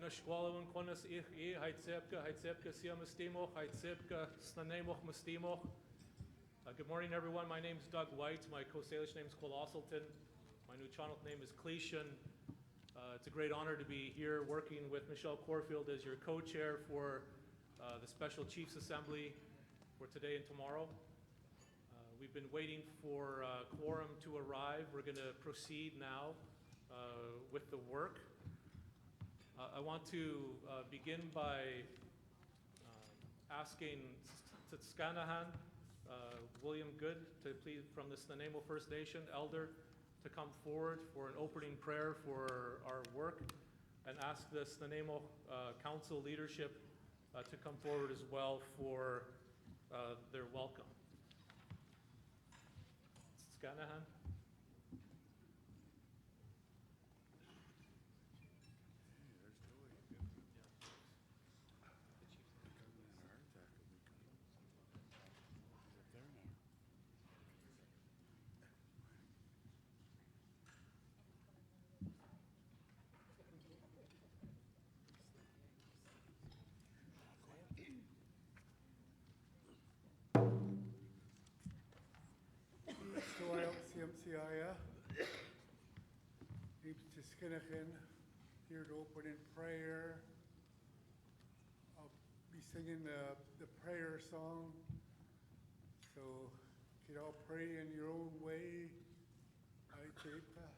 na szkołę konas ich hajtsepka siamastimoch, hajtsepka snanemoch mastimoch. Good morning, everyone. My name is Doug White. My co-salish name is Colossalton. My new channel name is Cletion. It's a great honor to be here working with Michelle Corfield as your co-chair for the Special Chiefs Assembly for today and tomorrow. We've been waiting for quorum to arrive. We're going to proceed now with the work. I want to begin by asking Tskanahan, William Good, to please, from the Snuneymuxw First Nation elder, to come forward for an opening prayer for our work, and ask the Snuneymuxw Council leadership to come forward as well for their welcome. Tskanahan. Here to open in prayer. I'll be singing the prayer song. So you can all pray in your own way. I take that.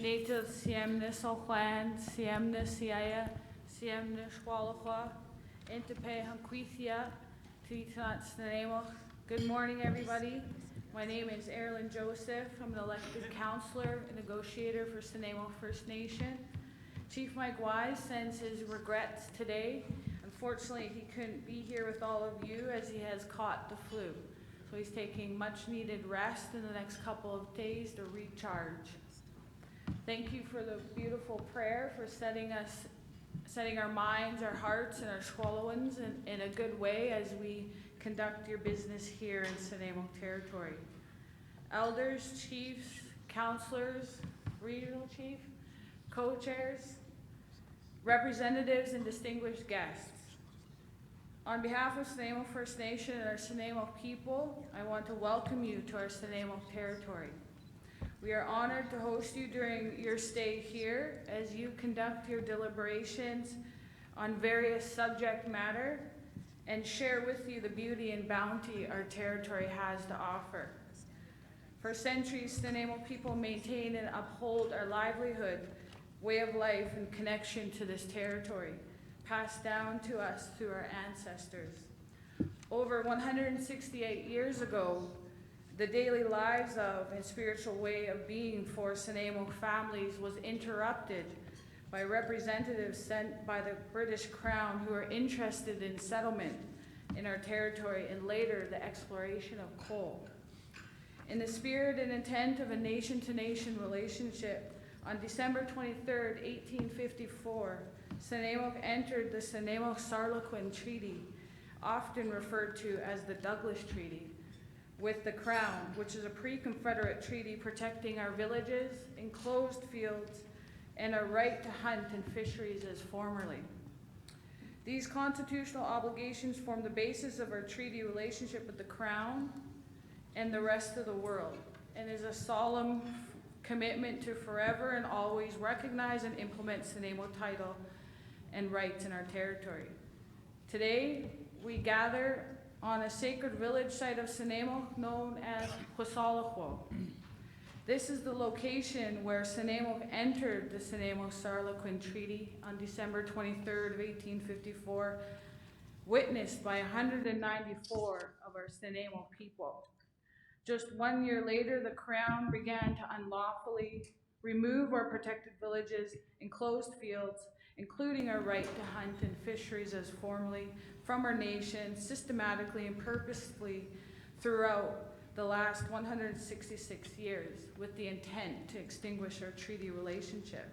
Native Siemnis Olchwan, Siemnis Siaya, Siemnis Wallachwa, Intape Hunquithia, Titanat Snuneymuxw. Good morning, everybody. My name is Erilyn Joseph. I'm an elected counselor and negotiator for Snuneymuxw First Nation. Chief Mike Wise sends his regrets today. Unfortunately, he couldn't be here with all of you as he has caught the flu. So he's taking much needed rest in the next couple of days to recharge. Thank you for the beautiful prayer, for setting our minds, our hearts, and our Shwalowans in a good way as we conduct your business here in Snuneymuxw territory. Elders, chiefs, councillors, regional chief, co-chairs, representatives, and distinguished guests. On behalf of Snuneymuxw First Nation and our Snuneymuxw people, I want to welcome you to our Snuneymuxw territory. We are honored to host you during your stay here as you conduct your deliberations on various subject matter and share with you the beauty and bounty our territory has to offer. For centuries, Snuneymuxw people maintain and uphold our livelihood, way of life, and connection to this territory, passed down to us through our ancestors. Over 168 years ago, the daily lives of and spiritual way of being for Snuneymuxw families was interrupted by representatives sent by the British Crown who were interested in settlement in our territory and later the exploration of coal. In the spirit and intent of a nation-to-nation relationship, on December 23rd, 1854, Snuneymuxw entered the Snuneymuxw-Sarlequin Treaty, often referred to as the Douglas Treaty, with the Crown, which is a pre-Confederate treaty protecting our villages, enclosed fields, and our right to hunt and fisheries as formerly. These constitutional obligations form the basis of our treaty relationship with the Crown and the rest of the world, and is a solemn commitment to forever and always recognize and implement Snuneymuxw title and rights in our territory. Today, we gather on a sacred village site of Snuneymuxw known as Huasalaquo. This is the location where Snuneymuxw entered the Snuneymuxw-Sarlequin Treaty on December 23rd of 1854, witnessed by 194 of our Snuneymuxw people. Just 1 year later, the Crown began to unlawfully remove our protected villages, enclosed fields, including our right to hunt and fisheries as formerly, from our nation, systematically and purposefully throughout the last 166 years, with the intent to extinguish our treaty relationship.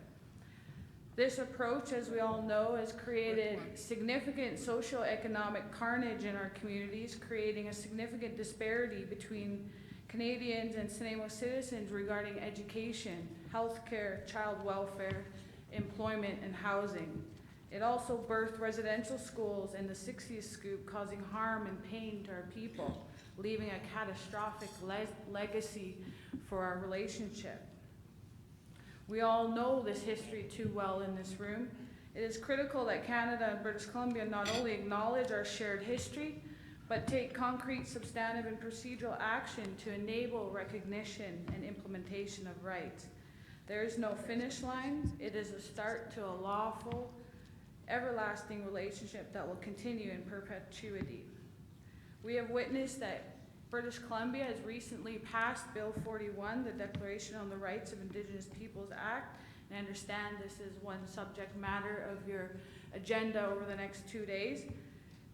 This approach, as we all know, has created significant socio-economic carnage in our communities, creating a significant disparity between Canadians and Snuneymuxw citizens regarding education, healthcare, child welfare, employment, and housing. It also birthed residential schools and the 60s scoop, causing harm and pain to our people, leaving a catastrophic legacy for our relationship. We all know this history too well in this room. It is critical that Canada and British Columbia not only acknowledge our shared history, but take concrete, substantive, and procedural action to enable recognition and implementation of rights. There is no finish line. It is a start to a lawful, everlasting relationship that will continue in perpetuity. We have witnessed that British Columbia has recently passed Bill 41, the Declaration on the Rights of Indigenous Peoples Act, and I understand this is one subject matter of your agenda over the next 2 days.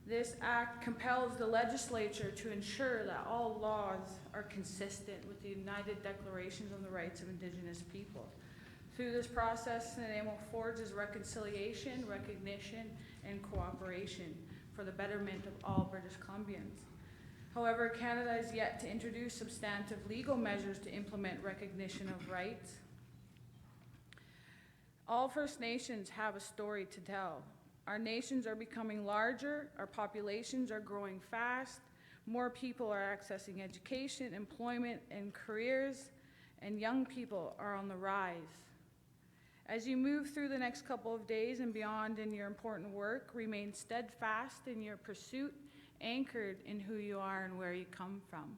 This act compels the legislature to ensure that all laws are consistent with the United Declarations on the Rights of Indigenous Peoples. Through this process, Snuneymuxw forges reconciliation, recognition, and cooperation for the betterment of all British Columbians. However, Canada is yet to introduce substantive legal measures to implement recognition of rights. All First Nations have a story to tell. Our nations are becoming larger, our populations are growing fast, more people are accessing education, employment, and careers, and young people are on the rise. As you move through the next couple of days and beyond in your important work, remain steadfast in your pursuit, anchored in who you are and where you come from.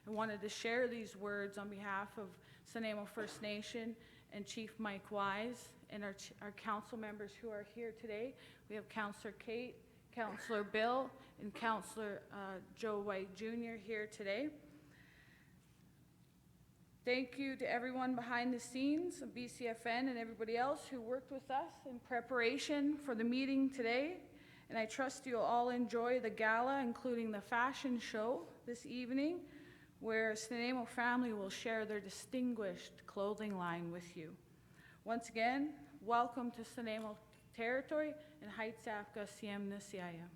I wanted to share these words on behalf of Snuneymuxw First Nation and Chief Mike Wise and our council members who are here today. We have Councillor Kate, Councillor Bill, and Councillor Joe White Jr. here today. Thank you to everyone behind the scenes of BCAFN and everybody else who worked with us in preparation for the meeting today. And I trust you'll all enjoy the gala, including the fashion show this evening, where Snuneymuxw family will share their distinguished clothing line with you. Once again, welcome to Snuneymuxw territory and Heights Afka Siem Nasiaya.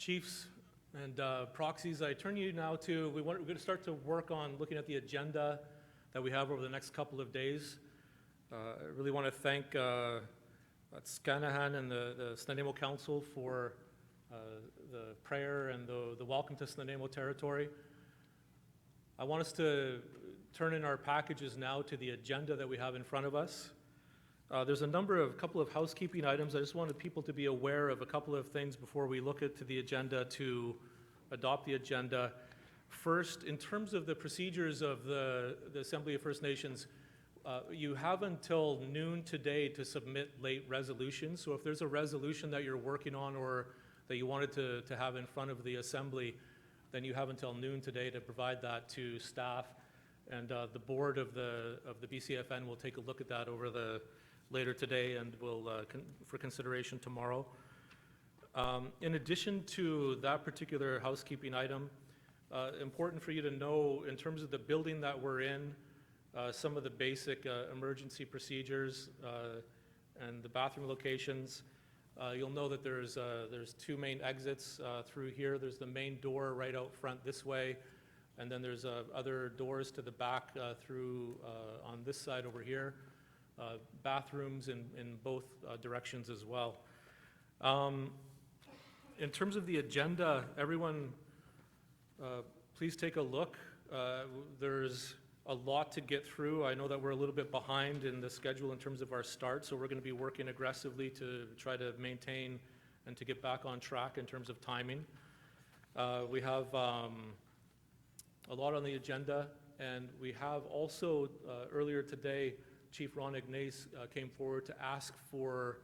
Chiefs and proxies, I turn you now to, we're going to start to work on looking at the agenda that we have over the next couple of days. I really want to thank Scanahan and the Snuneymuxw Council for the prayer and the welcome to Snuneymuxw territory. I want us to turn in our packages now to the agenda that we have in front of us. There's a couple of housekeeping items. I just wanted people to be aware of a couple of things before we look at the agenda to adopt the agenda. First, in terms of the procedures of the Assembly of First Nations, you have until noon today to submit late resolutions. So if there's a resolution that you're working on or that you wanted to have in front of the Assembly, then you have until noon today to provide that to staff. And the board of the BCAFN will take a look at that later today and will for consideration tomorrow. In addition to that particular housekeeping item, important for you to know in terms of the building that we're in, some of the basic emergency procedures and the bathroom locations. You'll know that there's two main exits through here. There's the main door right out front this way, and then there's other doors to the back through on this side over here. Bathrooms in both directions as well. In terms of the agenda, everyone, please take a look. There's a lot to get through. I know that we're a little bit behind in the schedule in terms of our start, so we're going to be working aggressively to try to maintain and to get back on track in terms of timing. We have a lot on the agenda, and we have also earlier today, Chief Ron Ignace came forward to ask for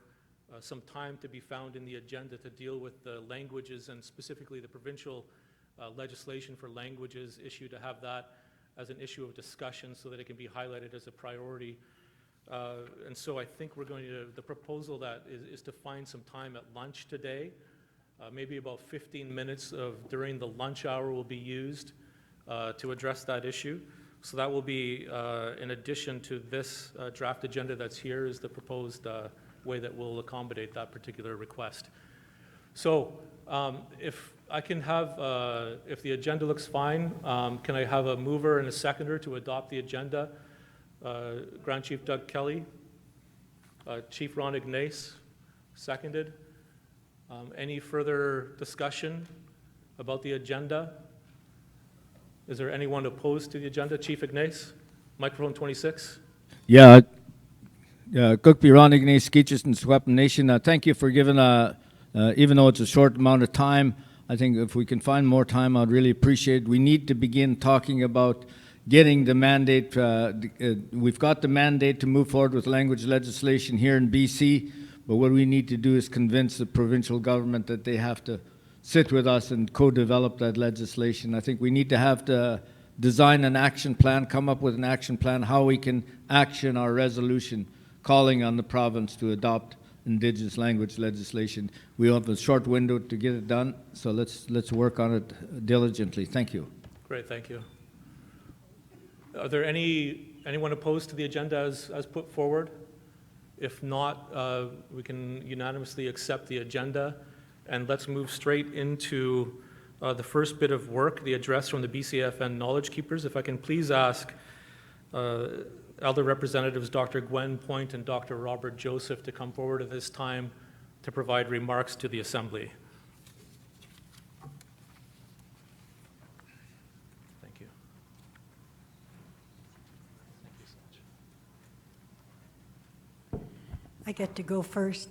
some time to be found in the agenda to deal with the languages and specifically the provincial legislation for languages issue, to have that as an issue of discussion so that it can be highlighted as a priority. And so I think the proposal that is to find some time at lunch today, maybe about 15 minutes during the lunch hour will be used to address that issue. So that will be, in addition to this draft agenda that's here, is the proposed way that will accommodate that particular request. So if I can have, if the agenda looks fine, can I have a mover and a seconder to adopt the agenda? Grand Chief Doug Kelly, Chief Ron Ignace, seconded. Any further discussion about the agenda? Is there anyone opposed to the agenda? Chief Ignace, microphone 26. Yeah, Cookby Ron Ignace, Skeetchers and Swept Nation. Thank you for giving, even though it's a short amount of time, I think if we can find more time, I'd really appreciate it. We need to begin talking about getting the mandate. We've got the mandate to move forward with language legislation here in BC, but what we need to do is convince the provincial government that they have to sit with us and co-develop that legislation. I think we need to have to design an action plan, come up with an action plan, how we can action our resolution calling on the province to adopt Indigenous language legislation. We have a short window to get it done, so let's work on it diligently. Thank you. Great, thank you. Are there anyone opposed to the agenda as put forward? If not, we can unanimously accept the agenda. And let's move straight into the first bit of work, the address from the BCAFN Knowledge Keepers. If I can please ask Elder Representatives Dr. Gwen Point and Dr. Robert Joseph to come forward at this time to provide remarks to the Assembly. Thank you. Thank you so much. I get to go first.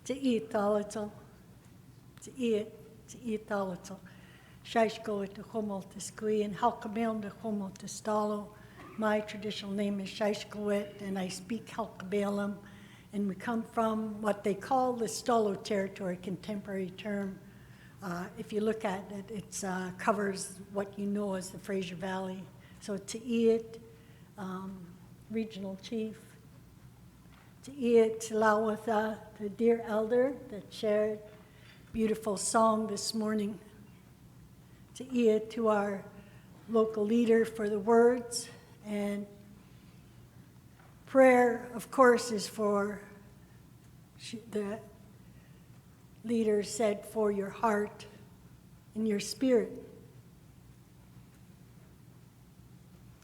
Te I tālato, te I tālato. Shaisko te homo te skui and halkabel te homo te stalo. My traditional name is Shaiskoet, and I speak Halkabelam, and we come from what they call the Stalo territory, contemporary term. If you look at it, it covers what you know as the Fraser Valley. So te Iit, regional chief. Te Iit Lawatha, the dear elder that shared beautiful song this morning. Te Iit to our local leader for the words. And prayer, of course, is for the leader said, for your heart and your spirit.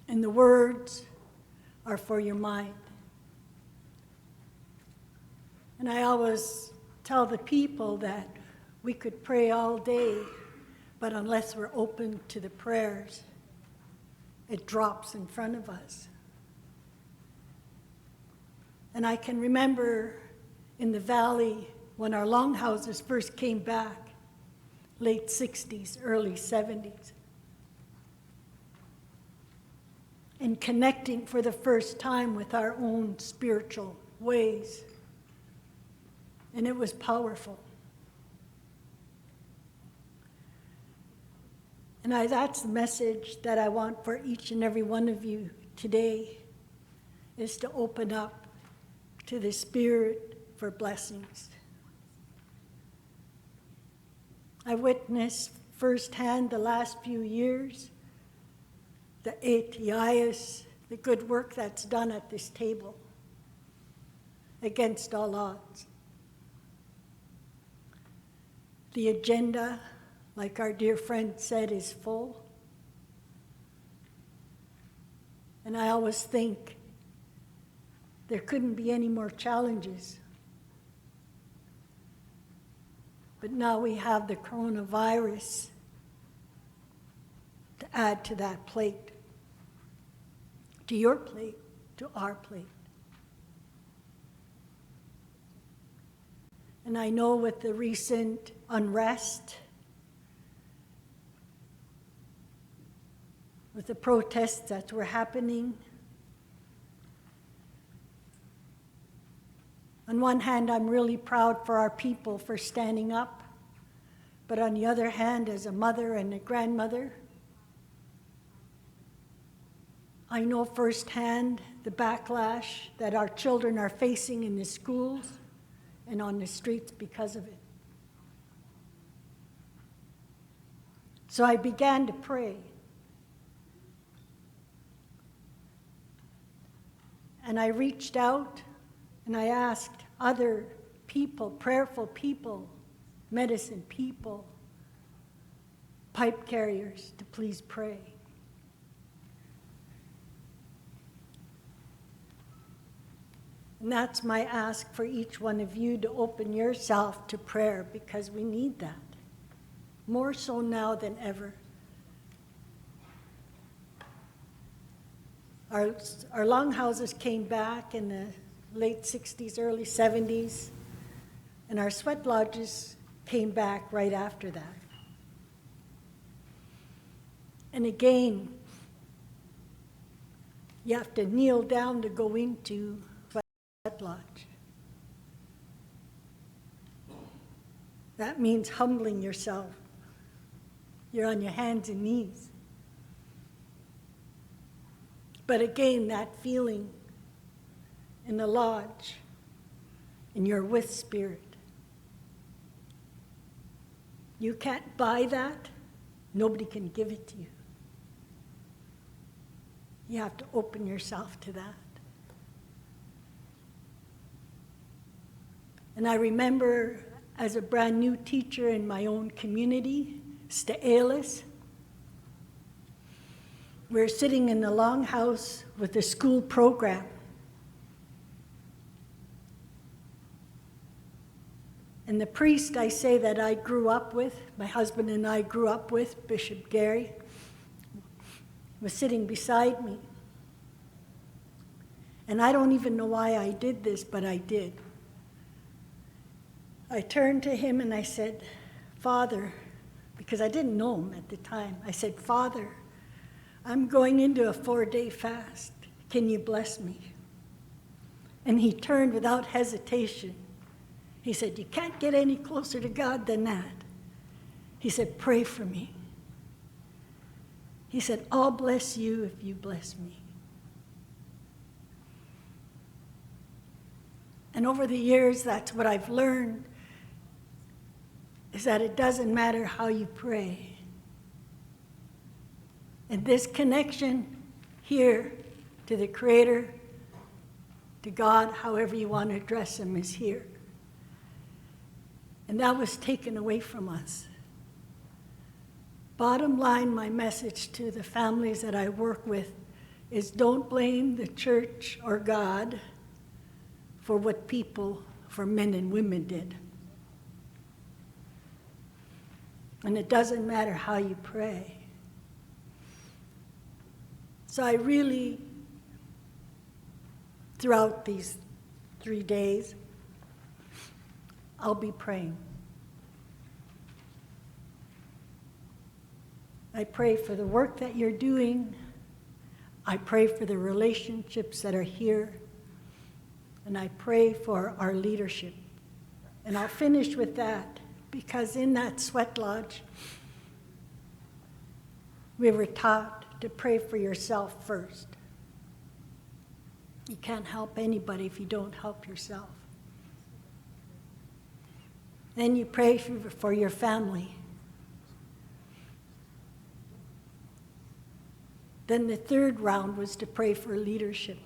And the words are for your mind. And I always tell the people that we could pray all day, but unless we're open to the prayers, it drops in front of us. And I can remember in the valley when our longhouses first came back, late 60s, early 70s, and connecting for the first time with our own spiritual ways. And it was powerful. And that's the message that I want for each and every one of you today, is to open up to the Spirit for blessings. I witnessed firsthand the last few years the ATIS, the good work that's done at this table against all odds. The agenda, like our dear friend said, is full. And I always think there couldn't be any more challenges. But now we have the coronavirus to add to that plate, to your plate, to our plate. And I know with the recent unrest, with the protests that were happening, on one hand, I'm really proud for our people for standing up, but on the other hand, as a mother and a grandmother, I know firsthand the backlash that our children are facing in the schools and on the streets because of it. So I began to pray. And I reached out and I asked other people, prayerful people, medicine people, pipe carriers, to please pray. And that's my ask for each one of you, to open yourself to prayer, because we need that, more so now than ever. Our longhouses came back in the late 60s, early 70s, and our sweat lodges came back right after that. And again, you have to kneel down to go into sweat lodge. That means humbling yourself. You're on your hands and knees. But again, that feeling in the lodge, and you're with Spirit. You can't buy that. Nobody can give it to you. You have to open yourself to that. And I remember as a brand new teacher in my own community, Sta'elis, we were sitting in the longhouse with the school program. And the priest I say that I grew up with, my husband and I grew up with, Bishop Gary, was sitting beside me. And I don't even know why I did this, but I did. I turned to him and I said, Father, because I didn't know him at the time, I said, Father, I'm going into a 4-day fast. Can you bless me? And he turned without hesitation. He said, you can't get any closer to God than that. He said, pray for me. He said, I'll bless you if you bless me. And over the years, that's what I've learned, is that it doesn't matter how you pray. And this connection here to the Creator, to God, however you want to address Him, is here. And that was taken away from us. Bottom line, my message to the families that I work with is don't blame the church or God for what people, for men and women did. And it doesn't matter how you pray. So I really, throughout these 3 days, I'll be praying. I pray for the work that you're doing. I pray for the relationships that are here. And I pray for our leadership. And I'll finish with that, because in that sweat lodge, we were taught to pray for yourself first. You can't help anybody if you don't help yourself. Then you pray for your family. Then the third round was to pray for leadership.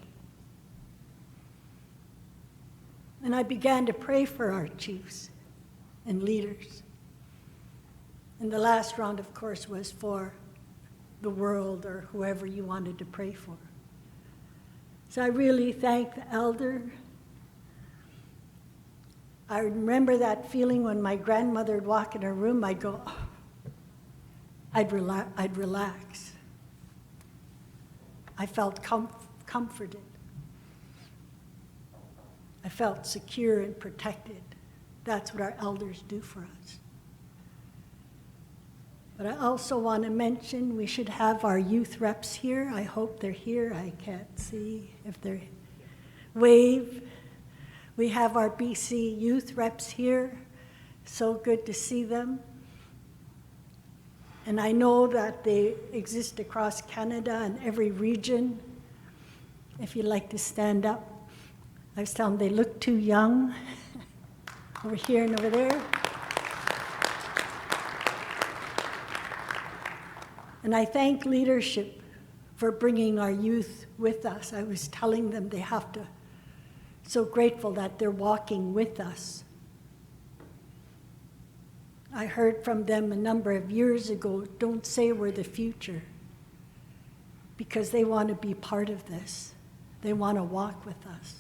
And I began to pray for our chiefs and leaders. And the last round, of course, was for the world or whoever you wanted to pray for. So I really thank the elder. I remember that feeling when my grandmother would walk in her room, I'd go, oh. I'd relax. I felt comforted. I felt secure and protected. That's what our elders do for us. But I also want to mention we should have our youth reps here. I hope they're here. I can't see if they're... Wave. We have our BC youth reps here. So good to see them. And I know that they exist across Canada and every region. If you'd like to stand up. I was telling them they look too young. Over here and over there. And I thank leadership for bringing our youth with us. I was telling them they have to, so grateful that they're walking with us. I heard from them a number of years ago, don't say we're the future, because they want to be part of this. They want to walk with us.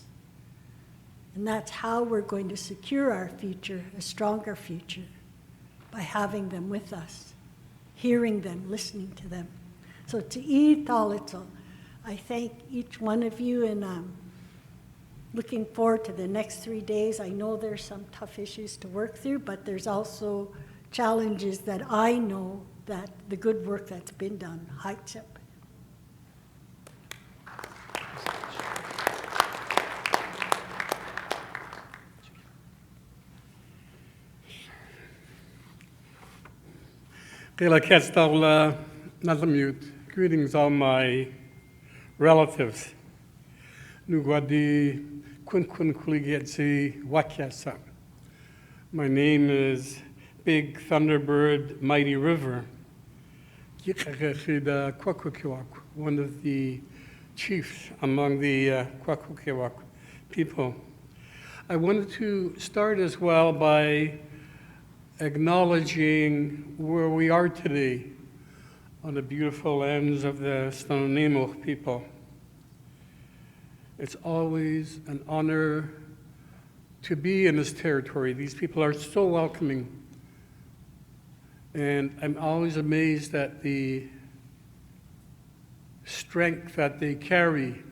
And that's how we're going to secure our future, a stronger future, by having them with us, hearing them, listening to them. So Untitled, I thank each one of you, and I'm looking forward to the next 3 days. I know there's some tough issues to work through, but there's also challenges that I know that the good work that's been done. Untitled. Greetings, all my relatives. My name is Big Thunderbird Mighty River. One of the chiefs among the Kwakwaka'wakw people. I wanted to start as well by acknowledging where we are today on the beautiful lands of the Stanonemok people. It's always an honor to be in this territory. These people are so welcoming. And I'm always amazed at the strength that they carry,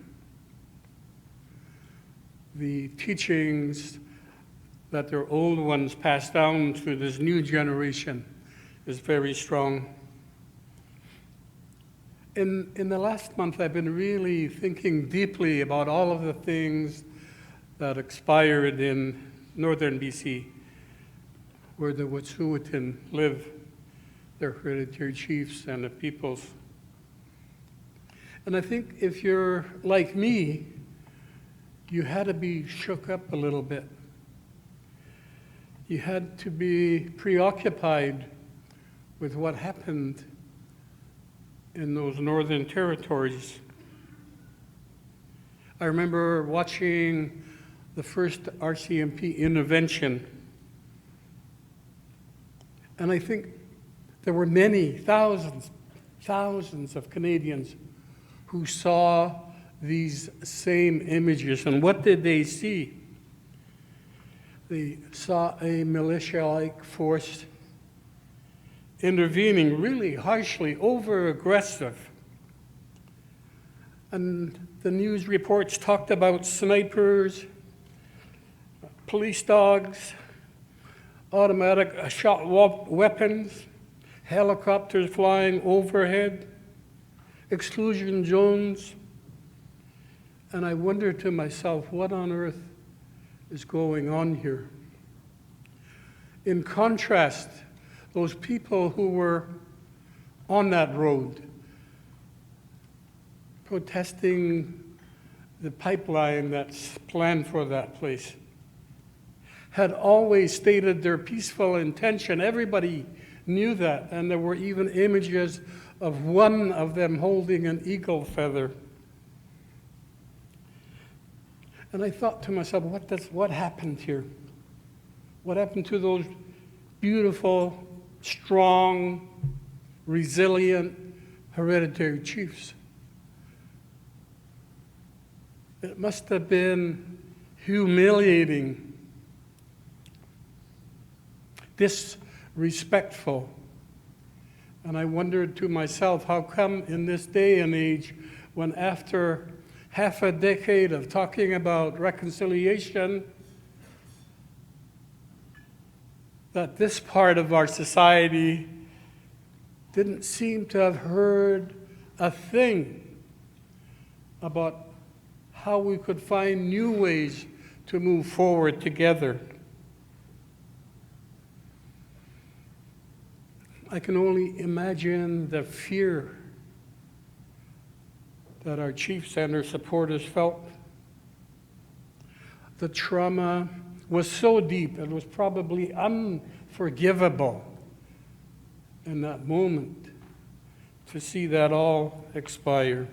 the teachings that their old ones passed down to this new generation is very strong. In the last month, I've been really thinking deeply about all of the things that expired in northern BC, where the Wet'suwet'en live, their hereditary chiefs and the peoples. And I think if you're like me, you had to be shook up a little bit. You had to be preoccupied with what happened in those northern territories. I remember watching the first RCMP intervention And I think there were many, thousands of Canadians who saw these same images. And what did they see? They saw a militia-like force intervening really harshly, over-aggressive. And the news reports talked about snipers, police dogs, automatic assault weapons, helicopters flying overhead, exclusion zones. And I wonder to myself, what on earth is going on here? In contrast, those people who were on that road, protesting the pipeline that's planned for that place, had always stated their peaceful intention. Everybody knew that, and there were even images of one of them holding an eagle feather. And I thought to myself, what happened here? What happened to those beautiful, strong, resilient, hereditary chiefs? It must have been humiliating, disrespectful. And I wondered to myself, how come in this day and age, when after half a decade of talking about reconciliation, that this part of our society didn't seem to have heard a thing about how we could find new ways to move forward together. I can only imagine the fear that our chiefs and their supporters felt. The trauma was so deep, it was probably unforgivable in that moment to see that all expire.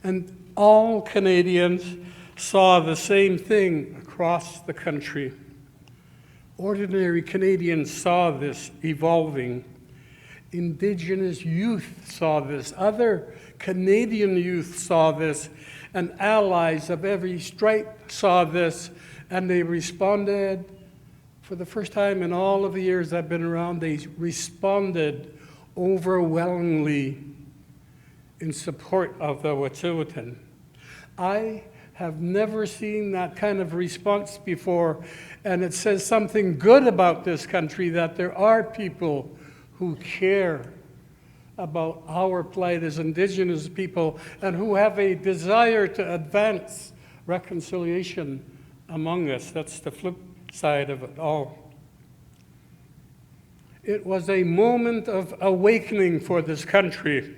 And all Canadians saw the same thing across the country. Ordinary Canadians saw this evolving. Indigenous youth saw this. Other Canadian youth saw this. And allies of every stripe saw this. And they responded, for the first time in all of the years I've been around, they responded overwhelmingly in support of the Wet'suwet'en. I have never seen that kind of response before, and it says something good about this country, that there are people who care about our plight as Indigenous people and who have a desire to advance reconciliation among us. That's the flip side of it all. It was a moment of awakening for this country,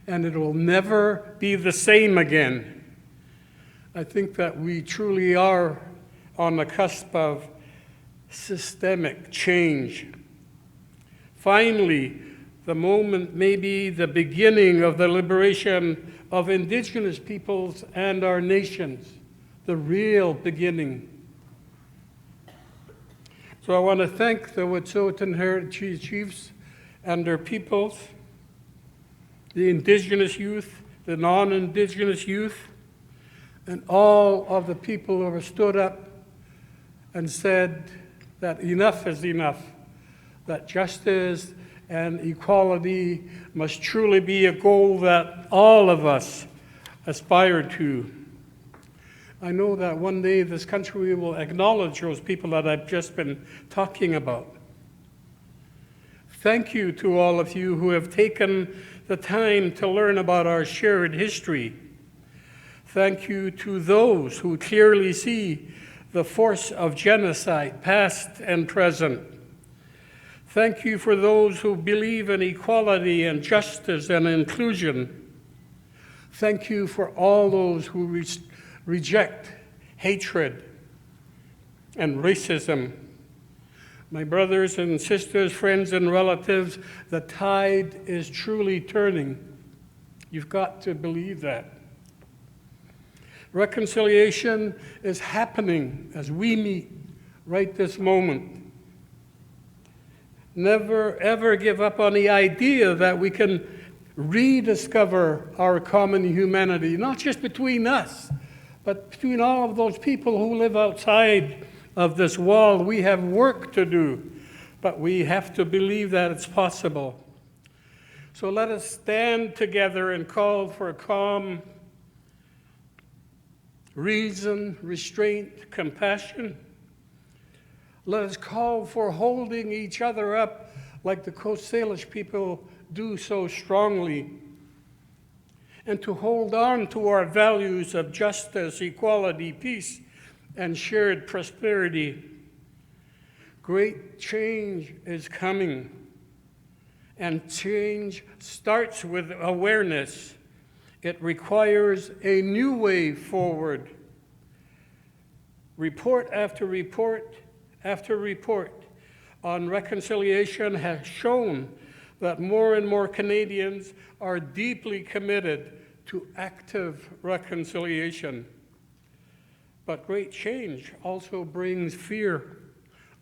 and it will never be the same again. I think that we truly are on the cusp of systemic change. Finally, the moment may be the beginning of the liberation of Indigenous peoples and our nations, the real beginning. So I want to thank the Wet'suwet'en Heritage Chiefs and their peoples, the Indigenous youth, the non-Indigenous youth, and all of the people who have stood up and said that enough is enough, that justice and equality must truly be a goal that all of us aspire to. I know that one day this country will acknowledge those people that I've just been talking about. Thank you to all of you who have taken the time to learn about our shared history. Thank you to those who clearly see the force of genocide, past and present. Thank you for those who believe in equality and justice and inclusion. Thank you for all those who reject hatred and racism. My brothers and sisters, friends and relatives, the tide is truly turning. You've got to believe that. Reconciliation is happening as we meet right this moment. Never ever give up on the idea that we can rediscover our common humanity, not just between us, but between all of those people who live outside of this wall. We have work to do, but we have to believe that it's possible. So let us stand together and call for calm, reason, restraint, compassion. Let us call for holding each other up like the Coast Salish people do so strongly, and to hold on to our values of justice, equality, peace, and shared prosperity. Great change is coming, and change starts with awareness. It requires a new way forward. Report after report after report on reconciliation has shown that more and more Canadians are deeply committed to active reconciliation. But great change also brings fear,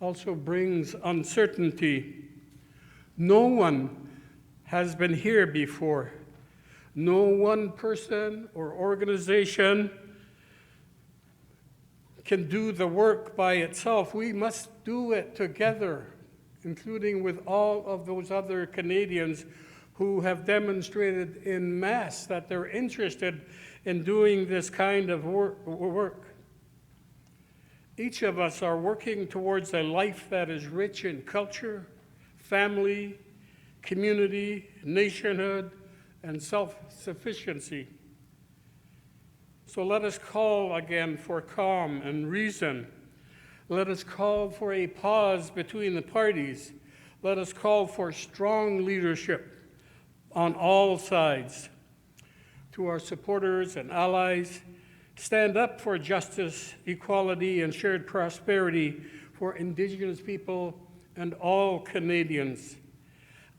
also brings uncertainty. No one has been here before. No one person or organization can do the work by itself. We must do it together, including with all of those other Canadians who have demonstrated in mass that they're interested in doing this kind of work. Each of us are working towards a life that is rich in culture, family, community, nationhood, and self-sufficiency. So let us call again for calm and reason. Let us call for a pause between the parties. Let us call for strong leadership on all sides. To our supporters and allies, stand up for justice, equality, and shared prosperity for Indigenous people and all Canadians.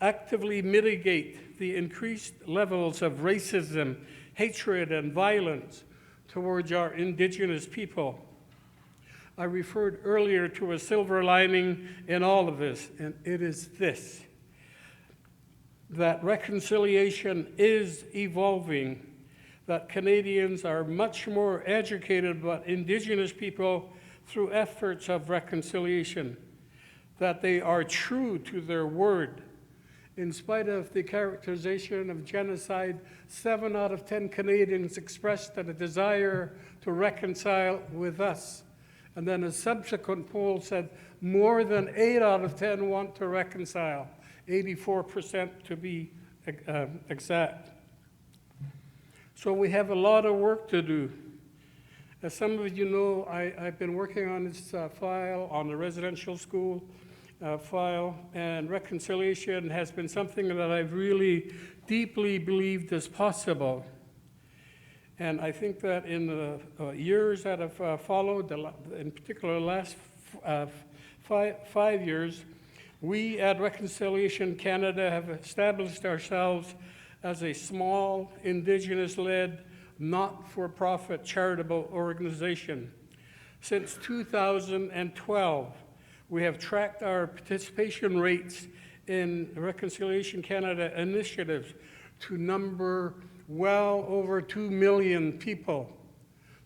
Actively mitigate the increased levels of racism, hatred, and violence towards our Indigenous people. I referred earlier to a silver lining in all of this, and it is this: that reconciliation is evolving, that Canadians are much more educated about Indigenous people through efforts of reconciliation, that they are true to their word. In spite of the characterization of genocide, 7 out of 10 Canadians expressed a desire to reconcile with us. And then a subsequent poll said more than 8 out of 10 want to reconcile, 84% to be exact. So we have a lot of work to do. As some of you know, I've been working on this file, on the residential school file, and reconciliation has been something that I've really deeply believed is possible. And I think that in the years that have followed, in particular the last 5 years, we at Reconciliation Canada have established ourselves as a small, Indigenous-led, not-for-profit charitable organization. Since 2012, we have tracked our participation rates in Reconciliation Canada initiatives to number well over 2 million people.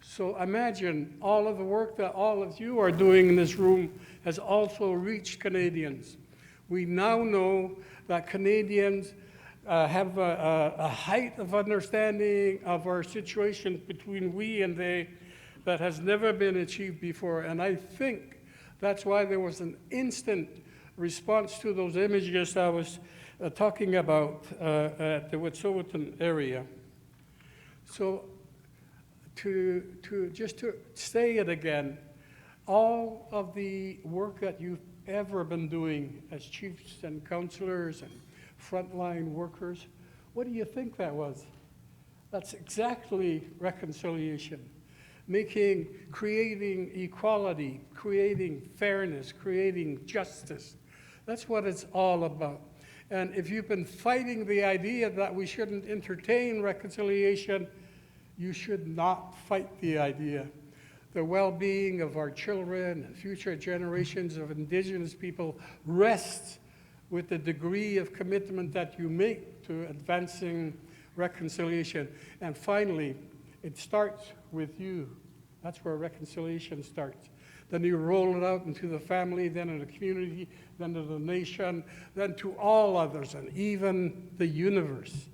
So imagine all of the work that all of you are doing in this room has also reached Canadians. We now know that Canadians have a height of understanding of our situation between we and they that has never been achieved before. And I think that's why there was an instant response to those images I was talking about at the Wet'suwet'en area. So to say it again, all of the work that you've ever been doing as chiefs and councillors and frontline workers, what do you think that was? That's exactly reconciliation. Creating equality, creating fairness, creating justice. That's what it's all about. And if you've been fighting the idea that we shouldn't entertain reconciliation, you should not fight the idea. The well-being of our children and future generations of Indigenous people rests with the degree of commitment that you make to advancing reconciliation. And finally, it starts with you. That's where reconciliation starts. Then you roll it out into the family, then in the community, then to the nation, then to all others, and even the universe.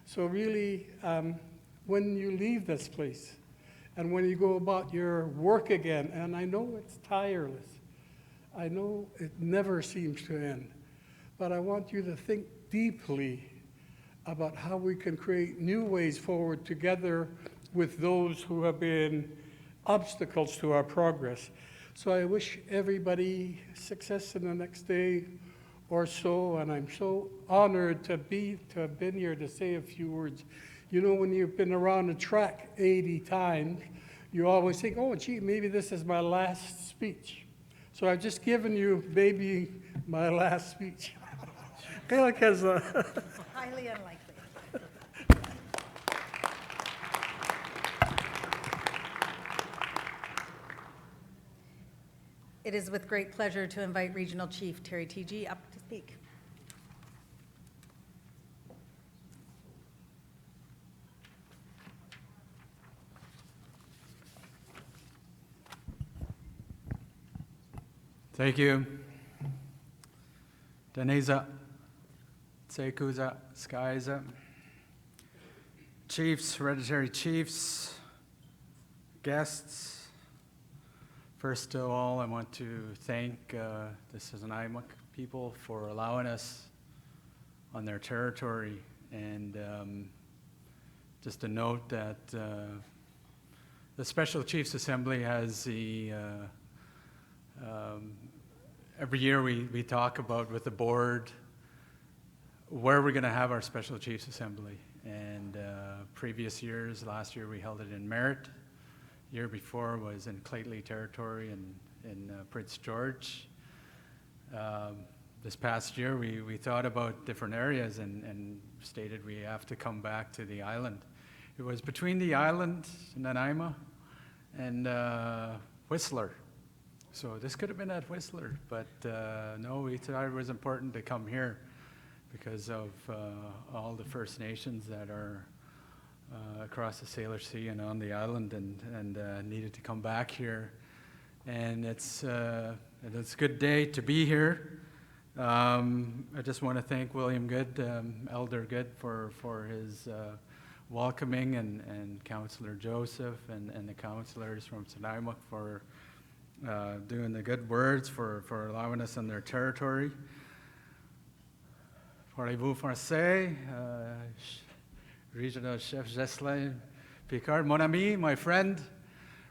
So really, when you leave this place, and when you go about your work again, and I know it's tireless, I know it never seems to end, but I want you to think deeply about how we can create new ways forward together with those who have been obstacles to our progress. So I wish everybody success in the next day or so, and I'm so honored to have been here to say a few words. You know, when you've been around the track 80 times, you always think, oh, gee, maybe this is my last speech. So I've just given you maybe my last speech. Because Highly unlikely. It is with great pleasure to invite Regional Chief Terry T.G. up to speak. Thank you. Deneza, Tsekuza, Skyza, chiefs, hereditary chiefs, guests. First of all, I want to thank the Sissenaimuk people for allowing us on their territory. And just a note that the Special Chiefs Assembly has the every year we talk about with the board where we're going to have our Special Chiefs Assembly. And previous years, last year we held it in Merritt. Year before was in Claytley territory in Prince George. This past year we thought about different areas and stated we have to come back to the island. It was between the island, Nanaimo, and Whistler. So this could have been at Whistler, but no, we thought it was important to come here because of all the First Nations that are across the Salish Sea and on the island, and needed to come back here. And it's a good day to be here. I just want to thank William Good, Elder Good, for his welcoming, and Councillor Joseph and the councillors from Sissenaimuk for doing the good words, for allowing us on their territory. Parlez-vous français? Regional Chef Jocelyn Picard, mon ami, my friend,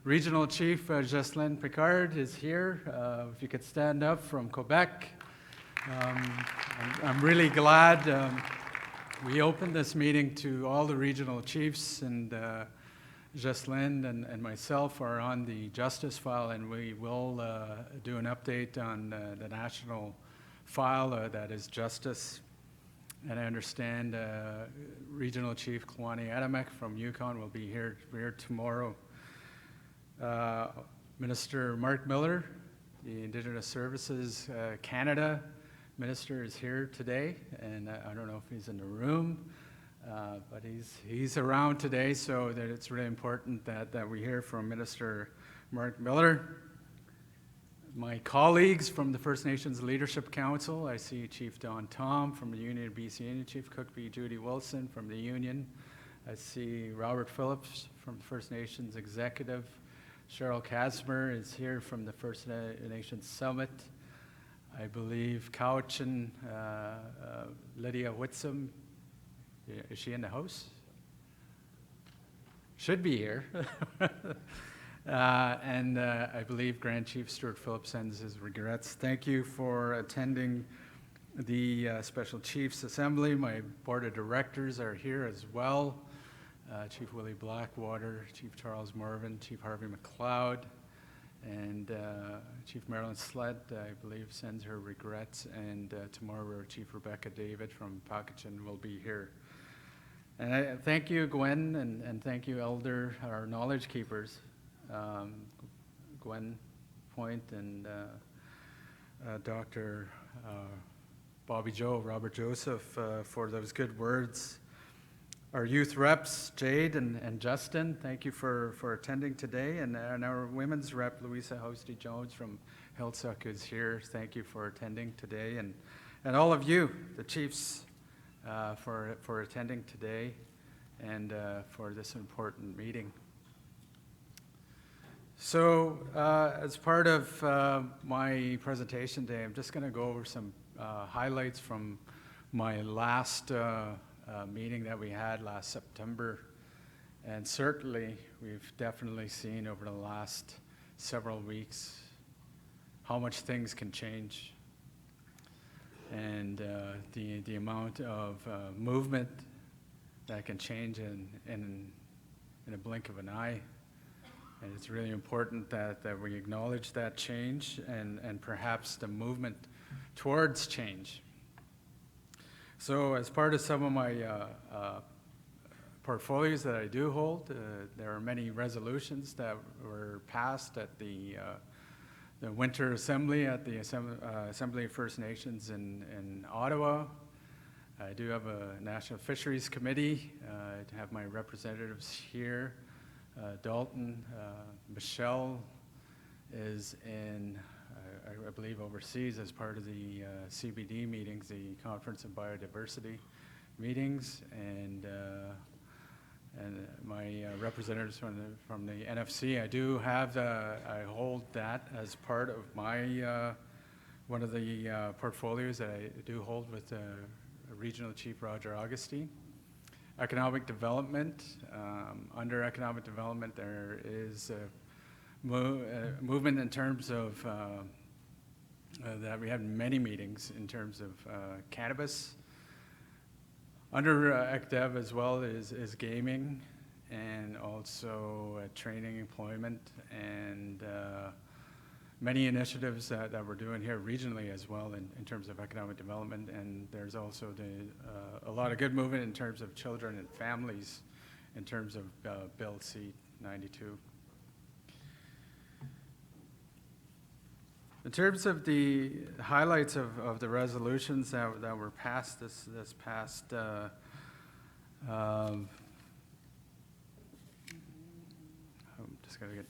Regional Chief Jocelyn Picard is here. If you could stand up, from Quebec. I'm really glad we opened this meeting to all the regional chiefs, and Jocelyn and myself are on the justice file, and we will do an update on the national file that is justice. And I understand Regional Chief Kwani Adamek from Yukon will be here tomorrow. Minister Mark Miller, the Indigenous Services Canada Minister, is here today, and I don't know if he's in the room, but he's around today, so that it's really important that we hear from Minister Mark Miller. My colleagues from the First Nations Leadership Council, I see Chief Don Tom from the Union of BC Indian, Chief Cookby Judy Wilson from the Union. I see Robert Phillips from the First Nations Executive. Cheryl Kasmer is here from the First Nations Summit. I believe Cowichan, Lydia Whitsom, is she in the house? Should be here. And I believe Grand Chief Stuart Phillips sends his regrets. Thank you for attending the Special Chiefs Assembly. My board of directors are here as well. Chief Willie Blackwater, Chief Charles Morvan, Chief Harvey McLeod, and Chief Marilyn Sled, I believe, sends her regrets. And tomorrow, Chief Rebecca David from Pakistan will be here. And I thank you, Gwen, and thank you, Elder, our knowledge keepers, Gwen Point and Dr. Bobby Joe, Robert Joseph, for those good words. Our youth reps, Jade and Justin, thank you for attending today. And our women's rep, Louisa Hosty Jones from Hillsuck, who's here. Thank you for attending today. And all of you, the chiefs, for attending today and for this important meeting. So as part of my presentation today, I'm just going to go over some highlights from my last meeting that we had last September. And certainly, we've definitely seen over the last several weeks how much things can change. And the amount of movement that can change in a blink of an eye. And it's really important that we acknowledge that change and perhaps the movement towards change. So as part of some of my portfolios that I do hold, there are many resolutions that were passed at the Winter Assembly at the Assembly of First Nations in Ottawa. I do have a National Fisheries Committee. I have my representatives here. Dalton, Michelle is in, I believe, overseas as part of the CBD meetings, the Conference of Biodiversity meetings, and my representatives from the NFC. I do have, I hold that as part of my, one of the portfolios that I do hold with Regional Chief Roger Augustine. Economic development, under economic development there is a movement in terms of that we had many meetings in terms of cannabis. Under ECDEV as well is gaming and also training, employment, and many initiatives that we're doing here regionally as well in terms of economic development. And there's also a lot of good movement in terms of children and families in terms of Bill C-92. In terms of the highlights of the resolutions that were passed this past I'm just gonna get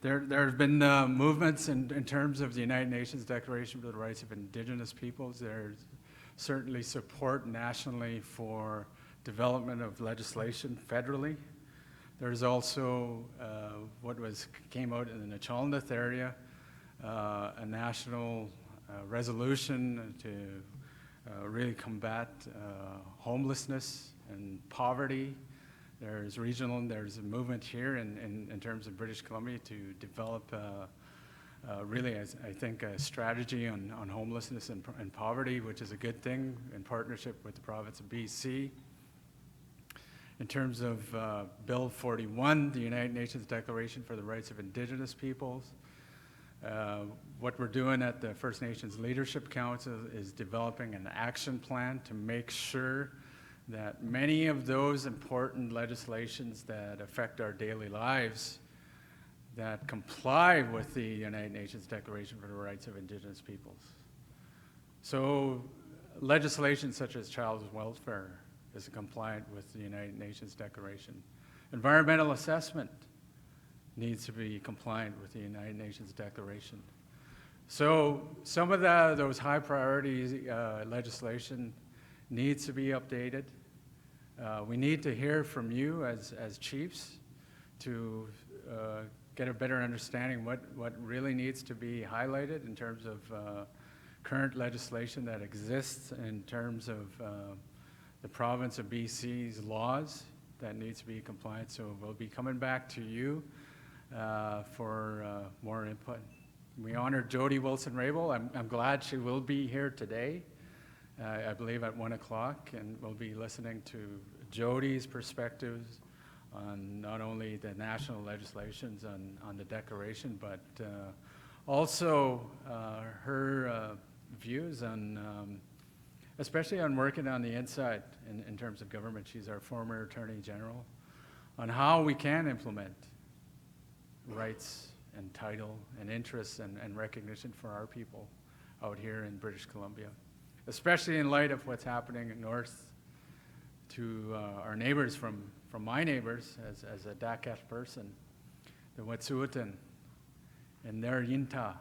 there have been movements in terms of the United Nations Declaration for the Rights of Indigenous Peoples. There's certainly support nationally for development of legislation federally. There's also what came out in the Chalmette area, a national resolution to really combat homelessness and poverty. There's regional, and there's a movement here in terms of British Columbia to develop really, I think, a strategy on homelessness and poverty, which is a good thing in partnership with the province of BC. In terms of Bill 41, the United Nations Declaration for the Rights of Indigenous Peoples, what we're doing at the First Nations Leadership Council is developing an action plan to make sure that many of those important legislations that affect our daily lives that comply with the United Nations Declaration for the Rights of Indigenous Peoples. So legislation such as child welfare is compliant with the United Nations Declaration. Environmental assessment needs to be compliant with the United Nations Declaration. So some of those high priority legislation needs to be updated. We need to hear from you as chiefs to get a better understanding what really needs to be highlighted in terms of current legislation that exists in terms of the province of BC's laws that needs to be compliant. So we'll be coming back to you for more input. We honor Jody Wilson-Raybould. I'm glad she will be here today. I believe at 1 o'clock, and we'll be listening to Jody's perspectives on not only the national legislations on the declaration, but also her views on especially on working on the inside in terms of government. She's our former Attorney General, on how we can implement rights and title and interests and recognition for our people out here in British Columbia, especially in light of what's happening north to our neighbors from my neighbors as a Dakat person, the Wet'suwet'en, and their Yinta.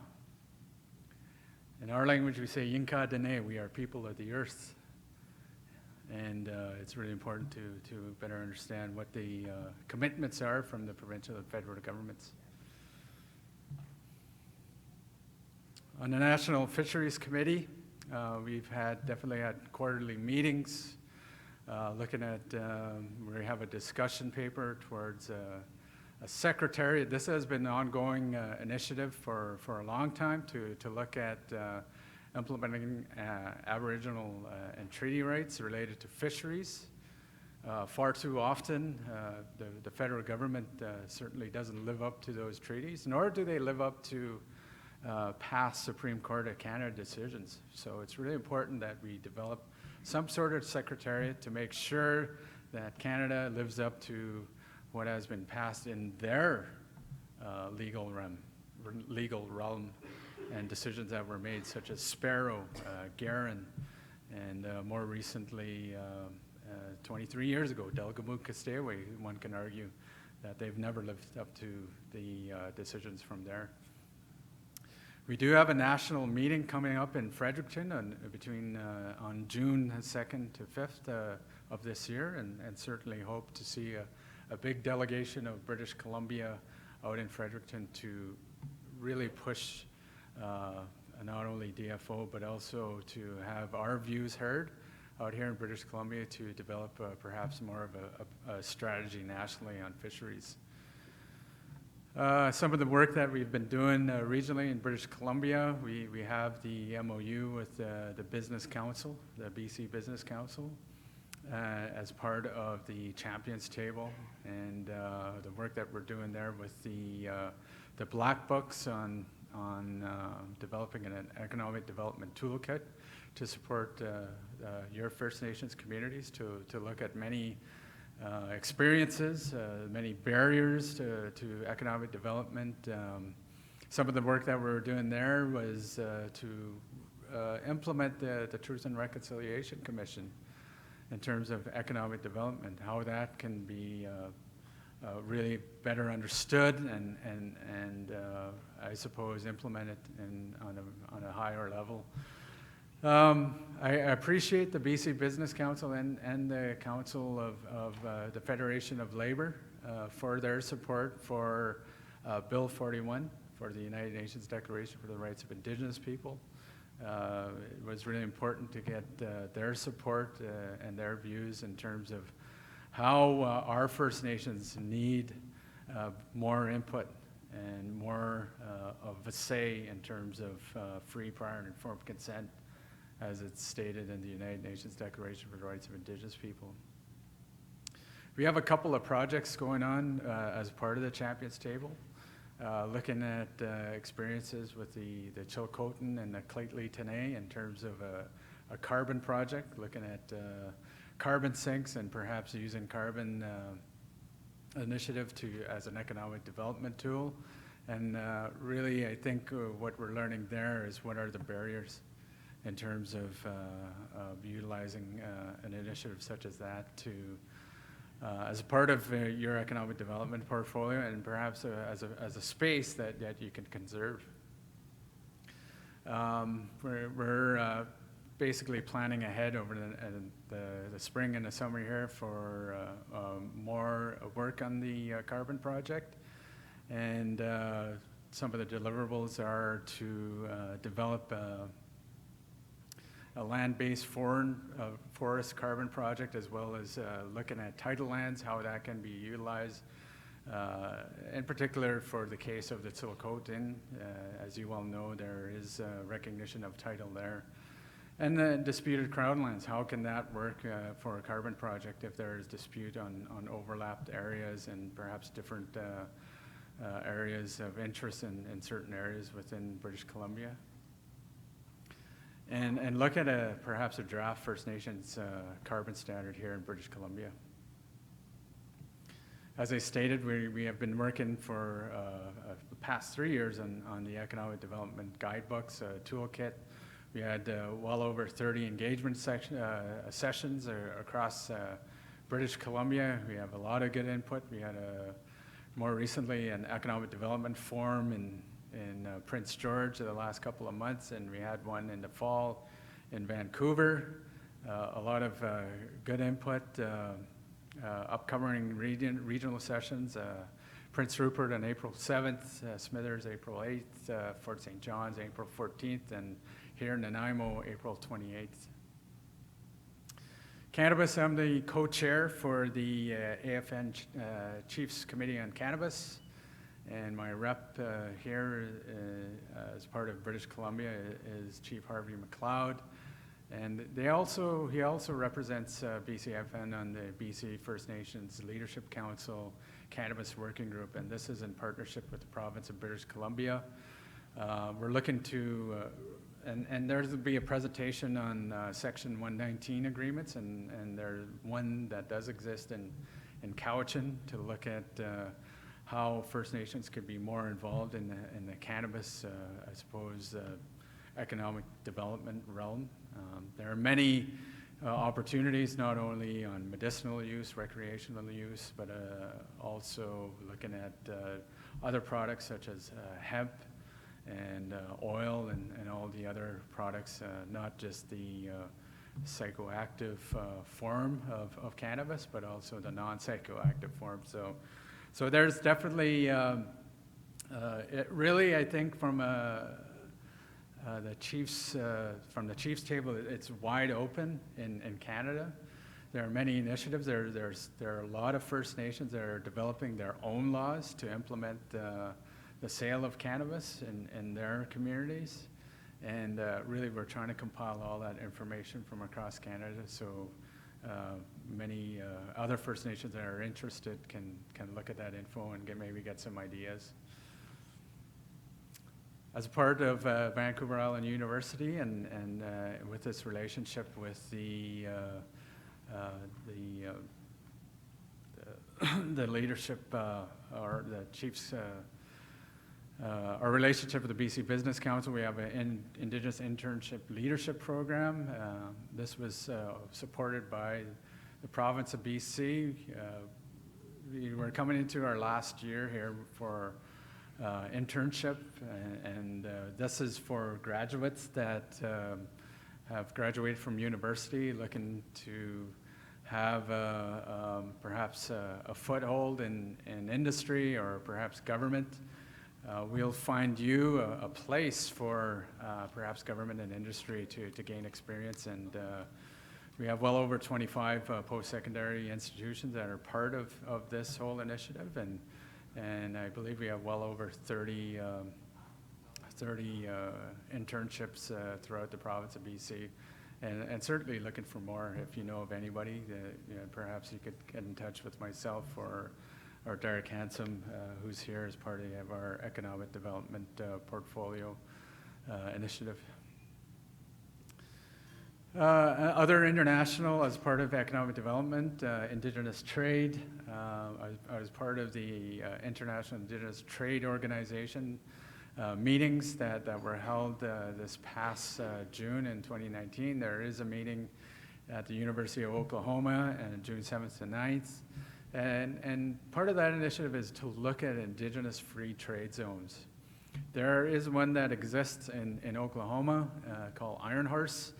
In our language, we say Yinka Dene, we are people of the earth. And it's really important to better understand what the commitments are from the provincial and federal governments. On the National Fisheries Committee, we've definitely had quarterly meetings, looking at, we have a discussion paper towards a secretariat. This has been an ongoing initiative for a long time to look at implementing Aboriginal and treaty rights related to fisheries. Far too often, the federal government certainly doesn't live up to those treaties, nor do they live up to past Supreme Court of Canada decisions. So it's really important that we develop some sort of secretariat to make sure that Canada lives up to what has been passed in their legal realm and decisions that were made, such as Sparrow, Garin, and more recently, 23 years ago, Delgamuukw-Kastewe. One can argue that they've never lived up to the decisions from there. We do have a national meeting coming up in Fredericton on June 2nd to 5th of this year, and certainly hope to see a big delegation of British Columbia out in Fredericton to really push not only DFO, but also to have our views heard out here in British Columbia to develop perhaps more of a strategy nationally on fisheries. Some of the work that we've been doing regionally in British Columbia, we have the MOU with the Business Council, the BC Business Council, as part of the Champions Table, and the work that we're doing there with the Black Books on developing an economic development toolkit to support your First Nations communities to look at many experiences, many barriers to economic development. Some of the work that we're doing there was to implement the Truth and Reconciliation Commission in terms of economic development, how that can be really better understood and I suppose implemented on a higher level. I appreciate the BC Business Council and the Council of the Federation of Labor for their support for Bill 41, for the United Nations Declaration for the Rights of Indigenous People. It was really important to get their support and their views in terms of how our First Nations need more input and more of a say in terms of free, prior, and informed consent, as it's stated in the United Nations Declaration for the Rights of Indigenous People. We have a couple of projects going on as part of the Champions Table, looking at experiences with the Chilcotin and the Claytley Tene in terms of a carbon project, looking at carbon sinks and perhaps using carbon initiative as an economic development tool. And really, I think what we're learning there is what are the barriers in terms of utilizing an initiative such as that to, as a part of your economic development portfolio, and perhaps as a space that you can conserve. We're basically planning ahead over the spring and the summer here for more work on the carbon project. And some of the deliverables are to develop a land-based forest carbon project, as well as looking at tidal lands, how that can be utilized, in particular for the case of the Chilcotin. As you well know, there is recognition of title there. And the disputed crown lands, how can that work for a carbon project if there is dispute on overlapped areas and perhaps different areas of interest in certain areas within British Columbia? and look at perhaps a draft First Nations carbon standard here in British Columbia. As I stated, we have been working for the past 3 years on the Economic Development Guidebooks toolkit. We had well over 30 engagement sessions across British Columbia. We have a lot of good input. We had more recently an economic development forum in Prince George the last couple of months, and we had one in the fall in Vancouver. A lot of good input. Upcoming regional sessions, Prince Rupert on April 7th, Smithers April 8th, Fort St. John's April 14th, and here in Nanaimo April 28th. Cannabis, I'm the co-chair for the AFN Chiefs Committee on Cannabis, and my rep here as part of British Columbia is Chief Harvey McLeod. And he also represents BCAFN on the BC First Nations Leadership Council Cannabis Working Group, and this is in partnership with the province of British Columbia. We're looking to, and there's will be a presentation on Section 119 agreements, and there's one that does exist in Cowichan to look at how First Nations could be more involved in the cannabis, I suppose, economic development realm. There are many opportunities, not only on medicinal use, recreational use, but also looking at other products such as hemp and oil and all the other products, not just the psychoactive form of cannabis, but also the non-psychoactive form. So there's definitely, it really, I think, from the Chiefs, from the Chiefs table, it's wide open in Canada. There are many initiatives. There are a lot of First Nations that are developing their own laws to implement the sale of cannabis in their communities. And really, we're trying to compile all that information from across Canada, so many other First Nations that are interested can look at that info and maybe get some ideas. As part of Vancouver Island University and with this relationship with the leadership or the Chiefs, our relationship with the BC Business Council, we have an Indigenous Internship Leadership Program. This was supported by the province of BC. We were coming into our last year here for internship, and this is for graduates that have graduated from university looking to have perhaps a foothold in industry or perhaps government. We'll find you a place for perhaps government and industry to gain experience, and we have well over 25 post-secondary institutions that are part of this whole initiative, and I believe we have well over 30 internships throughout the province of BC, and certainly looking for more. If you know of anybody, perhaps you could get in touch with myself or Derek Handsome, who's here as part of our economic development portfolio initiative. Other international, as part of economic development, Indigenous Trade. I was part of the International Indigenous Trade Organization meetings that were held this past June in 2019. There is a meeting at the University of Oklahoma on June 7th to 9th. And part of that initiative is to look at Indigenous free trade zones. There is one that exists in Oklahoma called Iron Horse,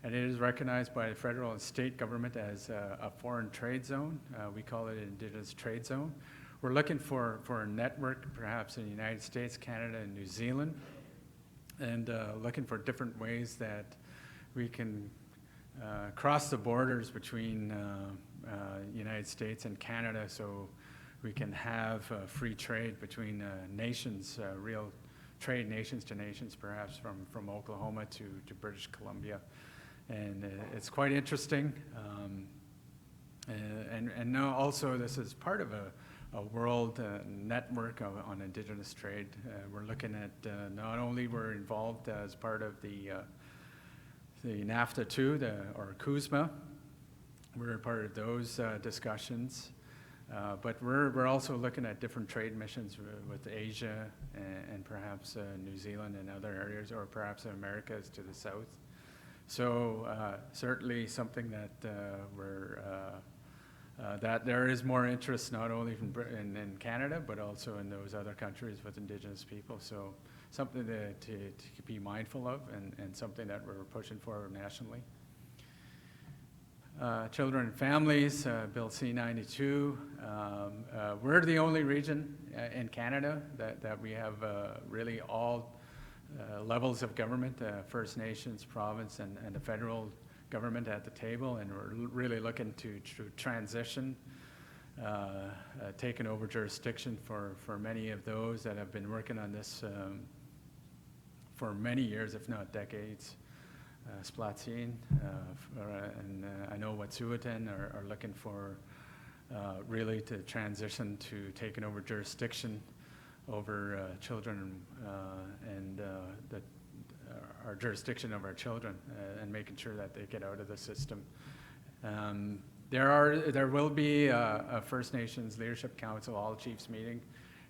and it is recognized by the federal and state government as a foreign trade zone. We call it an Indigenous trade zone. We're looking for a network perhaps in the United States, Canada, and New Zealand, and looking for different ways that we can cross the borders between United States and Canada, so we can have free trade between nations, real trade nations to nations, perhaps from Oklahoma to British Columbia. And it's quite interesting. And now also this is part of a world network on Indigenous trade. We're looking at not only we're involved as part of the the NAFTA 2, or CUSMA. We're a part of those discussions. But we're also looking at different trade missions with Asia and perhaps New Zealand and other areas, or perhaps the Americas to the south. So certainly something that that there is more interest not only in Canada, but also in those other countries with Indigenous people. So something to be mindful of, and something that we're pushing for nationally. Children and families, Bill C-92. We're the only region in Canada that we have really all levels of government, First Nations, province, and the federal government at the table, and we're really looking to transition, taking over jurisdiction for many of those that have been working on this for many years, if not decades. Splatine, and I know Wet'suwet'en are looking for really to transition to taking over jurisdiction over children and our jurisdiction of our children, and making sure that they get out of the system. There will be a First Nations Leadership Council All Chiefs meeting,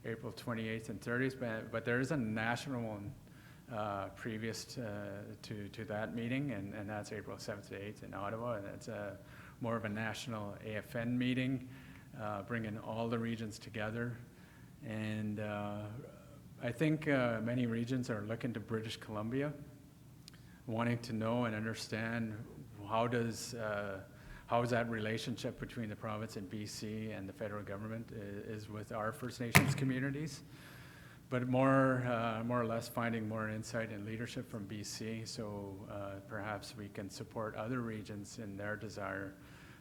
April 28th and 30th, but there is a national one previous to that meeting, and that's April 7th to 8th in Ottawa, and it's more of a national AFN meeting, bringing all the regions together. And I think many regions are looking to British Columbia, wanting to know and understand how is that relationship between the province and BC and the federal government is with our First Nations communities. But more or less finding more insight and leadership from BC, so perhaps we can support other regions in their desire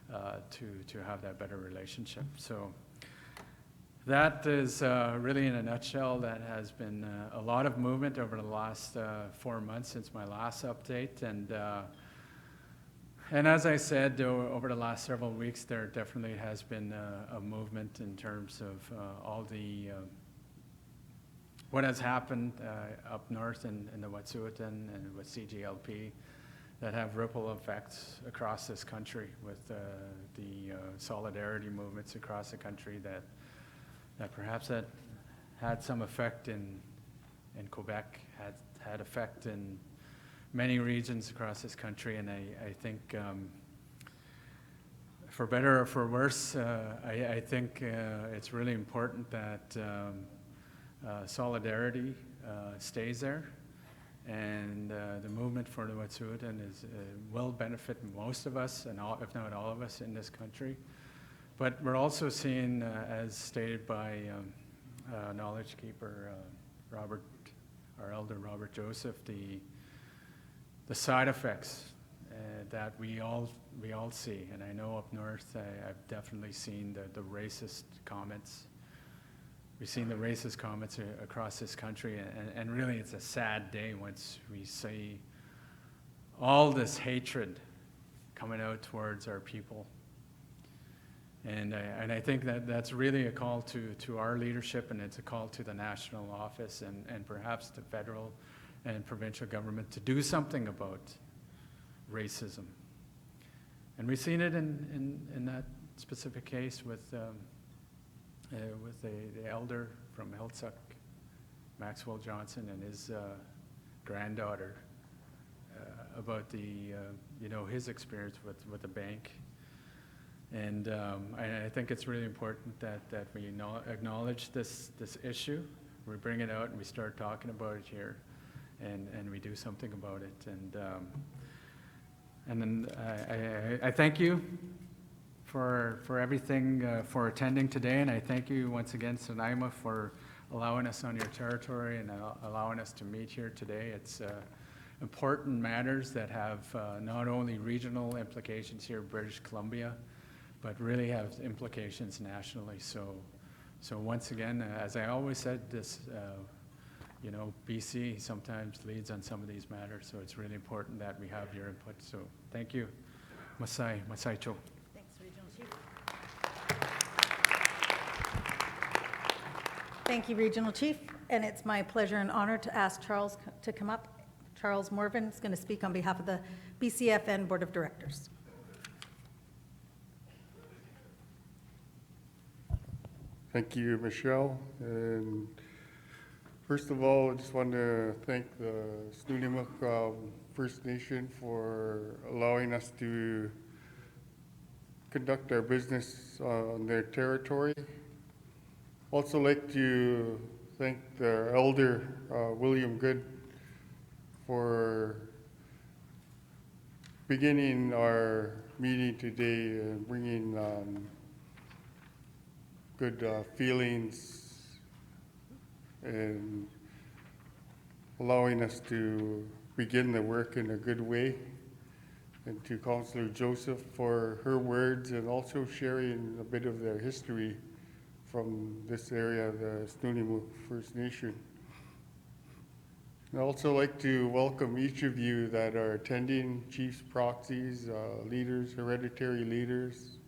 to have that better relationship. So that is really in a nutshell. That has been a lot of movement over the last 4 months since my last update, and as I said, over the last several weeks, there definitely has been a movement in terms of all the what has happened up north in the Wet'suwet'en and with CGLP that have ripple effects across this country with the solidarity movements across the country that perhaps had some effect in Quebec, had effect in many regions across this country. And I think for better or for worse, I think it's really important that solidarity stays there, and the movement for the Wet'suwet'en will benefit most of us, and all, if not all of us in this country. But we're also seeing, as stated by Knowledge Keeper our elder Robert Joseph, the side effects that we all see. And I know up north, I've definitely seen the racist comments. We've seen the racist comments across this country, and really it's a sad day once we see all this hatred coming out towards our people. And I think that's really a call to our leadership, and it's a call to the national office and perhaps the federal and provincial government to do something about racism. And we've seen it in that specific case with the elder from Hiltsuck, Maxwell Johnson, and his granddaughter about his experience with the bank. And I think it's really important that we acknowledge this issue. We bring it out and we start talking about it here, and we do something about it. And then I thank you for everything, for attending today, and I thank you once again, Sanaima, for allowing us on your territory and allowing us to meet here today. It's important matters that have not only regional implications here in British Columbia, but really have implications nationally. So once again, as I always said, this, BC sometimes leads on some of these matters, so it's really important that we have your input. So thank you. Masai Cho. Thanks, Regional Chief. Thank you, Regional Chief. And it's my pleasure and honor to ask Charles to come up. Charles Morvan is going to speak on behalf of the BCAFN Board of Directors. Thank you, Michelle. And first of all, I just want to thank the Snuneymuxw First Nation for allowing us to conduct our business on their territory. Also like to thank the elder, William Good, for beginning our meeting today and bringing good feelings and allowing us to begin the work in a good way. And to Councillor Joseph for her words and also sharing a bit of their history from this area, the Snuneymuxw First Nation. I'd also like to welcome each of you that are attending, chiefs, proxies, leaders, hereditary leaders,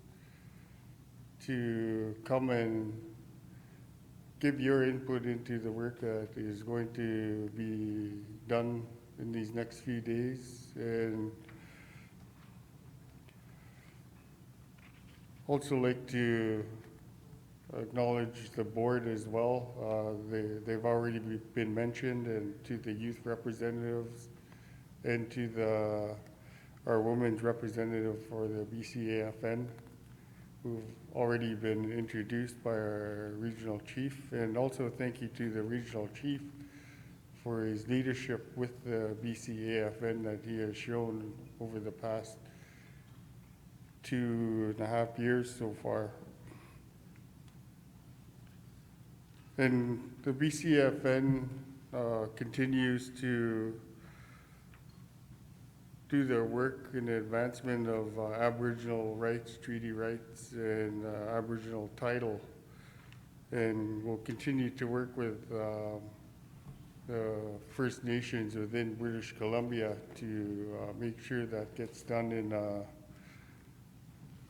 to come and give your input into the work that is going to be done in these next few days. And also like to acknowledge the board as well. They've already been mentioned, and to the youth representatives and to our women's representative for the BCAFN, who've already been introduced by our regional chief. And also thank you to the regional chief for his leadership with the BCAFN that he has shown over the past 2.5 years so far. And the BCAFN continues to do their work in the advancement of Aboriginal rights, treaty rights, and Aboriginal title. And we'll continue to work with the First Nations within British Columbia to make sure that gets done in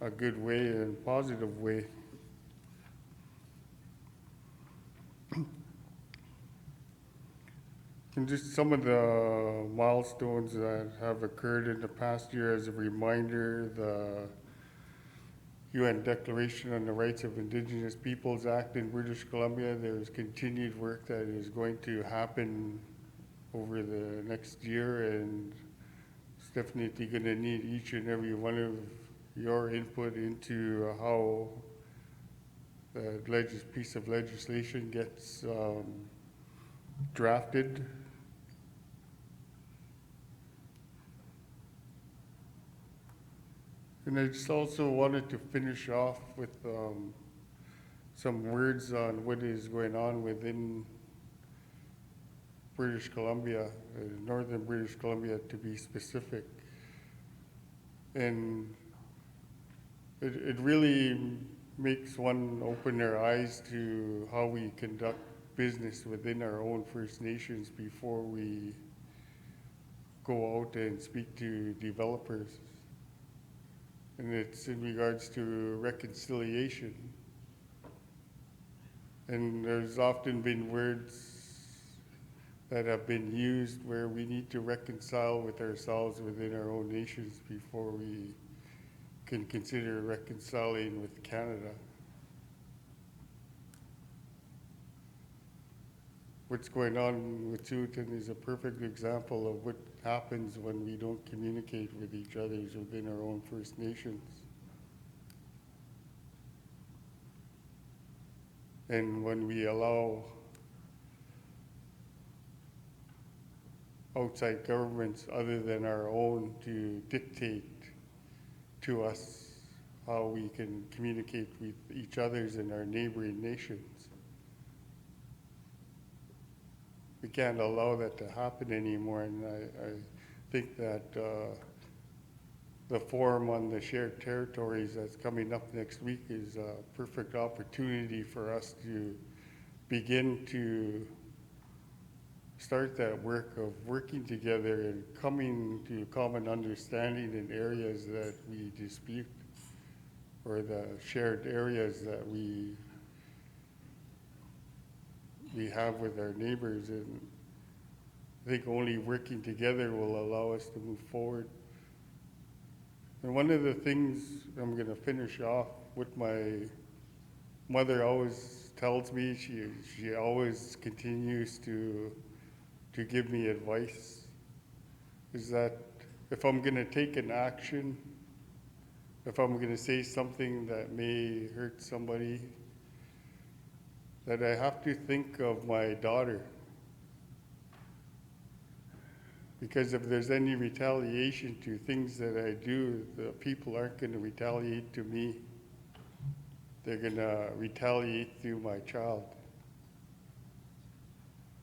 a good way and positive way. And just some of the milestones that have occurred in the past year as a reminder, the UN Declaration on the Rights of Indigenous Peoples Act in British Columbia. There's continued work that is going to happen over the next year, and it's definitely going to need each and every one of your input into how the piece of legislation gets drafted. And I just also wanted to finish off with some words on what is going on within British Columbia, northern British Columbia to be specific. And it really makes one open their eyes to how we conduct business within our own First Nations before we go out and speak to developers. And it's in regards to reconciliation. And there's often been words that have been used where we need to reconcile with ourselves within our own nations before we can consider reconciling with Canada. What's going on with Wet'suwet'en is a perfect example of what happens when we don't communicate with each other within our own First Nations. And when we allow outside governments other than our own to dictate to us how we can communicate with each other and our neighboring nations. We can't allow that to happen anymore, and I think that the forum on the shared territories that's coming up next week is a perfect opportunity for us to begin to start that work of working together and coming to a common understanding in areas that we dispute, or the shared areas that we have with our neighbors. And I think only working together will allow us to move forward. And one of the things I'm going to finish off with, my mother always tells me, she always continues to give me advice, is that if I'm going to take an action, if I'm going to say something that may hurt somebody, that I have to think of my daughter. Because if there's any retaliation to things that I do, the people aren't going to retaliate to me. They're going to retaliate through my child.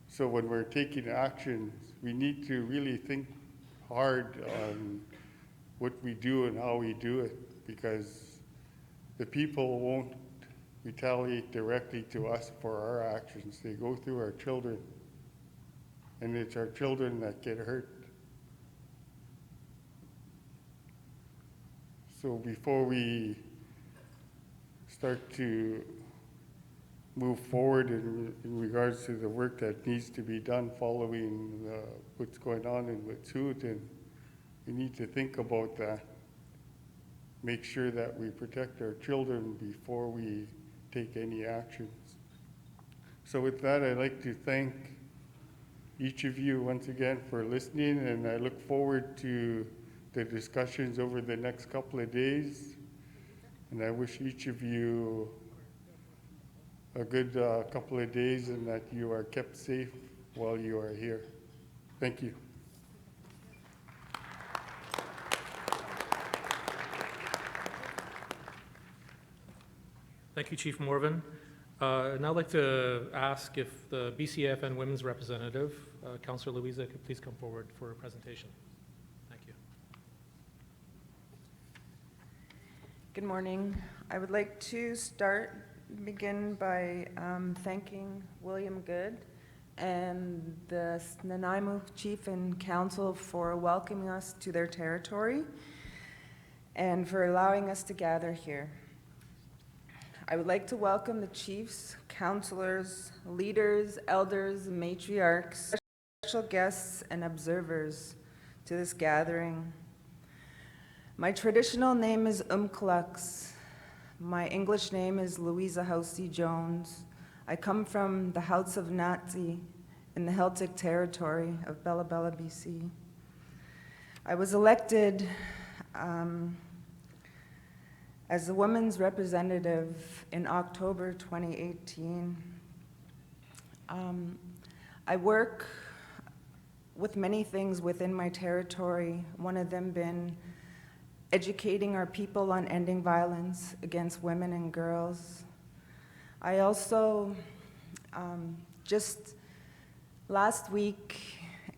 So when we're taking actions, we need to really think hard on what we do and how we do it, because the people won't retaliate directly to us for our actions. They go through our children, and it's our children that get hurt. So before we start to move forward in regards to the work that needs to be done following what's going on in Wet'suwet'en, we need to think about that. Make sure that we protect our children before we take any actions. So with that, I'd like to thank each of you once again for listening, and I look forward to the discussions over the next couple of days. And I wish each of you a good couple of days, and that you are kept safe while you are here. Thank you. Thank you, Chief Morvan. And I'd like to ask if the BCAFN Women's Representative, Councillor Louisa, could please come forward for a presentation. Thank you. Good morning. I would like to begin by thanking William Good and the Nanaimo Chief and Council for welcoming us to their territory and for allowing us to gather here. I would like to welcome the chiefs, councillors, leaders, elders, matriarchs, special guests, and observers to this gathering. My traditional name is Umklux. My English name is Louisa Housey Jones. I come from the House of Nazi in the Celtic territory of Bella Bella, BC. I was elected as a women's representative in October 2018. I work with many things within my territory, one of them being educating our people on ending violence against women and girls. I also, just last week,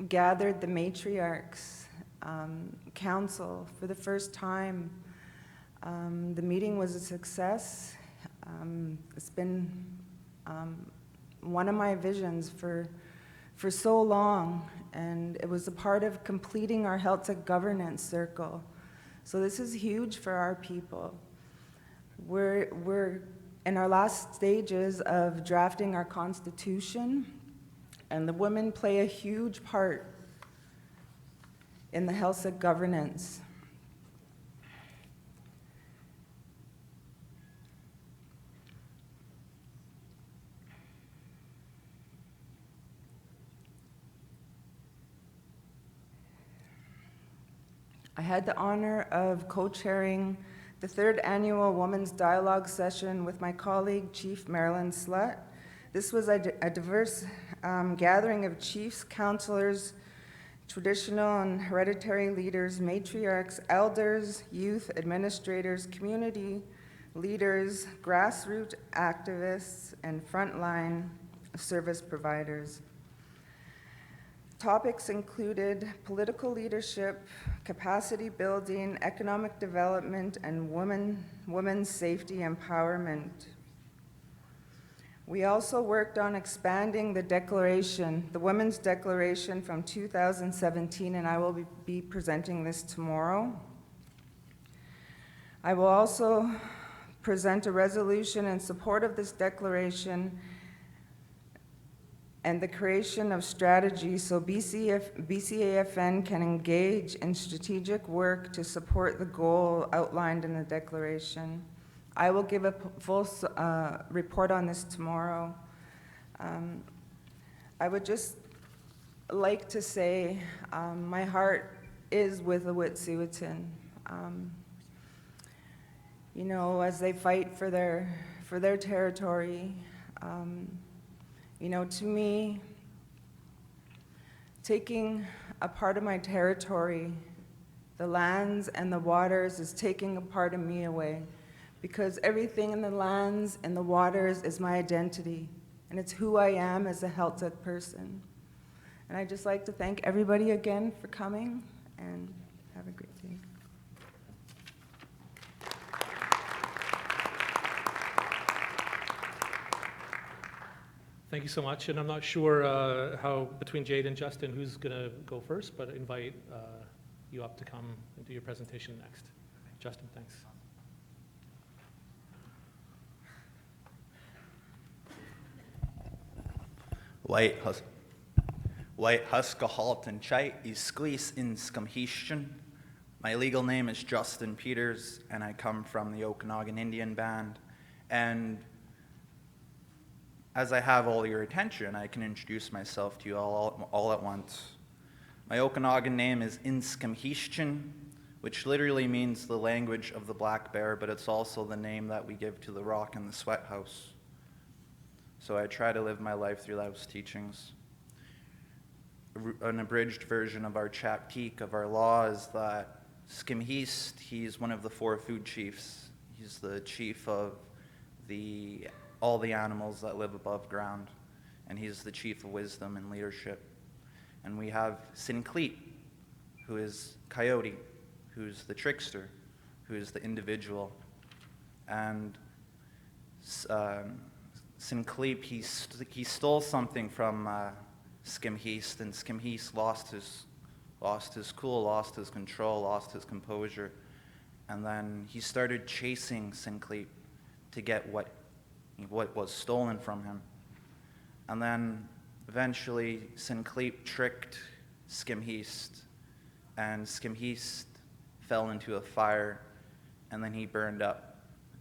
gathered the Matriarchs Council for the first time. The meeting was a success. It's been one of my visions for so long, and it was a part of completing our Celtic governance circle. So this is huge for our people. We're in our last stages of drafting our constitution, and the women play a huge part in the Celtic governance. I had the honor of co-chairing the 3rd annual Women's Dialogue session with my colleague, Chief Marilyn Slutt. This was a diverse gathering of chiefs, councillors, traditional and hereditary leaders, matriarchs, elders, youth, administrators, community leaders, grassroots activists, and frontline service providers. Topics included political leadership, capacity building, economic development, and women's safety empowerment. We also worked on expanding the declaration, the Women's Declaration from 2017, and I will be presenting this tomorrow. I will also present a resolution in support of this declaration and the creation of strategies so BCAFN can engage in strategic work to support the goal outlined in the declaration. I will give a full report on this tomorrow. I would just like to say my heart is with the Wet'suwet'en. You know, as they fight for their territory, you know, to me, taking a part of my territory, the lands and the waters, is taking a part of me away, because everything in the lands and the waters is my identity, and it's who I am as a Celtic person. And I'd just like to thank everybody again for coming, and have a great day. Thank you so much, and I'm not sure how, between Jade and Justin, who's going to go first, but I invite you up to come and do your presentation next. Justin, thanks. White Huskahalt Chai is Sklis in Scumhetian. My legal name is Justin Peters, and I come from the Okanagan Indian Band. And as I have all your attention, I can introduce myself to you all at once. My Okanagan name is Inskamhishchin, which literally means the language of the black bear, but it's also the name that we give to the rock in the sweat house. So I try to live my life through those teachings. An abridged version of our chaptik, of our law, is that Skimheast, he's one of the 4 food chiefs. He's the chief of all the animals that live above ground, and he's the chief of wisdom and leadership. And we have Sincleet, who is Coyote, who's the trickster, who is the individual. And Sincleet, he stole something from Skimheast, and Skimheast lost his cool, lost his control, lost his composure, and then he started chasing Sincleet to get what was stolen from him. And then eventually Sincleet tricked Skimheast, and Skimheast fell into a fire, and then he burned up,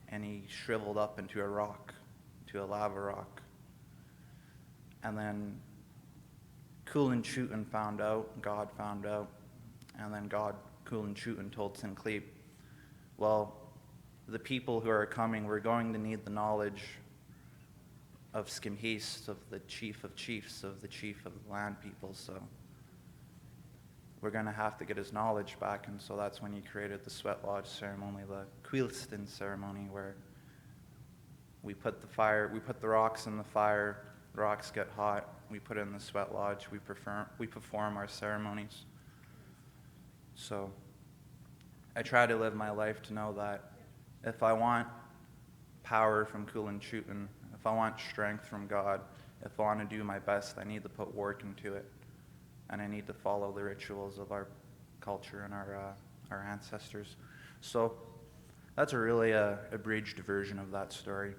and he shriveled up into a rock, to a lava rock. And then Kulan-Chutin found out, God found out, and then Kulan-Chutin told Sincleet, well, the people who are coming, we're going to need the knowledge of Skimheast, of the chief of chiefs, of the chief of the land people, so we're going to have to get his knowledge back. And so that's when he created the Sweat Lodge ceremony, the Quilston ceremony, where we put the rocks in the fire, the rocks get hot, we put it in the Sweat Lodge, we perform our ceremonies. So I try to live my life to know that if I want power from Kulan-Chutin, if I want strength from God, if I want to do my best, I need to put work into it, and I need to follow the rituals of our culture and our ancestors. So that's a really abridged version of that story.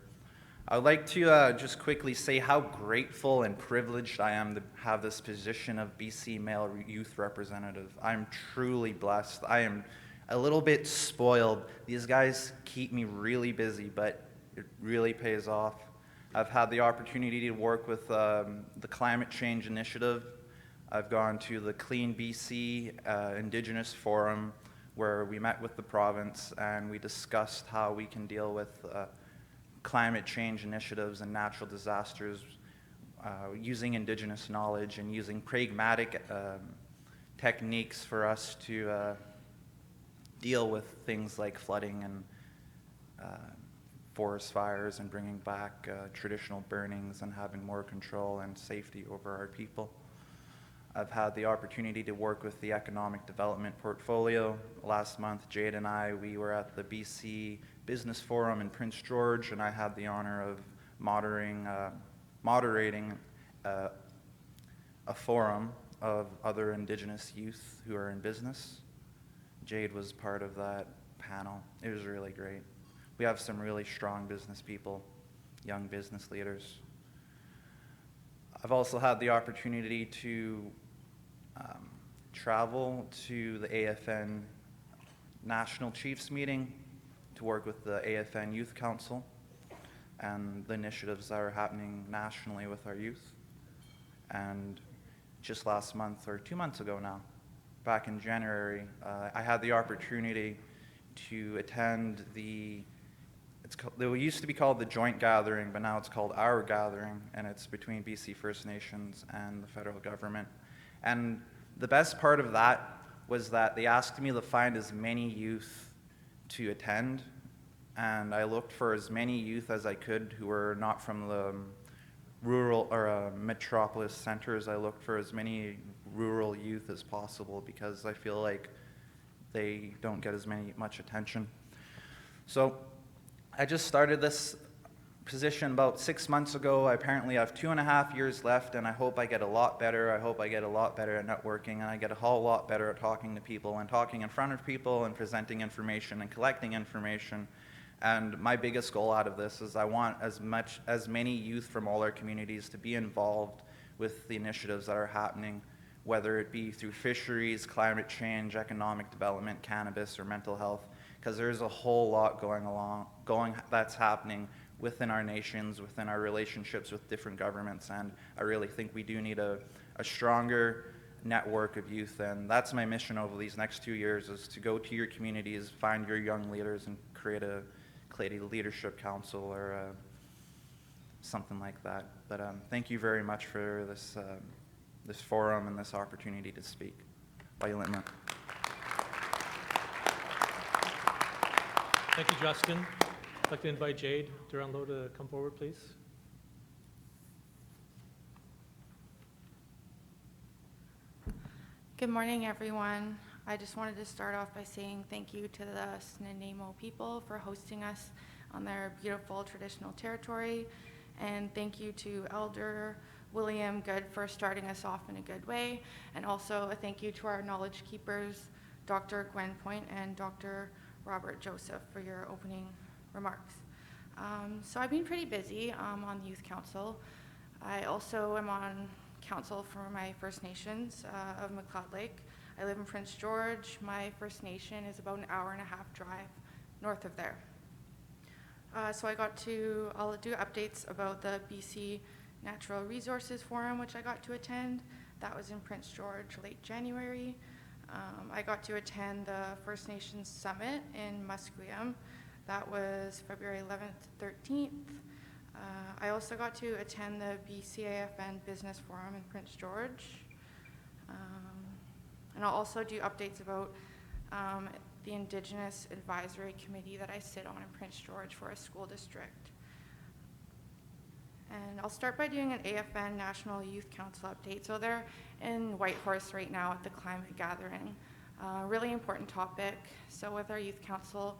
I would like to just quickly say how grateful and privileged I am to have this position of BC Male Youth Representative. I'm truly blessed. I am a little bit spoiled. These guys keep me really busy, but it really pays off. I've had the opportunity to work with the Climate Change Initiative. I've gone to the Clean BC Indigenous Forum, where we met with the province and we discussed how we can deal with climate change initiatives and natural disasters using Indigenous knowledge and using pragmatic techniques for us to deal with things like flooding and forest fires, and bringing back traditional burnings and having more control and safety over our people. I've had the opportunity to work with the Economic Development Portfolio. Last month, Jade and I, we were at the BC Business Forum in Prince George, and I had the honor of moderating a forum of other Indigenous youth who are in business. Jade was part of that panel. It was really great. We have some really strong business people, young business leaders. I've also had the opportunity to travel to the AFN National Chiefs meeting to work with the AFN Youth Council and the initiatives that are happening nationally with our youth. And just last month, or 2 months ago now, back in January, I had the opportunity to attend it used to be called the Joint Gathering, but now it's called Our Gathering, and it's between BC First Nations and the federal government. And the best part of that was that they asked me to find as many youth to attend, and I looked for as many youth as I could who were not from the rural or metropolis centers. I looked for as many rural youth as possible because I feel like they don't get as much attention. So I just started this position about 6 months ago. I apparently have 2.5 years left, and I hope I get a lot better. I hope I get a lot better at networking, and I get a whole lot better at talking to people and talking in front of people and presenting information and collecting information. And my biggest goal out of this is I want as many youth from all our communities to be involved with the initiatives that are happening, whether it be through fisheries, climate change, economic development, cannabis, or mental health, because there's a whole lot that's happening within our nations, within our relationships with different governments, and I really think we do need a stronger network of youth, and that's my mission over these next 2 years, is to go to your communities, find your young leaders, and create a leadership council or something like that. But thank you very much for this forum and this opportunity to speak. Violet. Thank you, Justin. I'd like to invite Jade Duranlo to come forward, please. Good morning, everyone. I just wanted to start off by saying thank you to the Snuneymuxw people for hosting us on their beautiful traditional territory, and thank you to Elder William Good for starting us off in a good way, and also a thank you to our knowledge keepers, Dr. Gwen Point and Dr. Robert Joseph, for your opening remarks. So I've been pretty busy on the Youth Council. I also am on council for my First Nations of McLeod Lake. I live in Prince George. My First Nation is about an 1.5-hour drive north of there. So I'll do updates about the BC Natural Resources Forum, which I got to attend. That was in Prince George late January. I got to attend the First Nations Summit in Musqueam. That was February 11th, 13th. I also got to attend the BCAFN Business Forum in Prince George. And I'll also do updates about the Indigenous Advisory Committee that I sit on in Prince George for a school district. And I'll start by doing an AFN National Youth Council update. So they're in Whitehorse right now at the climate gathering. Really important topic. So with our youth council,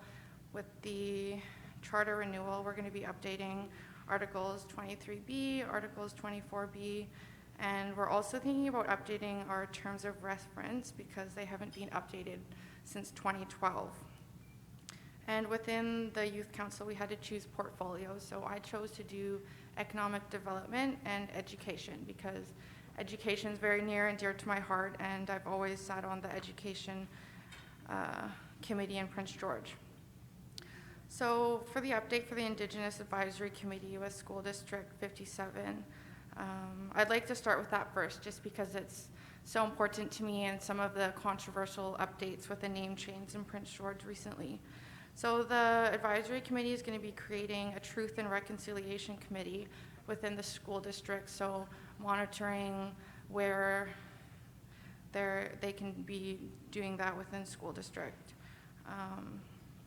with the charter renewal, we're going to be updating Articles 23B, Articles 24B, and we're also thinking about updating our terms of reference because they haven't been updated since 2012. And within the youth council, we had to choose portfolios. So I chose to do economic development and education because education is very near and dear to my heart, and I've always sat on the education committee in Prince George. So for the update for the Indigenous Advisory Committee with School District 57, I'd like to start with that first just because it's so important to me and some of the controversial updates with the name change in Prince George recently. So the advisory committee is going to be creating a Truth and Reconciliation Committee within the school district, so monitoring where they can be doing that within school district.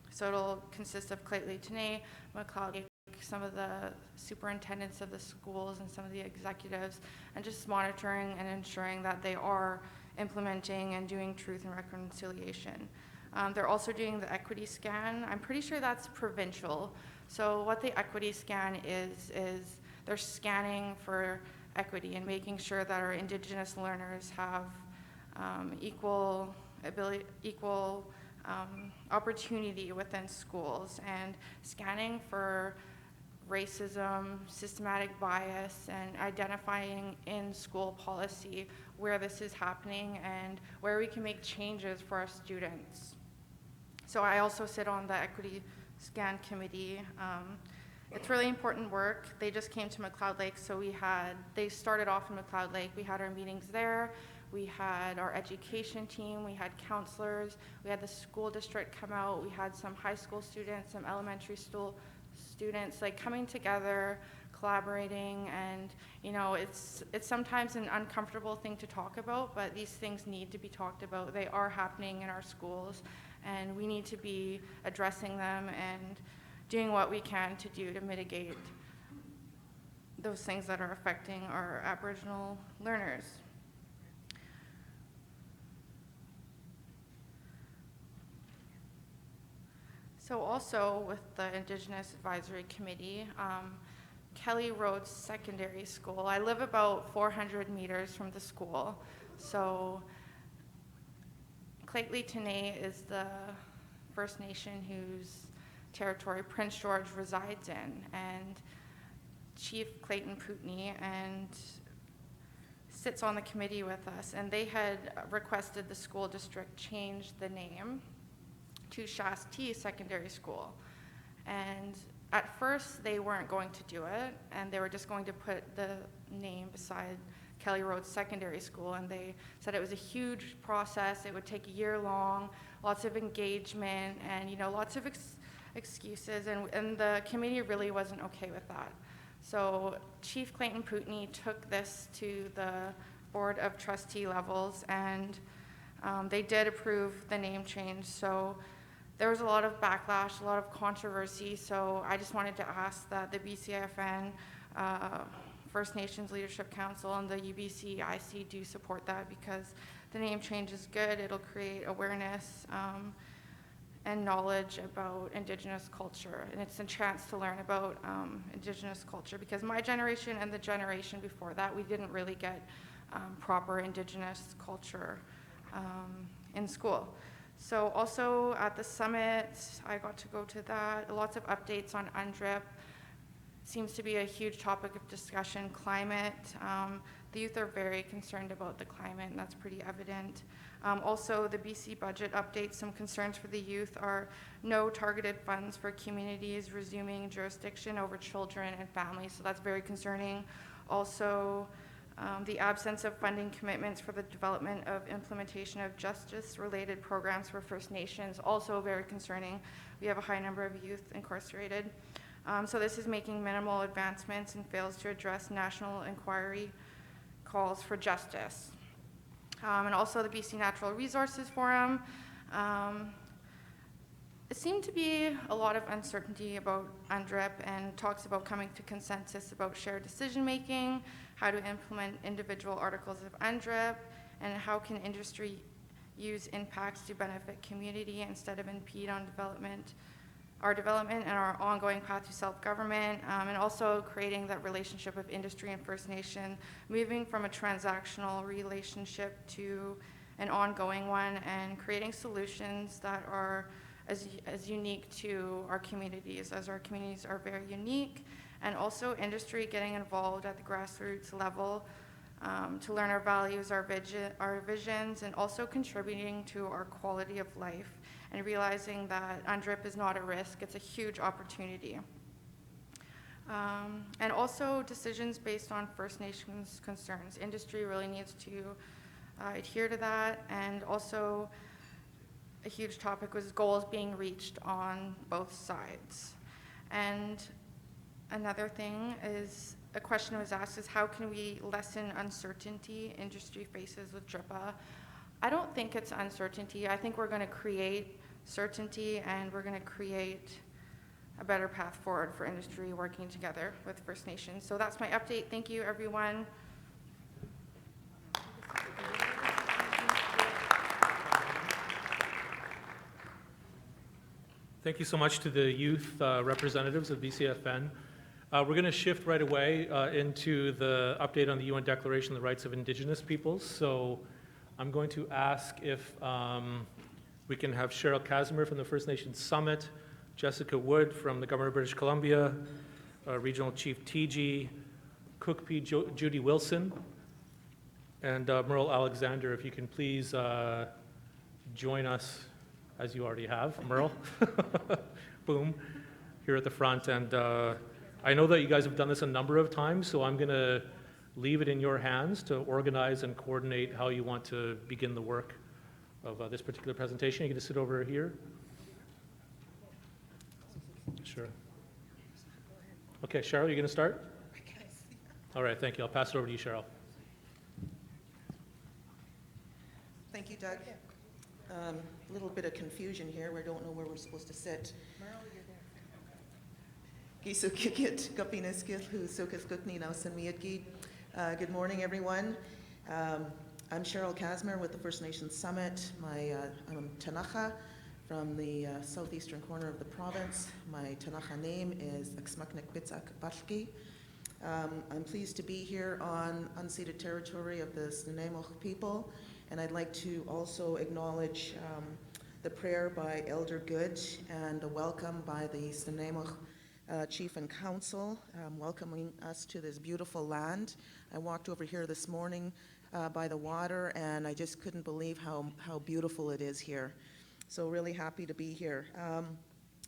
So it'll consist of Claytley Tenay, McLeod Lake, some of the superintendents of the schools and some of the executives, and just monitoring and ensuring that they are implementing and doing truth and reconciliation. They're also doing the equity scan. I'm pretty sure that's provincial. So what the equity scan is they're scanning for equity and making sure that our Indigenous learners have equal ability, opportunity within schools, and scanning for racism, systematic bias, and identifying in school policy where this is happening and where we can make changes for our students. So I also sit on the Equity Scan Committee. It's really important work. They just came to McLeod Lake, so they started off in McLeod Lake. We had our meetings there. We had our education team. We had counselors. We had the school district come out. We had some high school students, some elementary school students, like coming together, collaborating, and it's sometimes an uncomfortable thing to talk about, but these things need to be talked about. They are happening in our schools, and we need to be addressing them and doing what we can to do to mitigate those things that are affecting our Aboriginal learners. So also with the Indigenous Advisory Committee, Kelly Road Secondary School, I live about 400 meters from the school. So Claytley Tene is the First Nation whose territory Prince George resides in, and Chief Clayton Pootney and sits on the committee with us, and they had requested the school district change the name to Shastee Secondary School. And at first they weren't going to do it, and they were just going to put the name beside Kelly Road Secondary School, and they said it was a huge process. It would take a year long, lots of engagement, and lots of excuses, and the committee really wasn't okay with that. So Chief Clayton Pootney took this to the Board of Trustee levels, and they did approve the name change. So there was a lot of backlash, a lot of controversy, so I just wanted to ask that the BCAFN, First Nations Leadership Council, and the UBC-IC do support that, because the name change is good. It'll create awareness and knowledge about Indigenous culture, and it's a chance to learn about Indigenous culture, because my generation and the generation before that, we didn't really get proper Indigenous culture in school. So also at the summit, I got to go to that. Lots of updates on UNDRIP. Seems to be a huge topic of discussion. Climate. The youth are very concerned about the climate, and that's pretty evident. Also, the BC budget updates. Some concerns for the youth are no targeted funds for communities resuming jurisdiction over children and families, so that's very concerning. Also, the absence of funding commitments for the development of implementation of justice-related programs for First Nations, also very concerning. We have a high number of youth incarcerated. So this is making minimal advancements and fails to address national inquiry calls for justice. And also the BC Natural Resources Forum. It seemed to be a lot of uncertainty about UNDRIP, and talks about coming to consensus about shared decision-making, how to implement individual articles of UNDRIP, and how can industry use impacts to benefit community instead of impede on our development and our ongoing path to self-government, and also creating that relationship of industry and First Nation, moving from a transactional relationship to an ongoing one, and creating solutions that are as unique to our communities, as our communities are very unique, and also industry getting involved at the grassroots level to learn our values, our visions, and also contributing to our quality of life, and realizing that UNDRIP is not a risk, it's a huge opportunity. And also decisions based on First Nations concerns. Industry really needs to adhere to that, and also a huge topic was goals being reached on both sides. And another thing is, a question was asked, is how can we lessen uncertainty industry faces with DRIPA? I don't think it's uncertainty. I think we're going to create certainty, and we're going to create a better path forward for industry working together with First Nations. So that's my update. Thank you, everyone. Thank you so much to the youth representatives of BCAFN. We're going to shift right away into the update on the UN Declaration on the Rights of Indigenous Peoples. So I'm going to ask if we can have Cheryl Casimir from the First Nations Summit, Jessica Wood from the Government of British Columbia, Regional Chief TG, Cookpee Judy Wilson, and Merle Alexander. If you can please join us, as you already have, Merle. Boom, here at the front. And I know that you guys have done this a number of times, so I'm going to leave it in your hands to organize and coordinate how you want to begin the work of this particular presentation. You can just sit over here. Sure. Okay, Cheryl, you going to start? All right, thank you. I'll pass it over to you, Cheryl. Thank you, Doug. A little bit of confusion here. We don't know where we're supposed to sit. Good morning, everyone. I'm Cheryl Casmer with the First Nations Summit. I'm Tanacha from the southeastern corner of the province. My Tanacha name is Aksmaknik Bitsak Bashki. I'm pleased to be here on unceded territory of the Snuneymuxw people, and I'd like to also acknowledge the prayer by Elder Good and a welcome by the Snuneymuxw Chief and Council, welcoming us to this beautiful land. I walked over here this morning by the water, and I just couldn't believe how beautiful it is here. So really happy to be here. I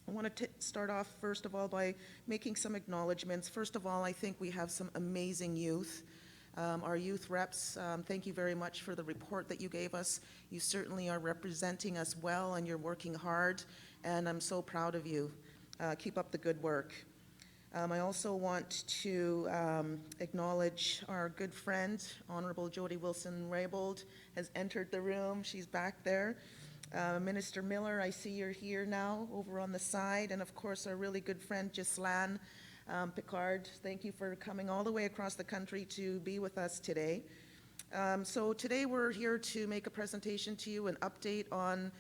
want to start off, first of all, by making some acknowledgements. First of all, I think we have some amazing youth. Our youth reps, thank you very much for the report that you gave us. You certainly are representing us well, and you're working hard, and I'm so proud of you. Keep up the good work. I also want to acknowledge our good friend, Honorable Jody Wilson-Raybould, has entered the room. She's back there. Minister Miller, I see you're here now over on the side, and of course our really good friend Ghislaine Picard. Thank you for coming all the way across the country to be with us today. So today we're here to make a presentation to you, an update on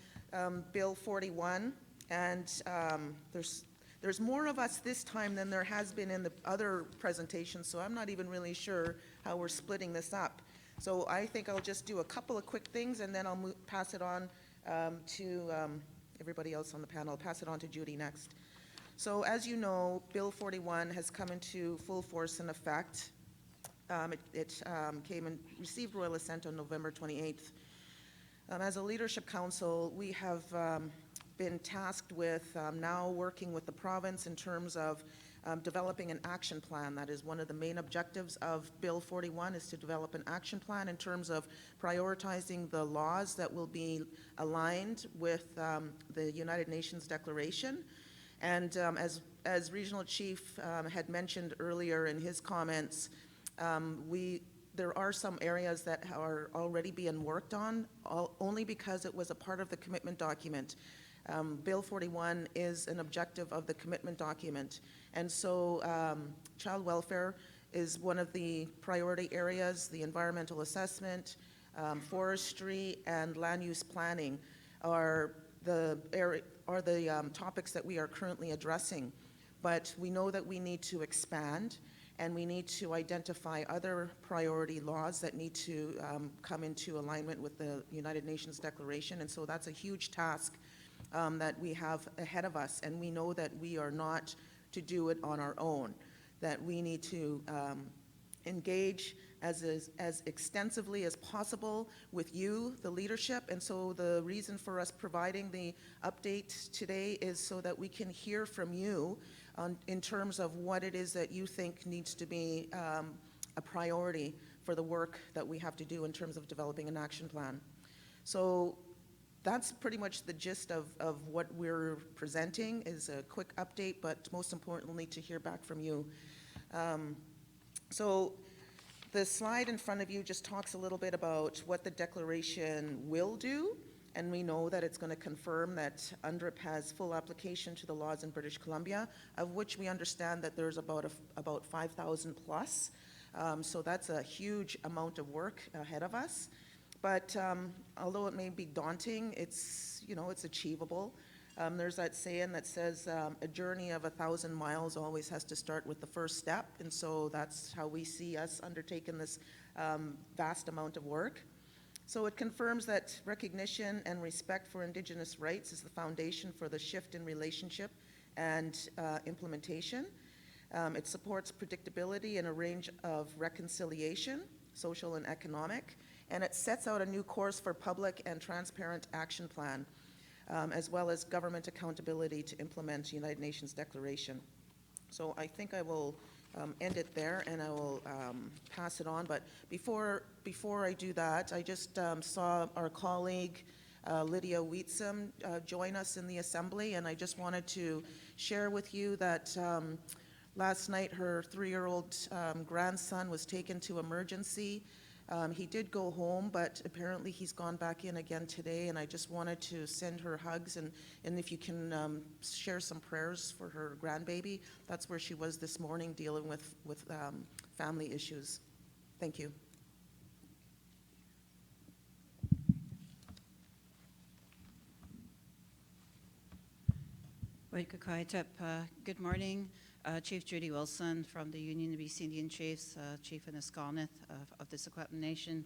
Bill 41, and there's more of us this time than there has been in the other presentations, so I'm not even really sure how we're splitting this up. So I think I'll just do a couple of quick things, and then I'll pass it on to everybody else on the panel. I'll pass it on to Judy next. So as you know, Bill 41 has come into full force and effect. It came and received royal assent on November 28th. As a leadership council, we have been tasked with now working with the province in terms of developing an action plan. That is one of the main objectives of Bill 41, is to develop an action plan in terms of prioritizing the laws that will be aligned with the United Nations Declaration. And as Regional Chief had mentioned earlier in his comments, there are some areas that are already being worked on, only because it was a part of the commitment document. Bill 41 is an objective of the commitment document. And so child welfare is one of the priority areas. The environmental assessment, forestry, and land use planning are the topics that we are currently addressing. But we know that we need to expand, and we need to identify other priority laws that need to come into alignment with the United Nations Declaration. And so that's a huge task that we have ahead of us, and we know that we are not to do it on our own, that we need to engage as extensively as possible with you, the leadership. And so the reason for us providing the update today is so that we can hear from you in terms of what it is that you think needs to be a priority for the work that we have to do in terms of developing an action plan. So that's pretty much the gist of what we're presenting, is a quick update, but most importantly to hear back from you. So the slide in front of you just talks a little bit about what the declaration will do, and we know that it's going to confirm that UNDRIP has full application to the laws in British Columbia, of which we understand that there's about 5,000 plus. So that's a huge amount of work ahead of us. But although it may be daunting, it's achievable. There's that saying that says a journey of 1,000 miles always has to start with the first step, and so that's how we see us undertaking this vast amount of work. So it confirms that recognition and respect for Indigenous rights is the foundation for the shift in relationship and implementation. It supports predictability in a range of reconciliation, social and economic, and it sets out a new course for public and transparent action plan, as well as government accountability to implement United Nations Declaration. So I think I will end it there, and I will pass it on. But before I do that, I just saw our colleague Lydia Wheatsum join us in the Assembly, and I just wanted to share with you that last night her 3-year-old grandson was taken to emergency. He did go home, but apparently he's gone back in again today, and I just wanted to send her hugs, and if you can share some prayers for her grandbaby. That's where she was this morning, dealing with family issues. Thank you. Good morning. Chief Judy Wilson from the Union of BC Indian Chiefs, Chief Innisconnet of the Secwepemc Nation.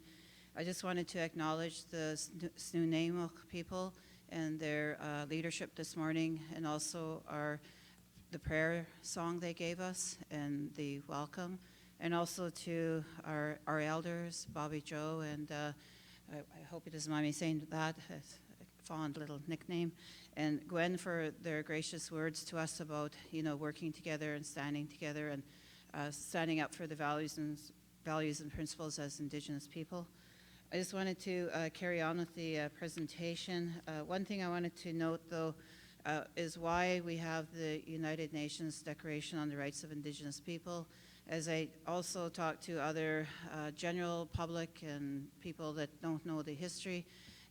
I just wanted to acknowledge the Snuneymuxw people and their leadership this morning, and also the prayer song they gave us and the welcome, and also to our elders, Bobby Joe, and I hope he doesn't mind me saying that, a fond little nickname, and Gwen for their gracious words to us about, working together and standing together and standing up for the values and principles as Indigenous people. I just wanted to carry on with the presentation. One thing I wanted to note, though, is why we have the United Nations Declaration on the Rights of Indigenous People. As I also talk to other general public and people that don't know the history,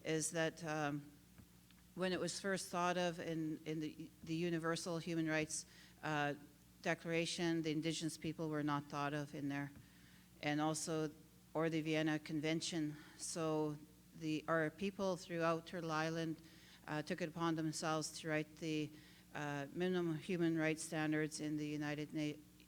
is that when it was first thought of in the Universal Human Rights Declaration, the Indigenous people were not thought of in there, and also, or the Vienna Convention. So our people throughout Turtle Island took it upon themselves to write the minimum human rights standards in the United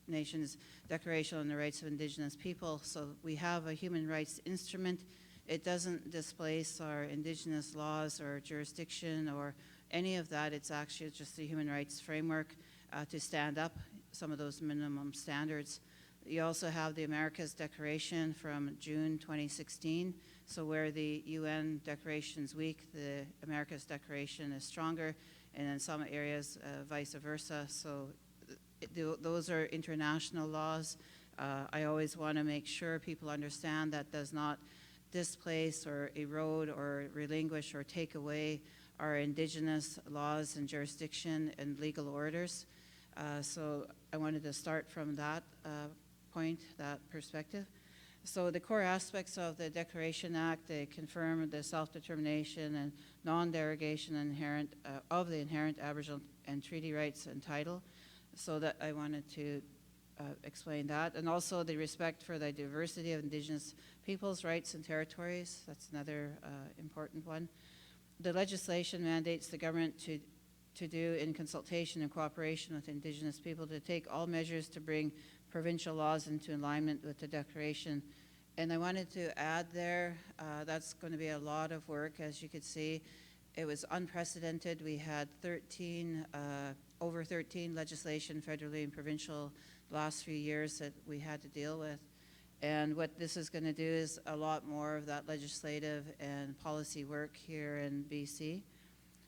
Nations Declaration on the Rights of Indigenous People. So we have a human rights instrument. It doesn't displace our Indigenous laws or jurisdiction or any of that. It's actually just the human rights framework to stand up some of those minimum standards. You also have the Americas Declaration from June 2016. So where the UN Declaration is weak, the Americas Declaration is stronger, and in some areas vice versa. So those are international laws. I always want to make sure people understand that does not displace or erode or relinquish or take away our Indigenous laws and jurisdiction and legal orders. So I wanted to start from that point, that perspective. So the core aspects of the Declaration Act, they confirm the self-determination and non-derogation of the inherent Aboriginal and treaty rights and title. So that I wanted to explain that. And also the respect for the diversity of Indigenous peoples' rights and territories. That's another important one. The legislation mandates the government to do, in consultation and cooperation with Indigenous people, to take all measures to bring provincial laws into alignment with the Declaration. And I wanted to add there, that's going to be a lot of work, as you could see. It was unprecedented. We had over 13 legislation, federally and provincial, the last few years that we had to deal with. And what this is going to do is a lot more of that legislative and policy work here in BC.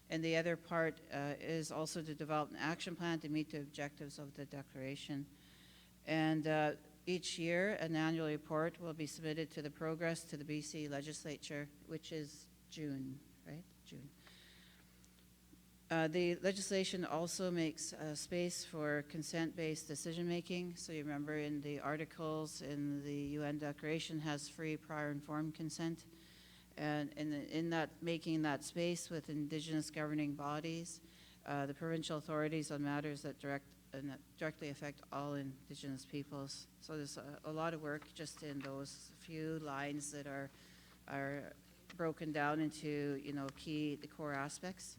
And the other part is also to develop an action plan to meet the objectives of the Declaration. And each year, an annual report will be submitted to the progress to the BC Legislature, which is June, right? June. The legislation also makes space for consent-based decision-making. So you remember in the articles in the UN Declaration has free, prior, informed consent. And in that, making that space with Indigenous governing bodies, the provincial authorities on matters that directly affect all Indigenous peoples. So there's a lot of work just in those few lines that are broken down into, the core aspects.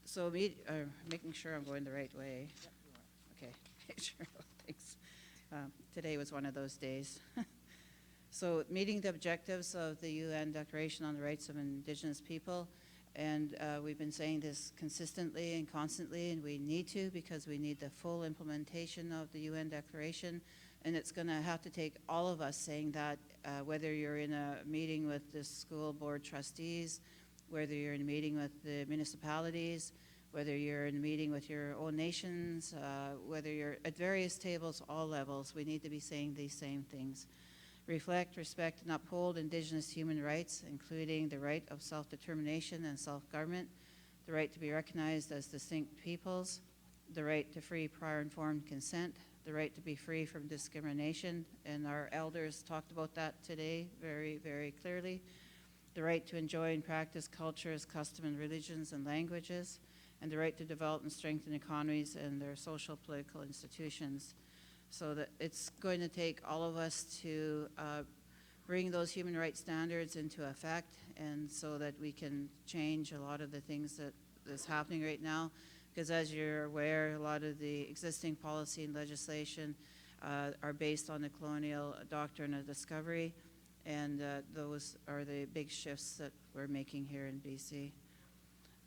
So making sure I'm going the right way. Yep, you are. Okay, sure, thanks. Today was one of those days. So meeting the objectives of the UN Declaration on the Rights of Indigenous People, And we've been saying this consistently and constantly, and we need to, because we need the full implementation of the UN Declaration. And it's going to have to take all of us saying that, whether you're in a meeting with the school board trustees, whether you're in a meeting with the municipalities, whether you're in a meeting with your own nations, whether you're at various tables, all levels, we need to be saying these same things. Reflect, respect, and uphold Indigenous human rights, including the right of self-determination and self-government, the right to be recognized as distinct peoples, the right to free prior informed consent, the right to be free from discrimination, and our elders talked about that today very, very clearly, the right to enjoy and practice cultures, customs, and religions and languages, and the right to develop and strengthen economies and their social political institutions. So that it's going to take all of us to bring those human rights standards into effect, and so that we can change a lot of the things that is happening right now. Because as you're aware, a lot of the existing policy and legislation are based on the colonial doctrine of discovery, and those are the big shifts that we're making here in BC.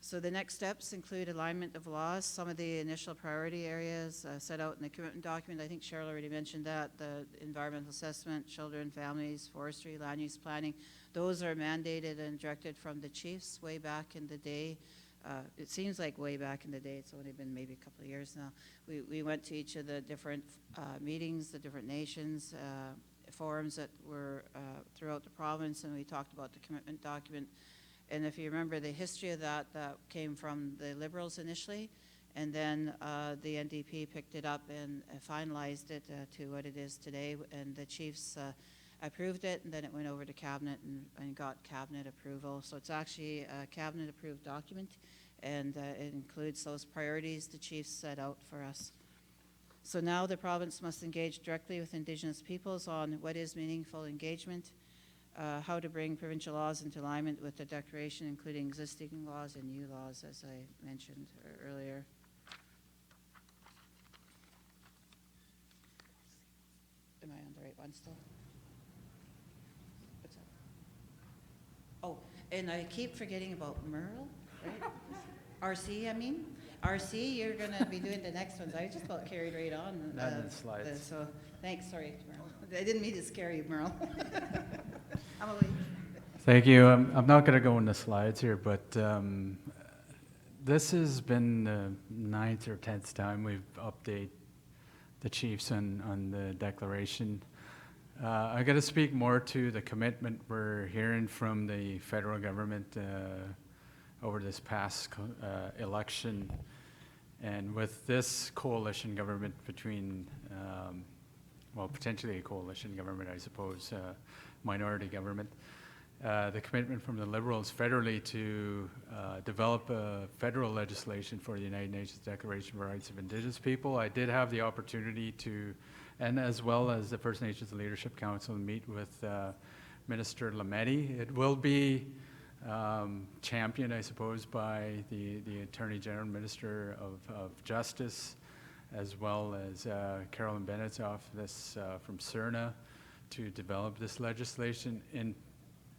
So the next steps include alignment of laws. Some of the initial priority areas set out in the commitment document, I think Cheryl already mentioned that, the environmental assessment, children, families, forestry, land use planning, those are mandated and directed from the chiefs way back in the day. It seems like way back in the day, it's only been maybe a couple of years now. We went to each of the different meetings, the different nations, forums that were throughout the province, and we talked about the commitment document. And if you remember the history of that, that came from the Liberals initially, and then the NDP picked it up and finalized it to what it is today, and the chiefs approved it, and then it went over to Cabinet and got Cabinet approval. So it's actually a Cabinet-approved document, and it includes those priorities the chiefs set out for us. So now the province must engage directly with Indigenous peoples on what is meaningful engagement, how to bring provincial laws into alignment with the Declaration, including existing laws and new laws, as I mentioned earlier. Am I on the right one still? What's that? Oh, and I keep forgetting about Merle, right? RC, I mean. RC, you're going to be doing the next ones. I just about carried right on. Not in the slides. So thanks, sorry, Merle. I didn't mean to scare you, Merle. I'm awake. Thank you. I'm not going to go into slides here, but this has been the 9th or 10th time we've updated the chiefs on the declaration. I got to speak more to the commitment we're hearing from the federal government over this past election, and with this coalition government between, well, potentially a coalition government, I suppose, minority government. The commitment from the Liberals federally to develop a federal legislation for the United Nations Declaration of Rights of Indigenous People. I did have the opportunity to, and as well as the First Nations Leadership Council, meet with Minister Lametti. It will be championed, I suppose, by the Attorney General, Minister of Justice, as well as Carolyn Bennett's office from CERNA, to develop this legislation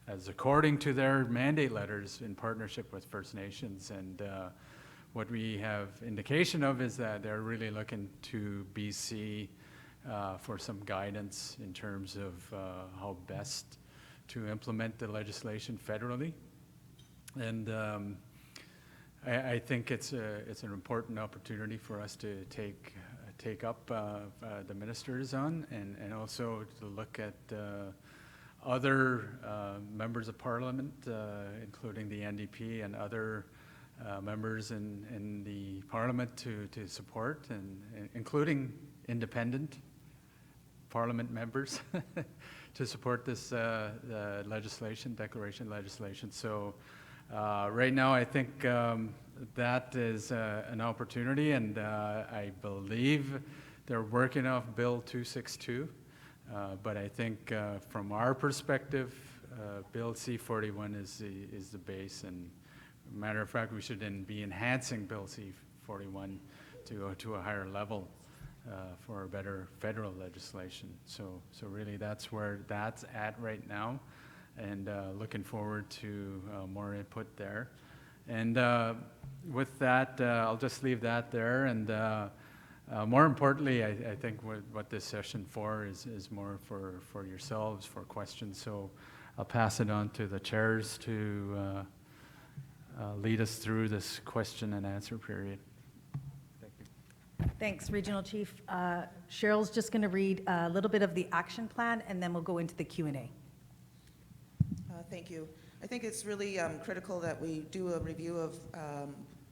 as according to their mandate letters in partnership with First Nations. And what we have indication of is that they're really looking to BC for some guidance in terms of how best to implement the legislation federally. And I think it's an important opportunity for us to take up the ministers on, and also to look at other members of parliament, including the NDP and other members in the parliament to support, and including independent parliament members to support this legislation, declaration legislation. So right now I think that is an opportunity, and I believe they're working off Bill 262. But I think from our perspective, Bill C-41 is the base, and matter of fact, we should then be enhancing Bill C-41 to go to a higher level for a better federal legislation. So really that's where that's at right now, and looking forward to more input there. And with that, I'll just leave that there. And more importantly, I think what this session for is more for yourselves, for questions. So I'll pass it on to the chairs to lead us through this question and answer period. Thank you. Thanks, Regional Chief. Cheryl's just going to read a little bit of the action plan, and then we'll go into the Q&A. Thank you. I think it's really critical that we do a review of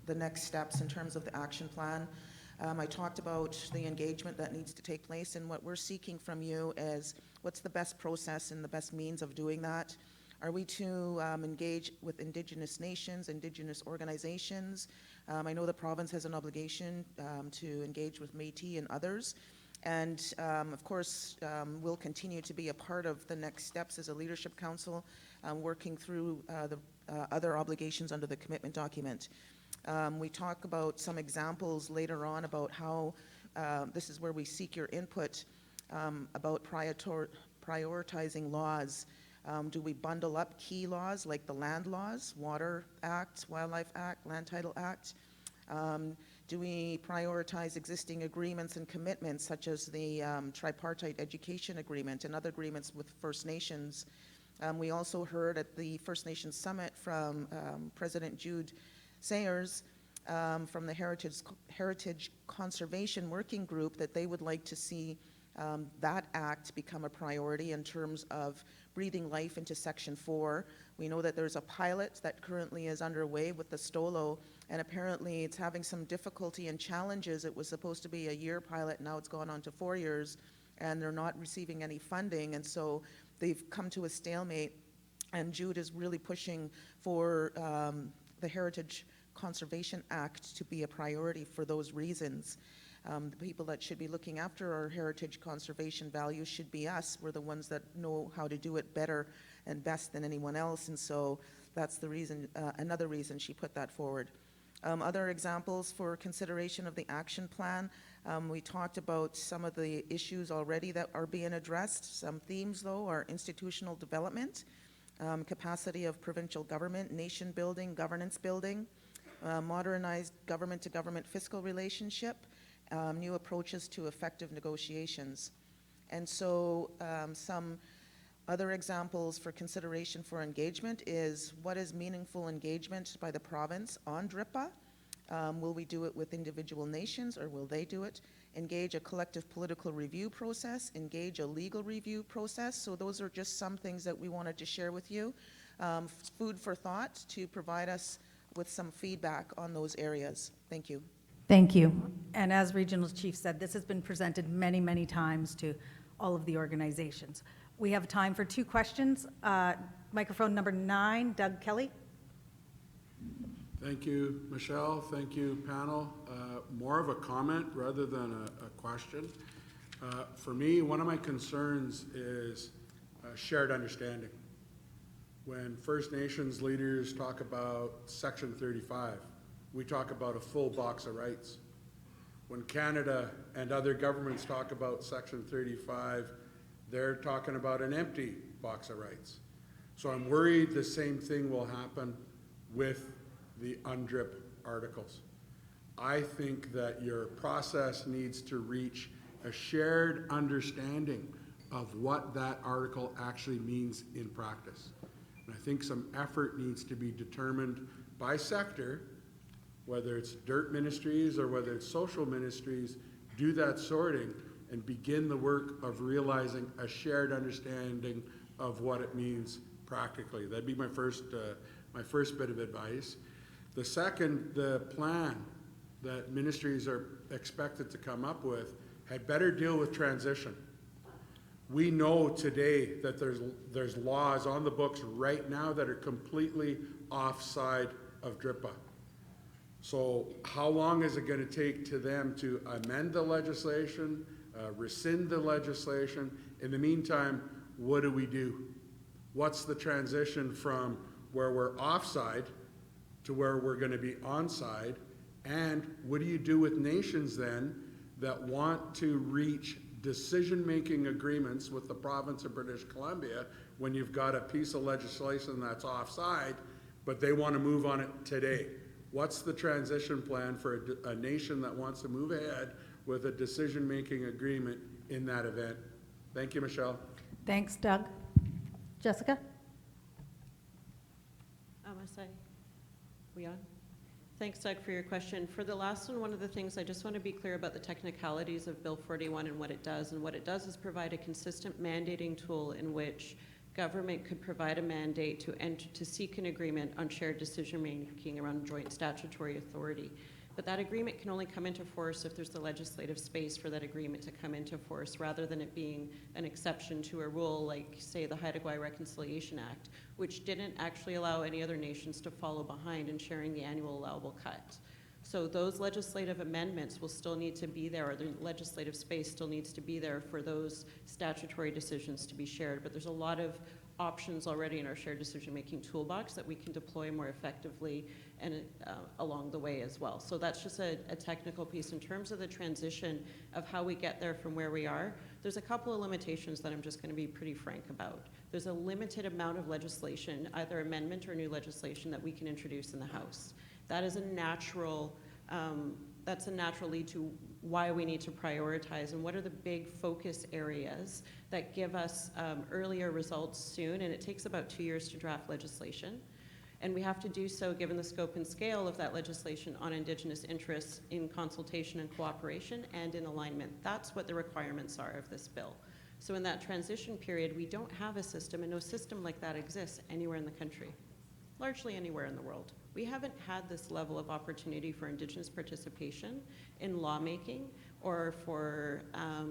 the next steps in terms of the action plan. I talked about the engagement that needs to take place, and what we're seeking from you is what's the best process and the best means of doing that. Are we to engage with Indigenous nations, Indigenous organizations? I know the province has an obligation to engage with Métis and others. And of course, we'll continue to be a part of the next steps as a leadership council, working through the other obligations under the commitment document. We talk about some examples later on about how this is where we seek your input about prioritizing laws. Do we bundle up key laws like the land laws, Water Act, Wildlife Act, Land Title Act? Do we prioritize existing agreements and commitments such as the tripartite education agreement and other agreements with First Nations? We also heard at the First Nations Summit from President Jude Sayers from the Heritage Conservation Working Group that they would like to see that act become a priority in terms of breathing life into Section 4. We know that there's a pilot that currently is underway with the Stolo, and apparently it's having some difficulty and challenges. It was supposed to be a year pilot, now it's gone on to 4 years, and they're not receiving any funding, and so they've come to a stalemate, and Jude is really pushing for the Heritage Conservation Act to be a priority for those reasons. The people that should be looking after our heritage conservation values should be us. We're the ones that know how to do it better and best than anyone else, and so that's the reason, another reason she put that forward. Other examples for consideration of the action plan, we talked about some of the issues already that are being addressed. Some themes, though, are institutional development, capacity of provincial government, nation building, governance building, modernized government-to-government fiscal relationship, new approaches to effective negotiations. And so some other examples for consideration for engagement is what is meaningful engagement by the province on DRIPA? Will we do it with individual nations or will they do it? Engage a collective political review process, engage a legal review process. So those are just some things that we wanted to share with you. Food for thought to provide us with some feedback on those areas. Thank you. Thank you. And as Regional Chief said, this has been presented many, many times to all of the organizations. We have time for 2 questions. Microphone number 9, Doug Kelly. Thank you, Michelle. Thank you, panel. More of a comment rather than a question. For me, one of my concerns is shared understanding. When First Nations leaders talk about Section 35, we talk about a full box of rights. When Canada and other governments talk about Section 35, they're talking about an empty box of rights. So I'm worried the same thing will happen with the UNDRIP articles. I think that your process needs to reach a shared understanding of what that article actually means in practice. And I think some effort needs to be determined by sector, whether it's dirt ministries or whether it's social ministries, do that sorting and begin the work of realizing a shared understanding of what it means practically. That'd be my first bit of advice. The second, the plan that ministries are expected to come up with had better deal with transition. We know today that there's laws on the books right now that are completely offside of DRIPA. So how long is it going to take to them to amend the legislation, rescind the legislation? In the meantime, what do we do? What's the transition from where we're offside to where we're going to be onside? And what do you do with nations then that want to reach decision-making agreements with the province of British Columbia when you've got a piece of legislation that's offside, but they want to move on it today. What's the transition plan for a nation that wants to move ahead with a decision-making agreement in that event? Thank you, Michelle. Thanks, Doug. Jessica? We on? Thanks, Doug, for your question. For the last one of the things, I just want to be clear about the technicalities of Bill 41 and what it does. And what it does is provide a consistent mandating tool in which government could provide a mandate to seek an agreement on shared decision-making around joint statutory authority. But that agreement can only come into force if there's the legislative space for that agreement to come into force, rather than it being an exception to a rule like, say, the Haida Gwaii Reconciliation Act, which didn't actually allow any other nations to follow behind in sharing the annual allowable cut. So those legislative amendments will still need to be there, or the legislative space still needs to be there for those statutory decisions to be shared. But there's a lot of options already in our shared decision-making toolbox that we can deploy more effectively and along the way as well. So that's just a technical piece. In terms of the transition of how we get there from where we are, there's a couple of limitations that I'm just going to be pretty frank about. There's a limited amount of legislation, either amendment or new legislation, that we can introduce in the House. That is a natural, that's a natural lead to why we need to prioritize and what are the big focus areas that give us earlier results soon. And it takes about 2 years to draft legislation. And we have to do so given the scope and scale of that legislation on Indigenous interests in consultation and cooperation and in alignment. That's what the requirements are of this bill. So in that transition period, we don't have a system, and no system like that exists anywhere in the country, largely anywhere in the world. We haven't had this level of opportunity for Indigenous participation in lawmaking or for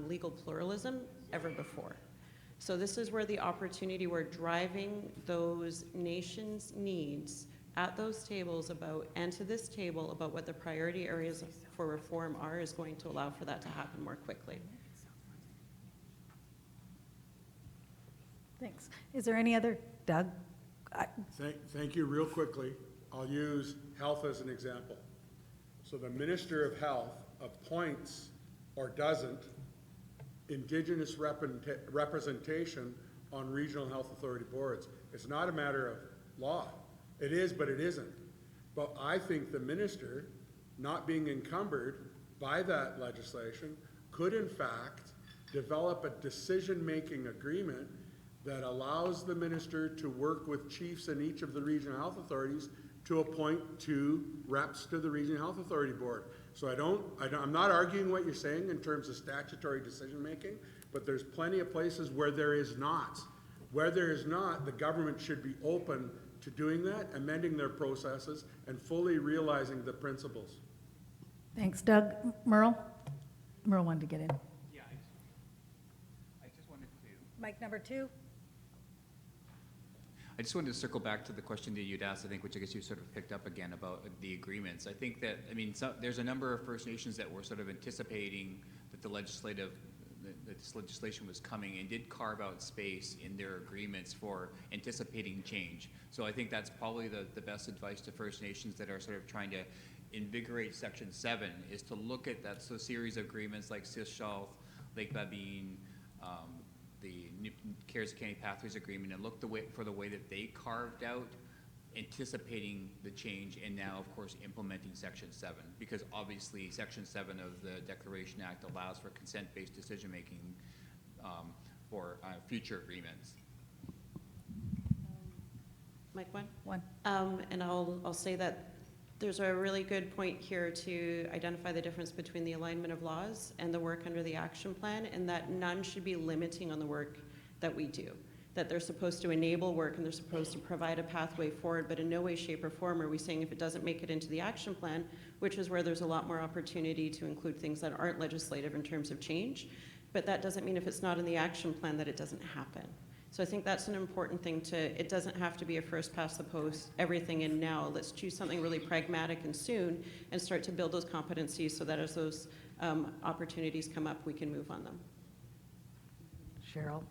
legal pluralism ever before. So this is where the opportunity, we're driving those nations' needs at those tables about, and to this table about what the priority areas for reform are, is going to allow for that to happen more quickly. Thanks. Is there any other, Doug? Thank you. Real quickly, I'll use health as an example. So the Minister of Health appoints or doesn't Indigenous representation on regional health authority boards. It's not a matter of law. It is, but it isn't. But I think the minister, not being encumbered by that legislation, could in fact develop a decision-making agreement that allows the minister to work with chiefs in each of the regional health authorities to appoint 2 reps to the regional health authority board. So I'm not arguing what you're saying in terms of statutory decision-making, but there's plenty of places where there is not. Where there is not, the government should be open to doing that, amending their processes, and fully realizing the principles. Thanks, Doug. Merle? Merle wanted to get in. Yeah, I just wanted to... Mic number 2. I just wanted to circle back to the question that you'd asked, I think, which I guess you sort of picked up again about the agreements. I think that, I mean, there's a number of First Nations that were sort of anticipating that this legislation was coming, and did carve out space in their agreements for anticipating change. So I think that's probably the best advice to First Nations that are sort of trying to invigorate Section 7, is to look at that series of agreements like Sishalth, Lake Babine, the Cares County Pathways Agreement, and look for the way that they carved out anticipating the change, and now, of course, implementing Section 7, because obviously Section 7 of the Declaration Act allows for consent-based decision-making for future agreements. Mike, one? One. And I'll say that there's a really good point here to identify the difference between the alignment of laws and the work under the action plan, and that none should be limiting on the work that we do. That they're supposed to enable work and they're supposed to provide a pathway forward, but in no way, shape, or form are we saying if it doesn't make it into the action plan, which is where there's a lot more opportunity to include things that aren't legislative in terms of change, but that doesn't mean if it's not in the action plan that it doesn't happen. So I think that's an important thing it doesn't have to be a first past the post, everything in now. Let's choose something really pragmatic and soon and start to build those competencies so that as those opportunities come up, we can move on them. Cheryl?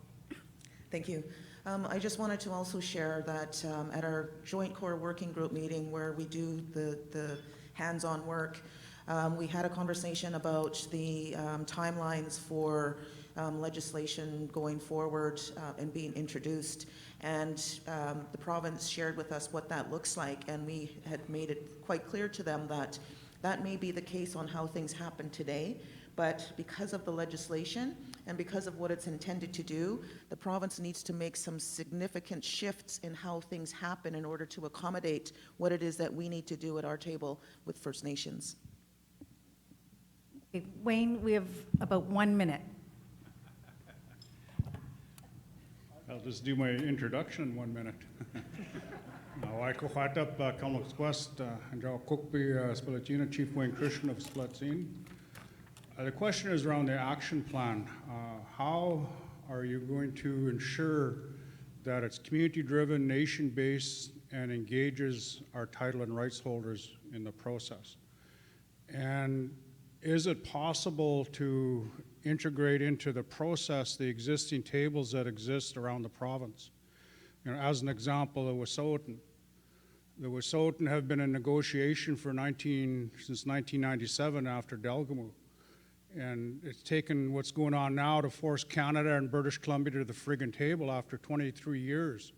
Thank you. I just wanted to also share that at our Joint Core Working Group meeting where we do the hands-on work, we had a conversation about the timelines for legislation going forward and being introduced. And the province shared with us what that looks like, and we had made it quite clear to them that that may be the case on how things happen today, but because of the legislation and because of what it's intended to do, the province needs to make some significant shifts in how things happen in order to accommodate what it is that we need to do at our table with First Nations. Okay, Wayne, we have about 1 minute. I'll just do my introduction in 1 minute. Waiko Hwatap, Kamloops West, and Joe Cookby, Spalatina, Chief Wayne Christian of Spalatin. The question is around the action plan. How are you going to ensure that it's community-driven, nation-based, and engages our title and rights holders in the process? And is it possible to integrate into the process the existing tables that exist around the province? You know, as an example, the Wet'suwet'en. The Wet'suwet'en have been in negotiation for since 1997 after Delgamu. And it's taken what's going on now to force Canada and British Columbia to the friggin' table after 23 years.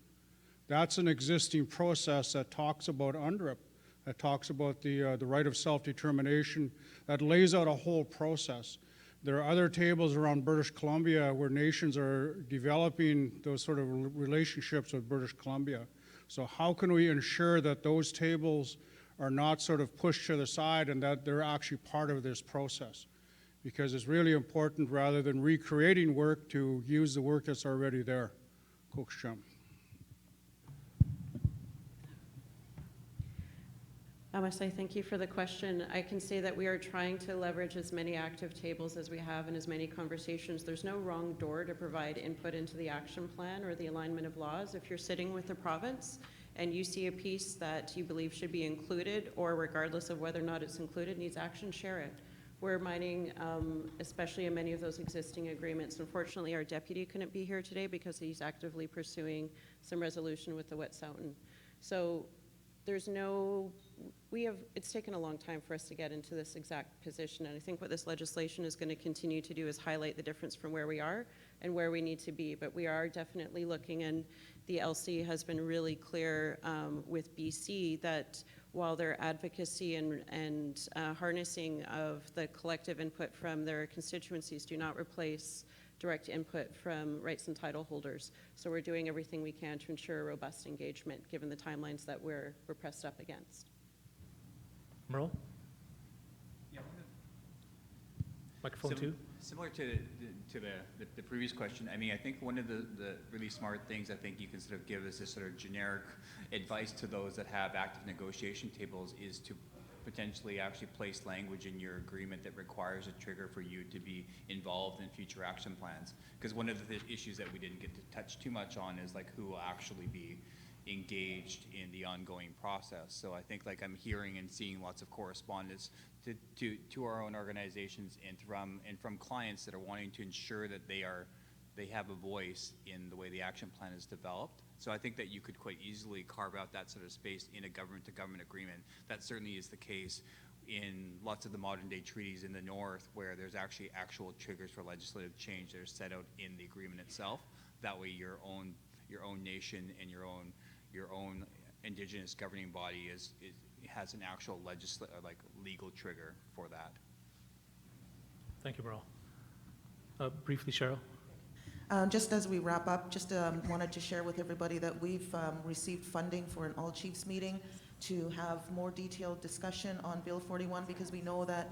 That's an existing process that talks about UNDRIP, that talks about the right of self-determination, that lays out a whole process. There are other tables around British Columbia where nations are developing those sort of relationships with British Columbia. So how can we ensure that those tables are not sort of pushed to the side and that they're actually part of this process? Because it's really important, rather than recreating work, to use the work that's already there. Koksham. I must say thank you for the question. I can say that we are trying to leverage as many active tables as we have and as many conversations. There's no wrong door to provide input into the action plan or the alignment of laws. If you're sitting with the province and you see a piece that you believe should be included, or regardless of whether or not it's included, needs action, share it. We're mining, especially in many of those existing agreements. Unfortunately, our deputy couldn't be here today because he's actively pursuing some resolution with the Wet'suwet'en. So there's no, it's taken a long time for us to get into this exact position, and I think what this legislation is going to continue to do is highlight the difference from where we are and where we need to be. But we are definitely looking, and the LC has been really clear with BC that while their advocacy and harnessing of the collective input from their constituencies do not replace direct input from rights and title holders. So we're doing everything we can to ensure robust engagement given the timelines that we're pressed up against. Merle? Microphone two. Similar to the previous question, I mean, I think one of the really smart things I think you can sort of give as a sort of generic advice to those that have active negotiation tables is to potentially actually place language in your agreement that requires a trigger for you to be involved in future action plans. Because one of the issues that we didn't get to touch too much on is like who will actually be engaged in the ongoing process. So I think like I'm hearing and seeing lots of correspondence to our own organizations and from clients that are wanting to ensure that they have a voice in the way the action plan is developed. So I think that you could quite easily carve out that sort of space in a government-to-government agreement. That certainly is the case in lots of the modern-day treaties in the North, where there's actually actual triggers for legislative change that are set out in the agreement itself. That way, your own nation and your own Indigenous governing body has an actual legal trigger for that. Thank you, Merle. Briefly, Cheryl. Just as we wrap up, just wanted to share with everybody that we've received funding for an all-chiefs meeting to have more detailed discussion on Bill 41, because we know that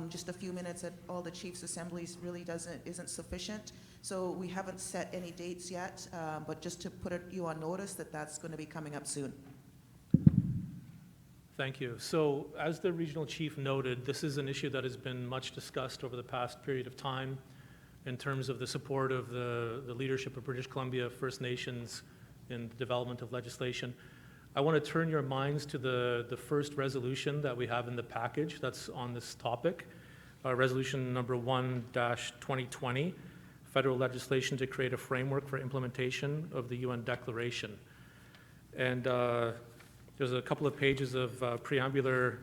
just a few minutes at all the chiefs' assemblies really isn't sufficient. So we haven't set any dates yet, but just to put you on notice that that's going to be coming up soon. Thank you. So as the regional chief noted, this is an issue that has been much discussed over the past period of time in terms of the support of the leadership of British Columbia First Nations in the development of legislation. I want to turn your minds to the first resolution that we have in the package that's on this topic, resolution number 1-2020, federal legislation to create a framework for implementation of the UN Declaration. And there's a couple of pages of preambular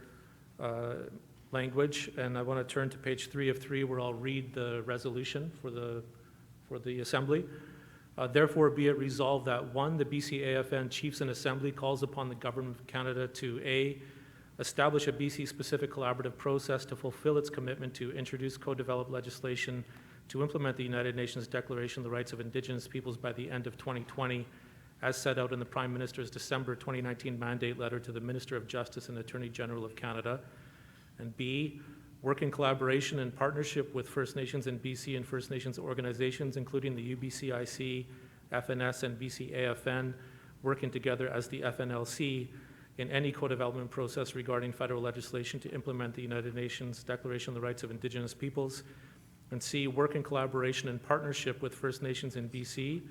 language, and I want to turn to page 3 of 3 where I'll read the resolution for the for the Assembly. Therefore, be it resolved that 1, the BCAFN Chiefs in Assembly calls upon the Government of Canada to A, establish a BC-specific collaborative process to fulfill its commitment to introduce co-developed legislation to implement the United Nations Declaration of the Rights of Indigenous Peoples by the end of 2020, as set out in the Prime Minister's December 2019 mandate letter to the Minister of Justice and Attorney General of Canada. And B, work in collaboration and partnership with First Nations in BC and First Nations organizations, including the UBCIC, FNS, and BCAFN, working together as the FNLC in any co-development process regarding federal legislation to implement the United Nations Declaration of the Rights of Indigenous Peoples. And C, work in collaboration and partnership with First Nations in BC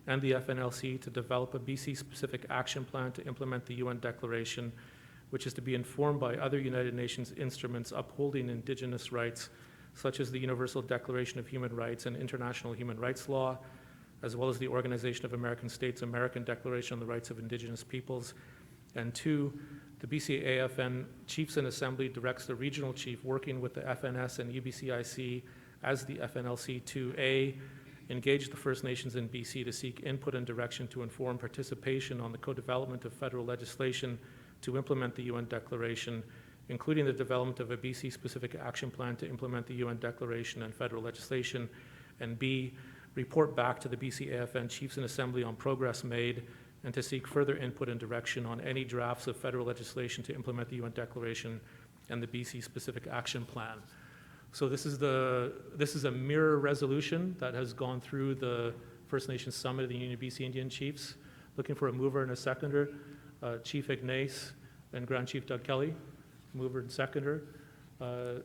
and the FNLC to develop a BC-specific action plan to implement the UN Declaration, which is to be informed by other United Nations instruments upholding Indigenous rights, such as the Universal Declaration of Human Rights and International Human Rights Law, as well as the Organization of American States American Declaration on the Rights of Indigenous Peoples. And 2, the BCAFN Chiefs in Assembly directs the regional chief working with the FNS and UBCIC as the FNLC to A, engage the First Nations in BC to seek input and direction to inform participation on the co-development of federal legislation to implement the UN Declaration, including the development of a BC-specific action plan to implement the UN Declaration and federal legislation, and B, report back to the BCAFN Chiefs in Assembly on progress made, and to seek further input and direction on any drafts of federal legislation to implement the UN Declaration and the BC-specific action plan. So this is a mirror resolution that has gone through the First Nations Summit of the Union of BC Indian Chiefs. Looking for a mover and a seconder. Chief Ignace and Grand Chief Doug Kelly, mover and seconder. So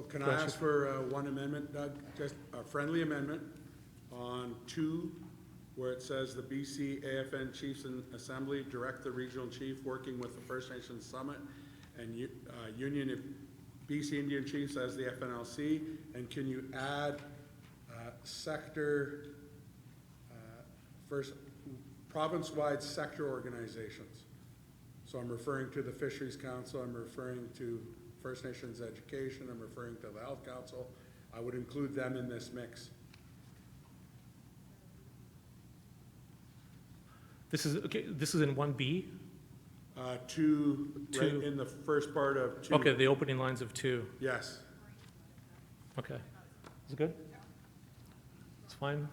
can I ask for one amendment, Doug? Just a friendly amendment on 2, where it says the BCAFN Chiefs in Assembly direct the regional chief working with the First Nations Summit and Union of BC Indian Chiefs as the FNLC, and can you add sector, first, province-wide sector organizations? So I'm referring to the Fisheries Council, I'm referring to First Nations Education, I'm referring to the Health Council. I would include them in this mix. This is, okay, this is in 1B? 2, right in the first part of 2. Okay, the opening lines of 2. Yes. Okay. Is it good? It's fine?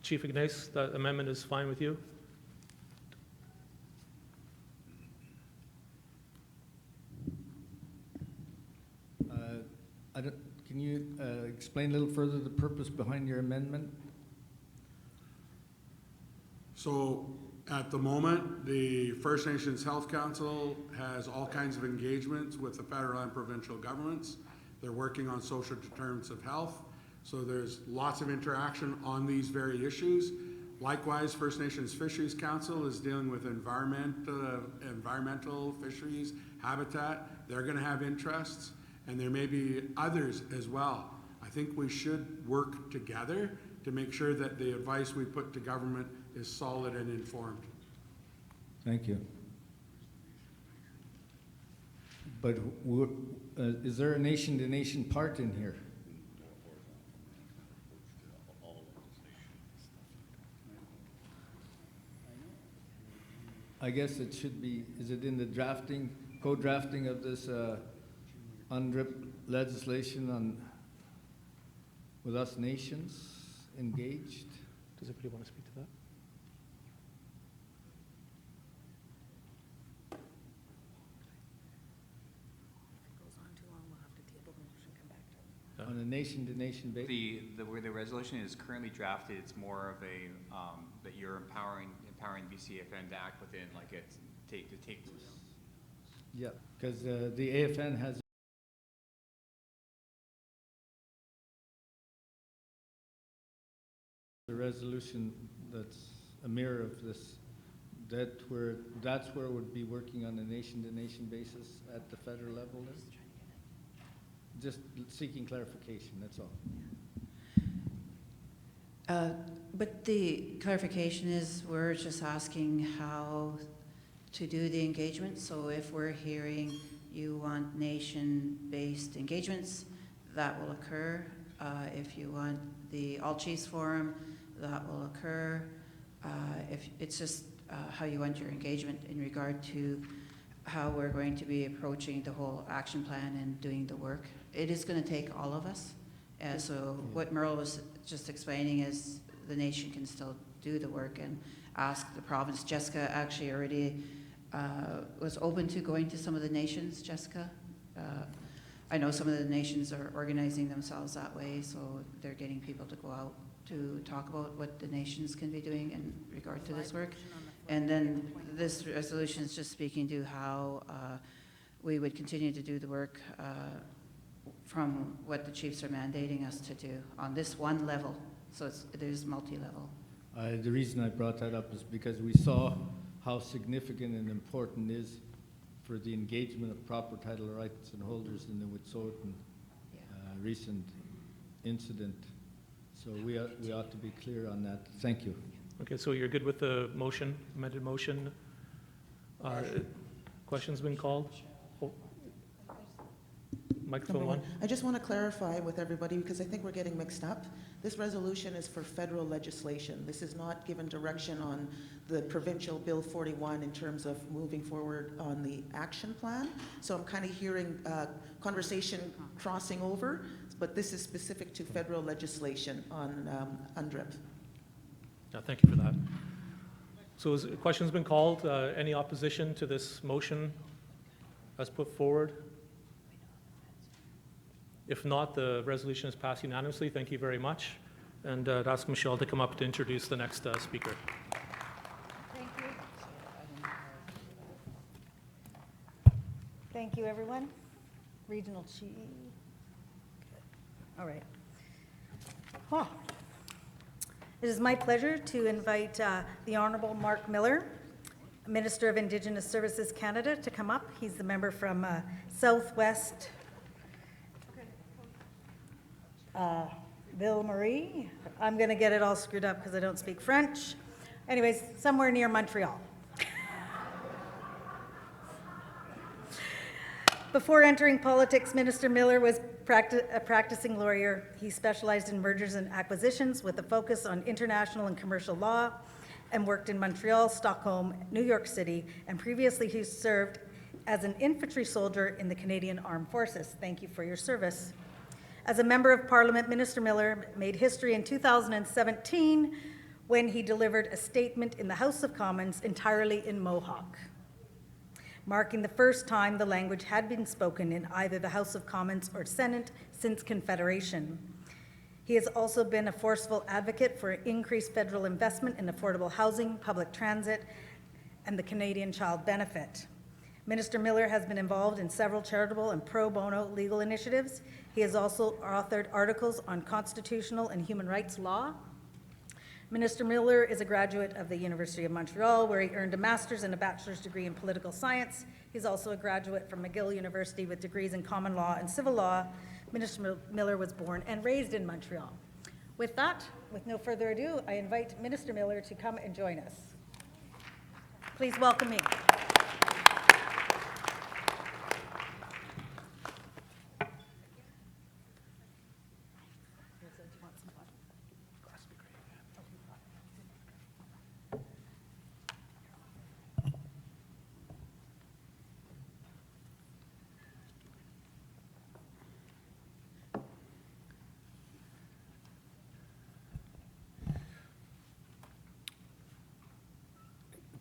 Chief Ignace, that amendment is fine with you? Can you explain a little further the purpose behind your amendment? So at the moment, the First Nations Health Council has all kinds of engagements with the federal and provincial governments. They're working on social determinants of health. So there's lots of interaction on these very issues. Likewise, First Nations Fisheries Council is dealing with environmental fisheries, habitat. They're going to have interests, and there may be others as well. I think we should work together to make sure that the advice we put to government is solid and informed. Thank you. But is there a nation-to-nation part in here? I guess it should be, is it in the drafting, co-drafting of this UNDRIP legislation on, with us nations engaged? Does anybody want to speak to that? On a nation-to-nation basis? The way the resolution is currently drafted, it's more of a, that you're empowering BCAFN to act within, like it's, to take. Yeah, because the AFN has the resolution that's a mirror of this, that's where it would be working on a nation-to-nation basis at the federal level. Just seeking clarification, that's all. But the clarification is we're just asking how to do the engagement. So if we're hearing you want nation-based engagements, that will occur. If you want the All Chiefs Forum, that will occur. If it's just how you want your engagement in regard to how we're going to be approaching the whole action plan and doing the work. It is going to take all of us. So what Merle was just explaining is the nation can still do the work and ask the province. Jessica actually already was open to going to some of the nations, Jessica. I know some of the nations are organizing themselves that way, so they're getting people to go out to talk about what the nations can be doing in regard to this work. And then this resolution is just speaking to how we would continue to do the work from what the chiefs are mandating us to do on this one level. So there's multi-level. The reason I brought that up is because we saw how significant and important it is for the engagement of proper title rights and holders in the Wet'suwet'en recent incident. So we ought to be clear on that. Thank you. Okay, so you're good with the motion, amended motion? Questions been called? Oh. Microphone one. I just want to clarify with everybody, because I think we're getting mixed up. This resolution is for federal legislation. This is not given direction on the provincial Bill 41 in terms of moving forward on the action plan. So I'm kind of hearing conversation crossing over, but this is specific to federal legislation on UNDRIP. Thank you for that. So a question's been called. Any opposition to this motion as put forward? If not, the resolution is passed unanimously. Thank you very much. And I'd ask Michelle to come up to introduce the next speaker. Thank you. Thank you, everyone. Regional Chief. All right. Huh. It is my pleasure to invite the Honourable Mark Miller, Minister of Indigenous Services Canada, to come up. He's the member from Southwest Ville-Marie. I'm going to get it all screwed up because I don't speak French. Anyways, somewhere near Montreal. Before entering politics, Minister Miller was a practicing lawyer. He specialized in mergers and acquisitions with a focus on international and commercial law, and worked in Montreal, Stockholm, New York City, and previously he served as an infantry soldier in the Canadian Armed Forces. Thank you for your service. As a member of Parliament, Minister Miller made history in 2017 when he delivered a statement in the House of Commons entirely in Mohawk, marking the first time the language had been spoken in either the House of Commons or Senate since Confederation. He has also been a forceful advocate for increased federal investment in affordable housing, public transit, and the Canadian Child Benefit. Minister Miller has been involved in several charitable and pro bono legal initiatives. He has also authored articles on constitutional and human rights law. Minister Miller is a graduate of the University of Montreal, where he earned a master's and a bachelor's degree in political science. He's also a graduate from McGill University with degrees in common law and civil law. Minister Miller was born and raised in Montreal. With that, with no further ado, I invite Minister Miller to come and join us. Please welcome me.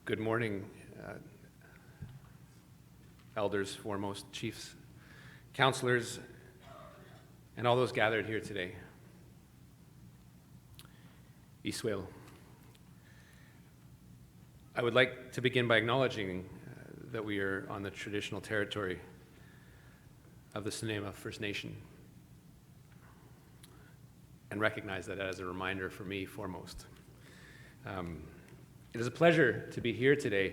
Good morning, elders, foremost, chiefs, councillors, and all those gathered here today. Iswil. I would like to begin by acknowledging that we are on the traditional territory of the Snuneymuxw First Nation, and recognize that as a reminder for me foremost. It is a pleasure to be here today,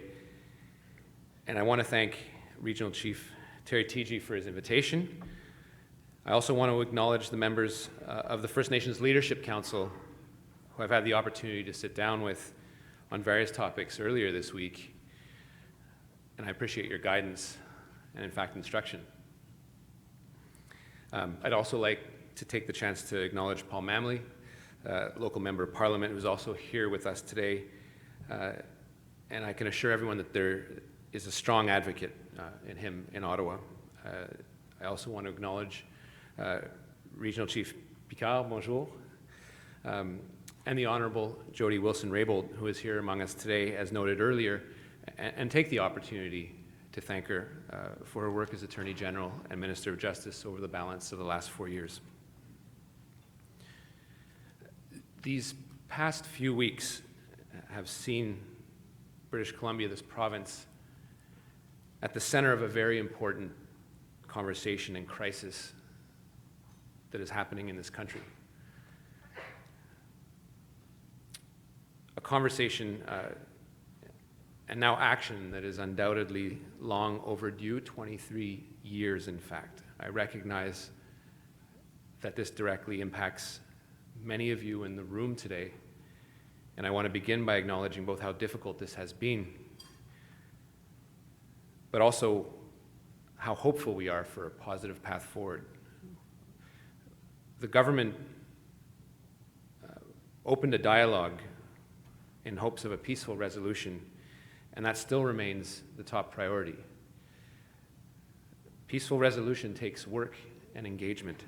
and I want to thank Regional Chief Terry Teegee for his invitation. I also want to acknowledge the members of the First Nations Leadership Council who I've had the opportunity to sit down with on various topics earlier this week, and I appreciate your guidance and, in fact, instruction. I'd also like to take the chance to acknowledge Paul Mamley, local member of parliament, who's also here with us today. And I can assure everyone that there is a strong advocate in him in Ottawa. I also want to acknowledge Regional Chief Picard, bonjour, and the Honourable Jody Wilson-Raybould, who is here among us today, as noted earlier, and take the opportunity to thank her for her work as Attorney General and Minister of Justice over the balance of the last 4 years. These past few weeks have seen British Columbia, this province, at the center of a very important conversation and crisis that is happening in this country. A conversation and now action that is undoubtedly long overdue, 23 years in fact. I recognize that this directly impacts many of you in the room today, and I want to begin by acknowledging both how difficult this has been, but also how hopeful we are for a positive path forward. The government opened a dialogue in hopes of a peaceful resolution, and that still remains the top priority. Peaceful resolution takes work and engagement.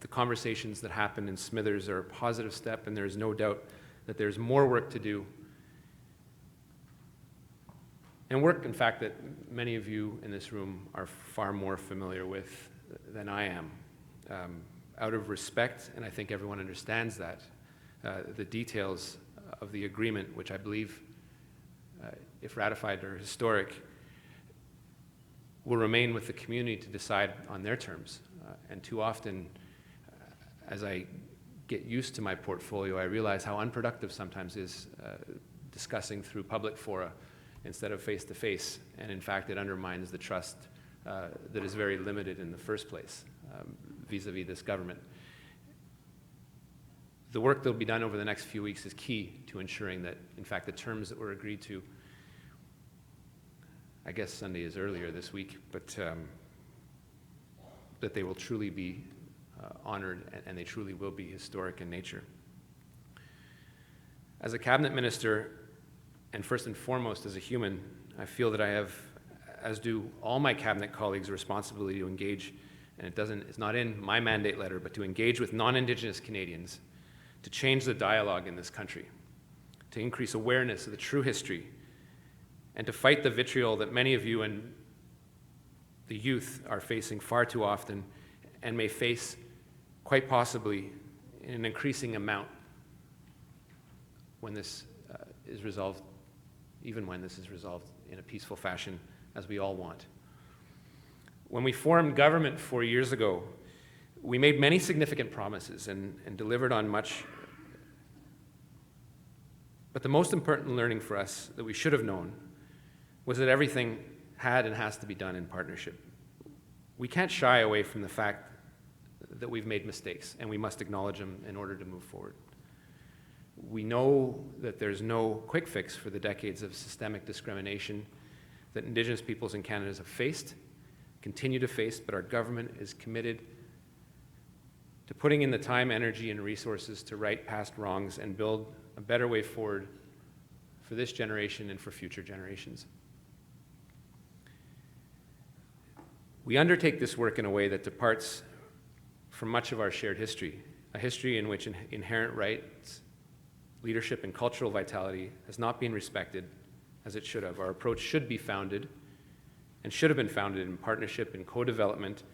The conversations that happened in Smithers are a positive step, and there's no doubt that there's more work to do. And work, in fact, that many of you in this room are far more familiar with than I am. Out of respect, and I think everyone understands that, the details of the agreement, which I believe, if ratified, are historic, will remain with the community to decide on their terms. And too often, as I get used to my portfolio, I realize how unproductive sometimes is discussing through public fora instead of face-to-face, and in fact it undermines the trust that is very limited in the first place vis-a-vis this government. The work that will be done over the next few weeks is key to ensuring that, in fact, the terms that were agreed to, I guess Sunday is earlier this week, but that they will truly be honored, and they truly will be historic in nature. As a cabinet minister, and first and foremost as a human, I feel that I have, as do all my cabinet colleagues, a responsibility to engage, and it's not in my mandate letter, but to engage with non-Indigenous Canadians to change the dialogue in this country, to increase awareness of the true history, and to fight the vitriol that many of you and the youth are facing far too often, and may face quite possibly in an increasing amount when this is resolved, even when this is resolved in a peaceful fashion, as we all want. When we formed government 4 years ago, we made many significant promises and delivered on much. But the most important learning for us that we should have known was that everything had and has to be done in partnership. We can't shy away from the fact that we've made mistakes, and we must acknowledge them in order to move forward. We know that there's no quick fix for the decades of systemic discrimination that Indigenous peoples in Canada have faced, continue to face, but our government is committed to putting in the time, energy, and resources to right past wrongs and build a better way forward for this generation and for future generations. We undertake this work in a way that departs from much of our shared history, a history in which inherent rights, leadership, and cultural vitality has not been respected as it should have. Our approach should be founded and should have been founded in partnership and co-development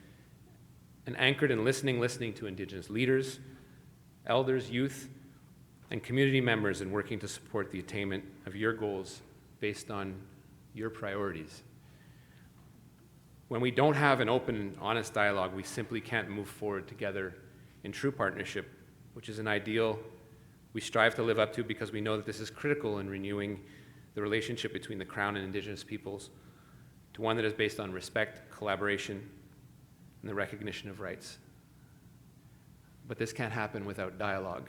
and anchored in listening to Indigenous leaders, elders, youth, and community members in working to support the attainment of your goals based on your priorities. When we don't have an open and honest dialogue, we simply can't move forward together in true partnership, which is an ideal we strive to live up to because we know that this is critical in renewing the relationship between the Crown and Indigenous peoples to one that is based on respect, collaboration, and the recognition of rights. But this can't happen without dialogue.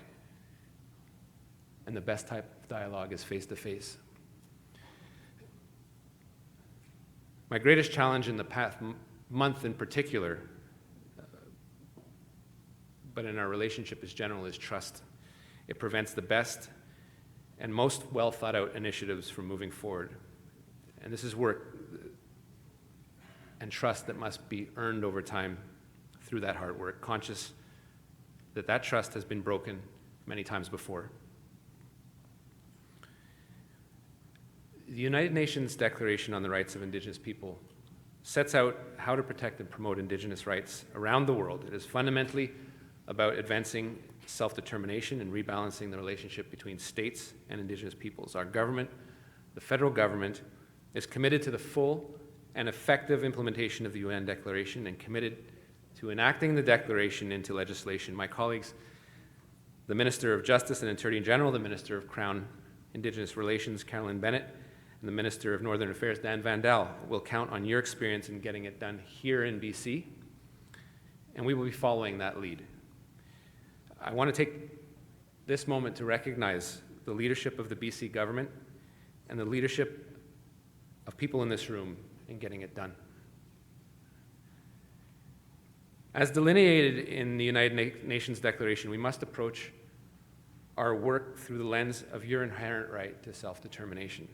And the best type of dialogue is face-to-face. My greatest challenge in the past month in particular but in our relationship as general, is trust. It prevents the best and most well thought out initiatives from moving forward. And this is work and trust that must be earned over time through that hard work, conscious that that trust has been broken many times before. The United Nations Declaration on the Rights of Indigenous People sets out how to protect and promote Indigenous rights around the world. It is fundamentally about advancing self-determination and rebalancing the relationship between states and Indigenous peoples. Our government, the federal government, is committed to the full and effective implementation of the UN Declaration and committed to enacting the Declaration into legislation. My colleagues, the Minister of Justice and Attorney General, the Minister of Crown Indigenous Relations, Carolyn Bennett, and the Minister of Northern Affairs, Dan Vandal, will count on your experience in getting it done here in BC, and we will be following that lead. I want to take this moment to recognize the leadership of the BC government and the leadership of people in this room in getting it done. As delineated in the United Nations Declaration, we must approach our work through the lens of your inherent right to self-determination.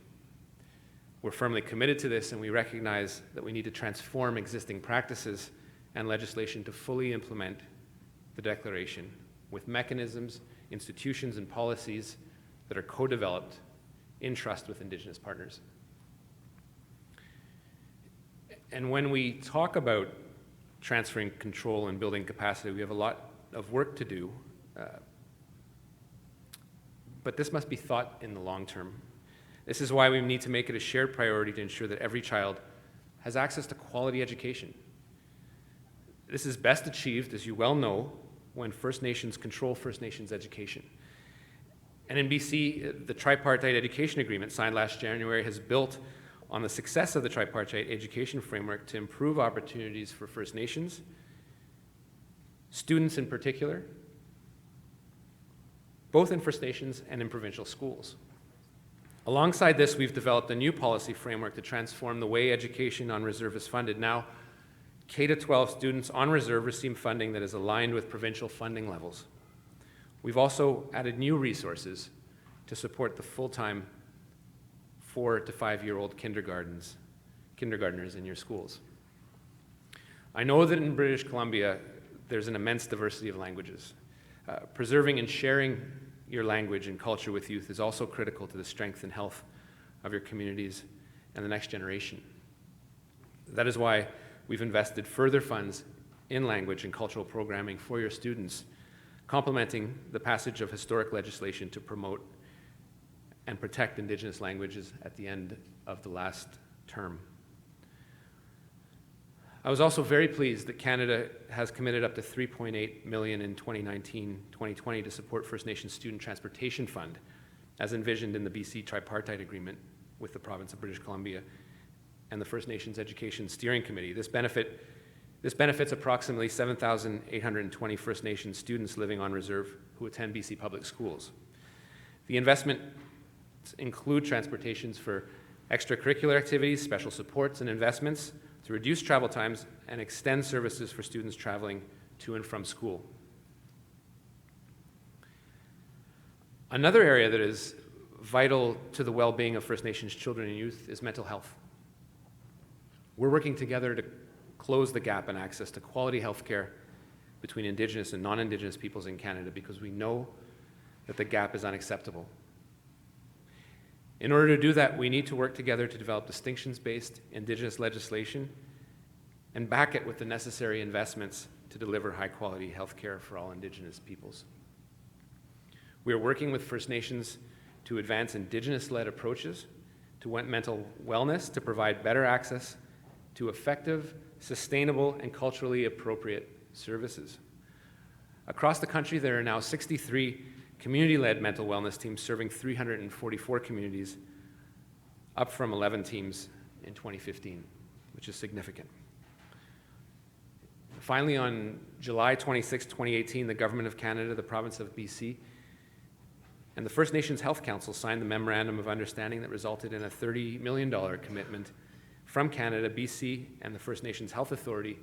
We're firmly committed to this, and we recognize that we need to transform existing practices and legislation to fully implement the Declaration with mechanisms, institutions, and policies that are co-developed in trust with Indigenous partners. And when we talk about transferring control and building capacity, we have a lot of work to do, but this must be thought in the long term. This is why we need to make it a shared priority to ensure that every child has access to quality education. This is best achieved, as you well know, when First Nations control First Nations education. And in BC, the Tripartite Education Agreement signed last January has built on the success of the Tripartite Education Framework to improve opportunities for First Nations, students in particular, both in First Nations and in provincial schools. Alongside this, we've developed a new policy framework to transform the way education on reserve is funded. Now, K-12 students on reserve receive funding that is aligned with provincial funding levels. We've also added new resources to support the full-time 4 to 5-year-old kindergartners in your schools. I know that in British Columbia, there's an immense diversity of languages. Preserving and sharing your language and culture with youth is also critical to the strength and health of your communities and the next generation. That is why we've invested further funds in language and cultural programming for your students, complementing the passage of historic legislation to promote and protect Indigenous languages at the end of the last term. I was also very pleased that Canada has committed up to $3.8 million in 2019-2020 to support First Nations Student Transportation Fund, as envisioned in the BC Tripartite Agreement with the province of British Columbia and the First Nations Education Steering Committee. This benefits approximately 7,820 First Nations students living on reserve who attend BC public schools. The investments include transportations for extracurricular activities, special supports, and investments to reduce travel times and extend services for students traveling to and from school. Another area that is vital to the well-being of First Nations children and youth is mental health. We're working together to close the gap in access to quality health care between Indigenous and non-Indigenous peoples in Canada because we know that the gap is unacceptable. In order to do that, we need to work together to develop distinctions-based Indigenous legislation and back it with the necessary investments to deliver high-quality health care for all Indigenous peoples. We are working with First Nations to advance Indigenous-led approaches to mental wellness to provide better access to effective, sustainable, and culturally appropriate services. Across the country, there are now 63 community-led mental wellness teams serving 344 communities, up from 11 teams in 2015, which is significant. Finally, on July 26, 2018, the Government of Canada, the Province of BC, and the First Nations Health Council signed the Memorandum of Understanding that resulted in a $30 million commitment from Canada, BC, and the First Nations Health Authority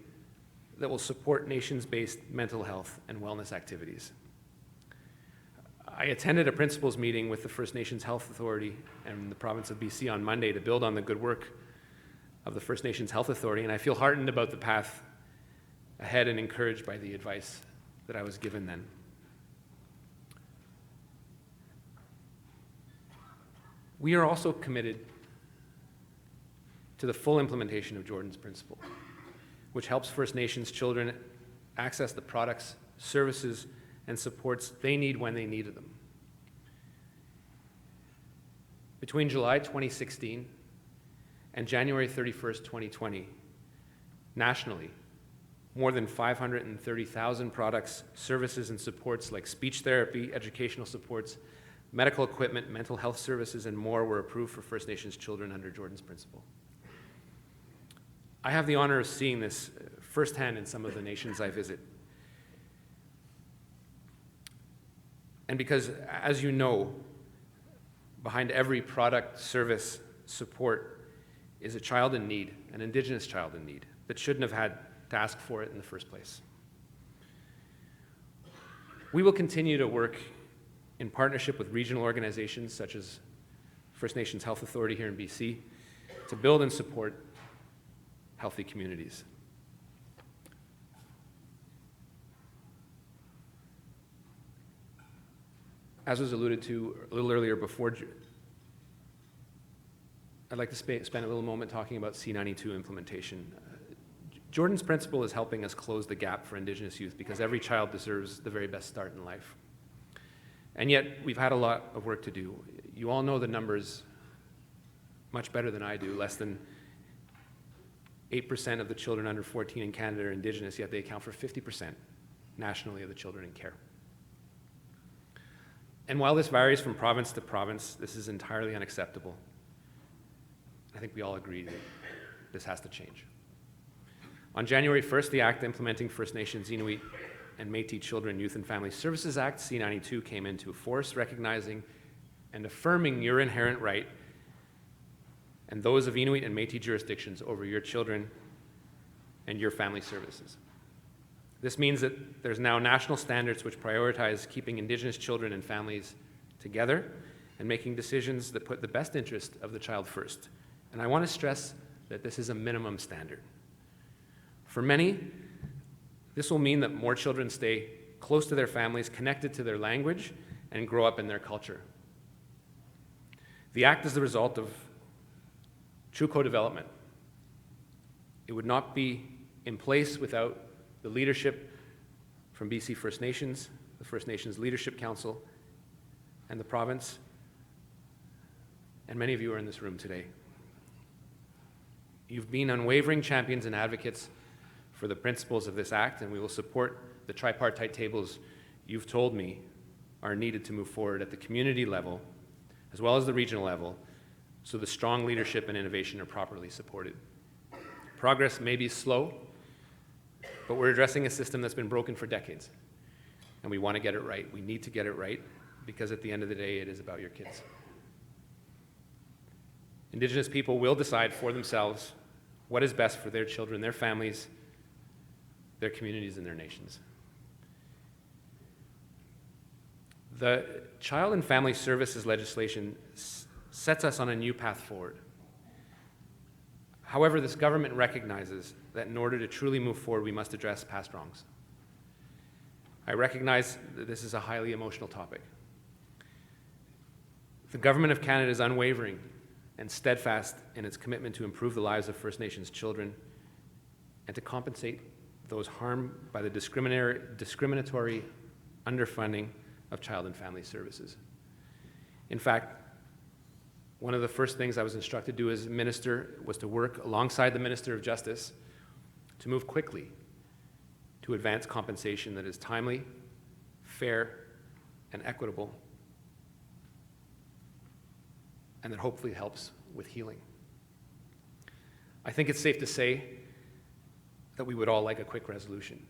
that will support nations-based mental health and wellness activities. I attended a principals meeting with the First Nations Health Authority and the province of BC on Monday to build on the good work of the First Nations Health Authority, and I feel heartened about the path ahead and encouraged by the advice that I was given then. We are also committed to the full implementation of Jordan's Principle, which helps First Nations children access the products, services, and supports they need when they needed them. Between July 2016 and January 31st, 2020, nationally, more than 530,000 products, services, and supports like speech therapy, educational supports, medical equipment, mental health services, and more were approved for First Nations children under Jordan's Principle. I have the honor of seeing this firsthand in some of the nations I visit. And because, as you know, behind every product, service, support is a child in need, an Indigenous child in need, that shouldn't have had to ask for it in the first place. We will continue to work in partnership with regional organizations such as First Nations Health Authority here in BC to build and support healthy communities. As was alluded to a little earlier before, I'd like to spend a little moment talking about C92 implementation. Jordan's Principle is helping us close the gap for Indigenous youth because every child deserves the very best start in life. And yet, we've had a lot of work to do. You all know the numbers much better than I do. Less than 8% of the children under 14 in Canada are Indigenous, yet they account for 50% nationally of the children in care. And while this varies from province to province, this is entirely unacceptable. I think we all agree that this has to change. On January 1st, the Act implementing First Nations, Inuit, and Métis Children, Youth and Family Services Act, C92, came into force, recognizing and affirming your inherent right and those of Inuit and Métis jurisdictions over your children and your family services. This means that there's now national standards which prioritize keeping Indigenous children and families together and making decisions that put the best interest of the child first. And I want to stress that this is a minimum standard. For many, this will mean that more children stay close to their families, connected to their language, and grow up in their culture. The Act is the result of true co-development. It would not be in place without the leadership from BC First Nations, the First Nations Leadership Council, and the province, and many of you are in this room today. You've been unwavering champions and advocates for the principles of this Act, and we will support the tripartite tables you've told me are needed to move forward at the community level, as well as the regional level, so the strong leadership and innovation are properly supported. Progress may be slow, but we're addressing a system that's been broken for decades, and we want to get it right. We need to get it right, because at the end of the day, it is about your kids. Indigenous people will decide for themselves what is best for their children, their families, their communities, and their nations. The Child and Family Services legislation sets us on a new path forward. However, this government recognizes that in order to truly move forward, we must address past wrongs. I recognize that this is a highly emotional topic. The Government of Canada is unwavering and steadfast in its commitment to improve the lives of First Nations children and to compensate those harmed by the discriminatory underfunding of child and family services. In fact, one of the first things I was instructed to do as minister was to work alongside the Minister of Justice to move quickly to advance compensation that is timely, fair, and equitable, and that hopefully helps with healing. I think it's safe to say that we would all like a quick resolution.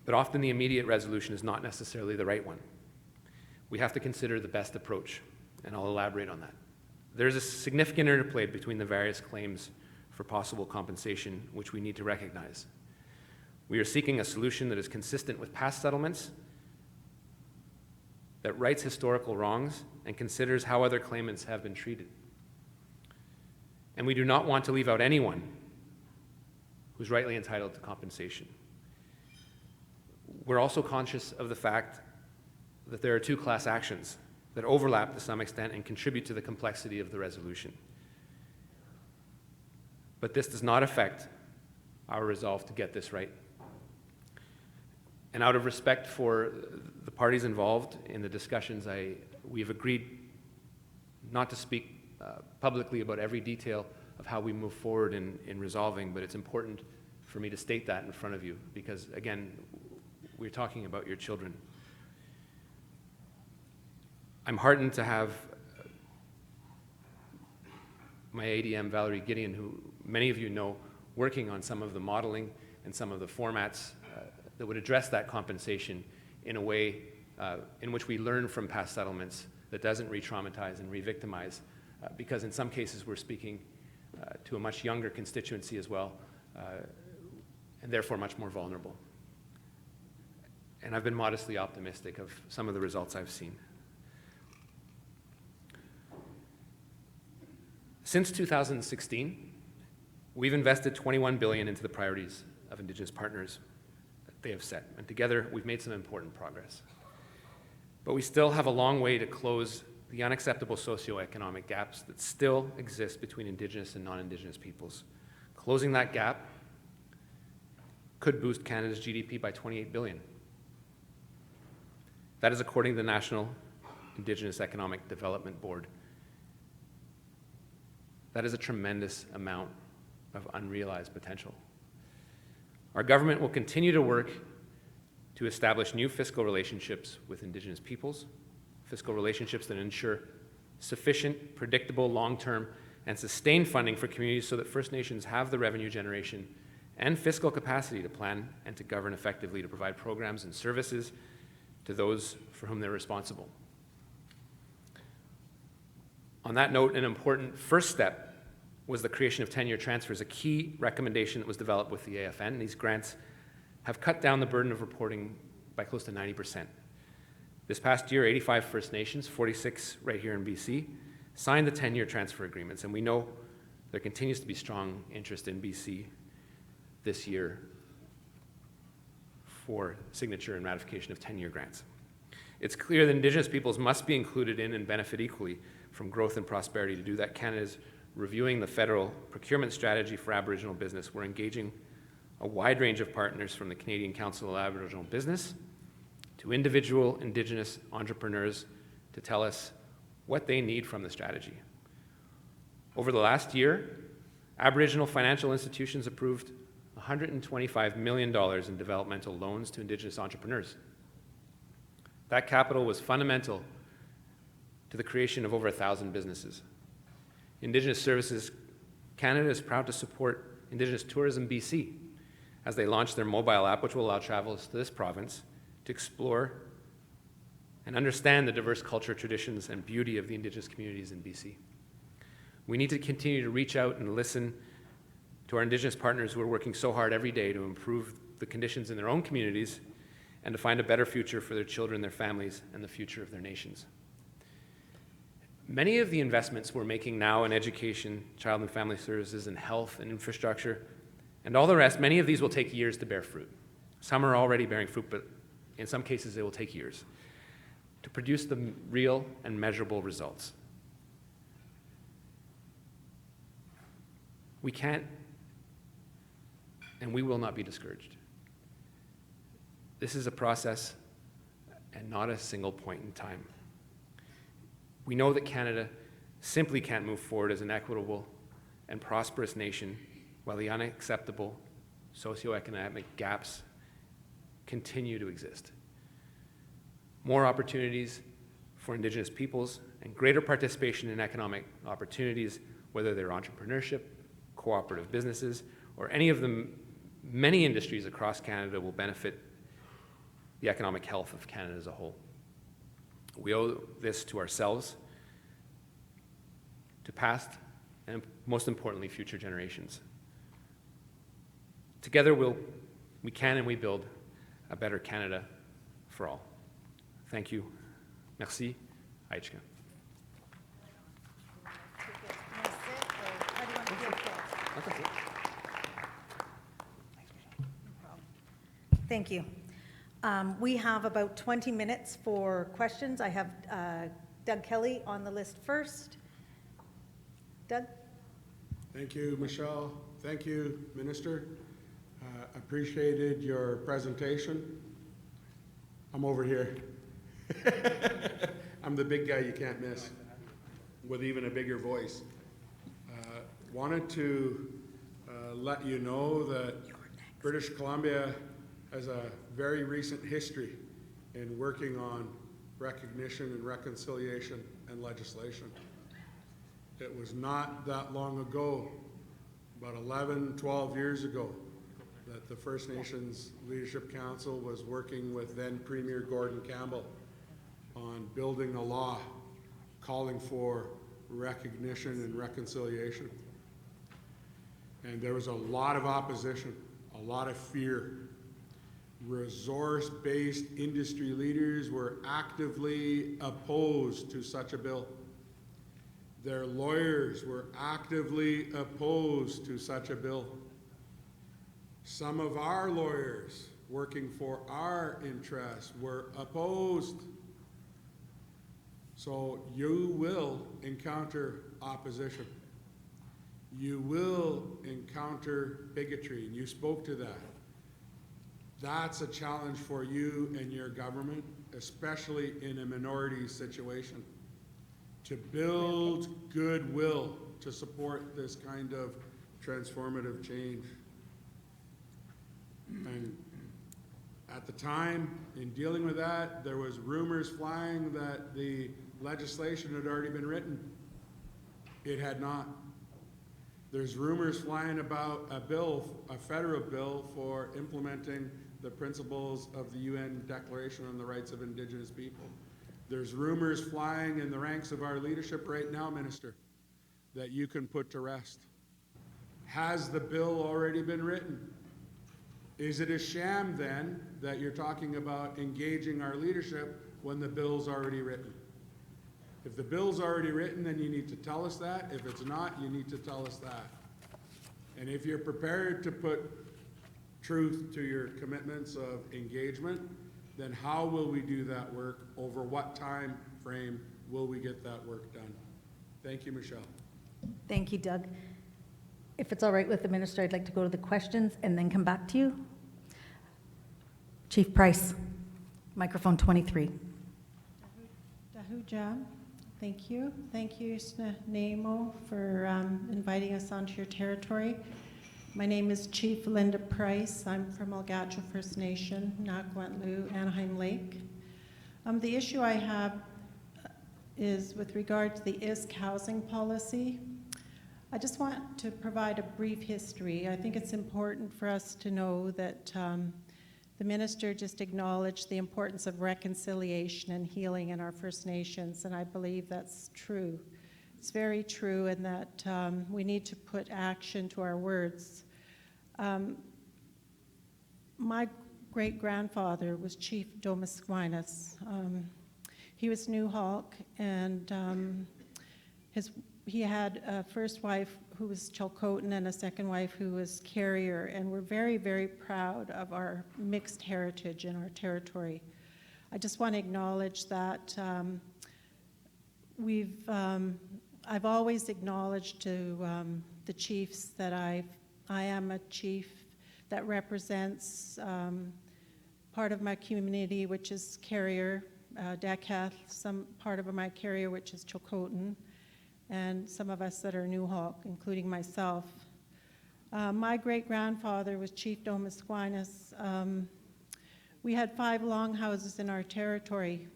But often the immediate resolution is not necessarily the right one. We have to consider the best approach, and I'll elaborate on that. There's a significant interplay between the various claims for possible compensation, which we need to recognize. We are seeking a solution that is consistent with past settlements, that rights historical wrongs, and considers how other claimants have been treated. And we do not want to leave out anyone who's rightly entitled to compensation. We're also conscious of the fact that there are two class actions that overlap to some extent and contribute to the complexity of the resolution. But this does not affect our resolve to get this right. And out of respect for the parties involved in the discussions, we've agreed not to speak publicly about every detail of how we move forward in resolving, but it's important for me to state that in front of you because, again, we're talking about your children. I'm heartened to have my ADM, Valerie Gideon, who many of you know, working on some of the modeling and some of the formats that would address that compensation in a way in which we learn from past settlements that doesn't re-traumatize and re-victimize, because in some cases we're speaking to a much younger constituency as well, and therefore much more vulnerable. And I've been modestly optimistic of some of the results I've seen. Since 2016, we've invested $21 billion into the priorities of Indigenous partners that they have set, and together we've made some important progress. But we still have a long way to close the unacceptable socioeconomic gaps that still exist between Indigenous and non-Indigenous peoples. Closing that gap could boost Canada's GDP by $28 billion. That is according to the National Indigenous Economic Development Board. That is a tremendous amount of unrealized potential. Our government will continue to work to establish new fiscal relationships with Indigenous peoples, fiscal relationships that ensure sufficient, predictable, long-term, and sustained funding for communities so that First Nations have the revenue generation and fiscal capacity to plan and to govern effectively to provide programs and services to those for whom they're responsible. On that note, an important first step was the creation of 10-year transfers, a key recommendation that was developed with the AFN. These grants have cut down the burden of reporting by close to 90%. This past year, 85 First Nations, 46 right here in BC, signed the 10-year transfer agreements, and we know there continues to be strong interest in BC this year for signature and ratification of 10-year grants. It's clear that Indigenous peoples must be included in and benefit equally from growth and prosperity. To do that, Canada's reviewing the federal procurement strategy for Aboriginal business. We're engaging a wide range of partners from the Canadian Council of Aboriginal Business to individual Indigenous entrepreneurs to tell us what they need from the strategy. Over the last year, Aboriginal financial institutions approved $125 million in developmental loans to Indigenous entrepreneurs. That capital was fundamental to the creation of over 1,000 businesses. Indigenous Services Canada is proud to support Indigenous Tourism BC as they launch their mobile app, which will allow travelers to this province to explore and understand the diverse culture, traditions, and beauty of the Indigenous communities in BC. We need to continue to reach out and listen to our Indigenous partners who are working so hard every day to improve the conditions in their own communities and to find a better future for their children, their families, and the future of their nations. Many of the investments we're making now in education, child and family services, and health and infrastructure, and all the rest, many of these will take years to bear fruit. Some are already bearing fruit, but in some cases they will take years to produce the real and measurable results. We can't and we will not be discouraged. This is a process and not a single point in time. We know that Canada simply can't move forward as an equitable and prosperous nation while the unacceptable socioeconomic gaps continue to exist. More opportunities for Indigenous peoples and greater participation in economic opportunities, whether they're entrepreneurship, cooperative businesses, or any of the many industries across Canada, will benefit the economic health of Canada as a whole. We owe this to ourselves, to past, and most importantly, future generations. Together we can and we build a better Canada for all. Thank you. Merci. Aichka. Thank you. We have about 20 minutes for questions. I have Doug Kelly on the list first. Doug? Thank you, Michelle. Thank you, Minister. Appreciated your presentation. I'm over here. I'm the big guy you can't miss, with even a bigger voice. Wanted to let you know that British Columbia has a very recent history in working on recognition and reconciliation and legislation. It was not that long ago, about 11, 12 years ago, that the First Nations Leadership Council was working with then Premier Gordon Campbell on building a law calling for recognition and reconciliation. And there was a lot of opposition, a lot of fear. Resource-based industry leaders were actively opposed to such a bill. Their lawyers were actively opposed to such a bill. Some of our lawyers working for our interests were opposed. So you will encounter opposition. You will encounter bigotry, and you spoke to that. That's a challenge for you and your government, especially in a minority situation, to build goodwill to support this kind of transformative change. And at the time, in dealing with that, there was rumors flying that the legislation had already been written. It had not. There's rumors flying about a bill, a federal bill for implementing the principles of the UN Declaration on the Rights of Indigenous People. There's rumors flying in the ranks of our leadership right now, Minister, that you can put to rest. Has the bill already been written? Is it a sham then that you're talking about engaging our leadership when the bill's already written? If the bill's already written, then you need to tell us that. If it's not, you need to tell us that. And if you're prepared to put truth to your commitments of engagement, then how will we do that work? Over what time frame will we get that work done? Thank you, Michelle. Thank you, Doug. If it's all right with the minister, I'd like to go to the questions and then come back to you. Chief Price, microphone 23. Dahuja, thank you. Thank you, Nemo, for inviting us onto your territory. My name is Chief Linda Price. I'm from Algatra First Nation, Nakwantlu, Anaheim Lake. The issue I have is with regard to the ISK housing policy. I just want to provide a brief history. I think it's important for us to know that the minister just acknowledged the importance of reconciliation and healing in our First Nations, and I believe that's true. It's very true, and that we need to put action to our words. My great-grandfather was Chief Domisquinas. He was New Hawk, and he had a first wife who was Chilcotin and a second wife who was Carrier, and we're very, very proud of our mixed heritage in our territory. I just want to acknowledge that I've always acknowledged to the chiefs that I am a chief that represents part of my community, which is Carrier, Dakath, some part of my Carrier, which is Chilcotin, and some of us that are New Hawk, including myself. My great-grandfather was Chief Domisquinas. We had 5 longhouses in our territory.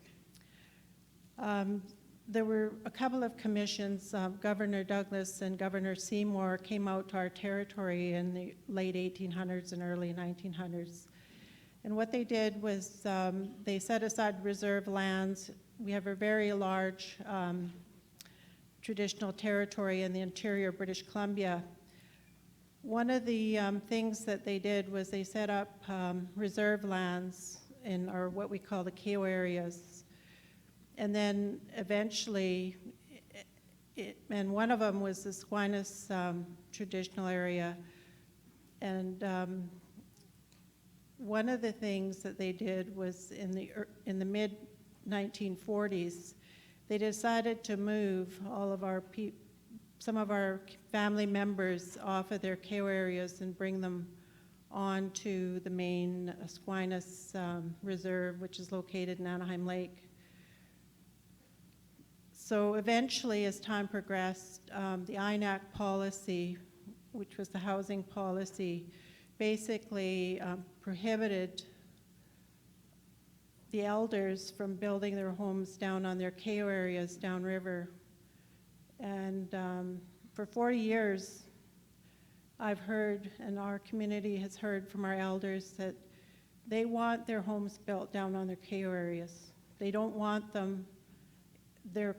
There were a couple of commissions. Governor Douglas and Governor Seymour came out to our territory in the late 1800s and early 1900s. And what they did was they set aside reserve lands. We have a very large traditional territory in the interior of British Columbia. One of the things that they did was they set up reserve lands in, or what we call the KO areas. And then eventually, and one of them was the Squamish traditional area. And one of the things that they did was in the mid 1940s, they decided to move all of our some of our family members off of their KO areas and bring them on to the main Squamish Reserve, which is located in Anaheim Lake. So eventually, as time progressed, the INAC policy, which was the housing policy, basically prohibited the elders from building their homes down on their KO areas downriver. And for 40 years, I've heard, and our community has heard from our elders, that they want their homes built down on their KO areas. They don't want them, their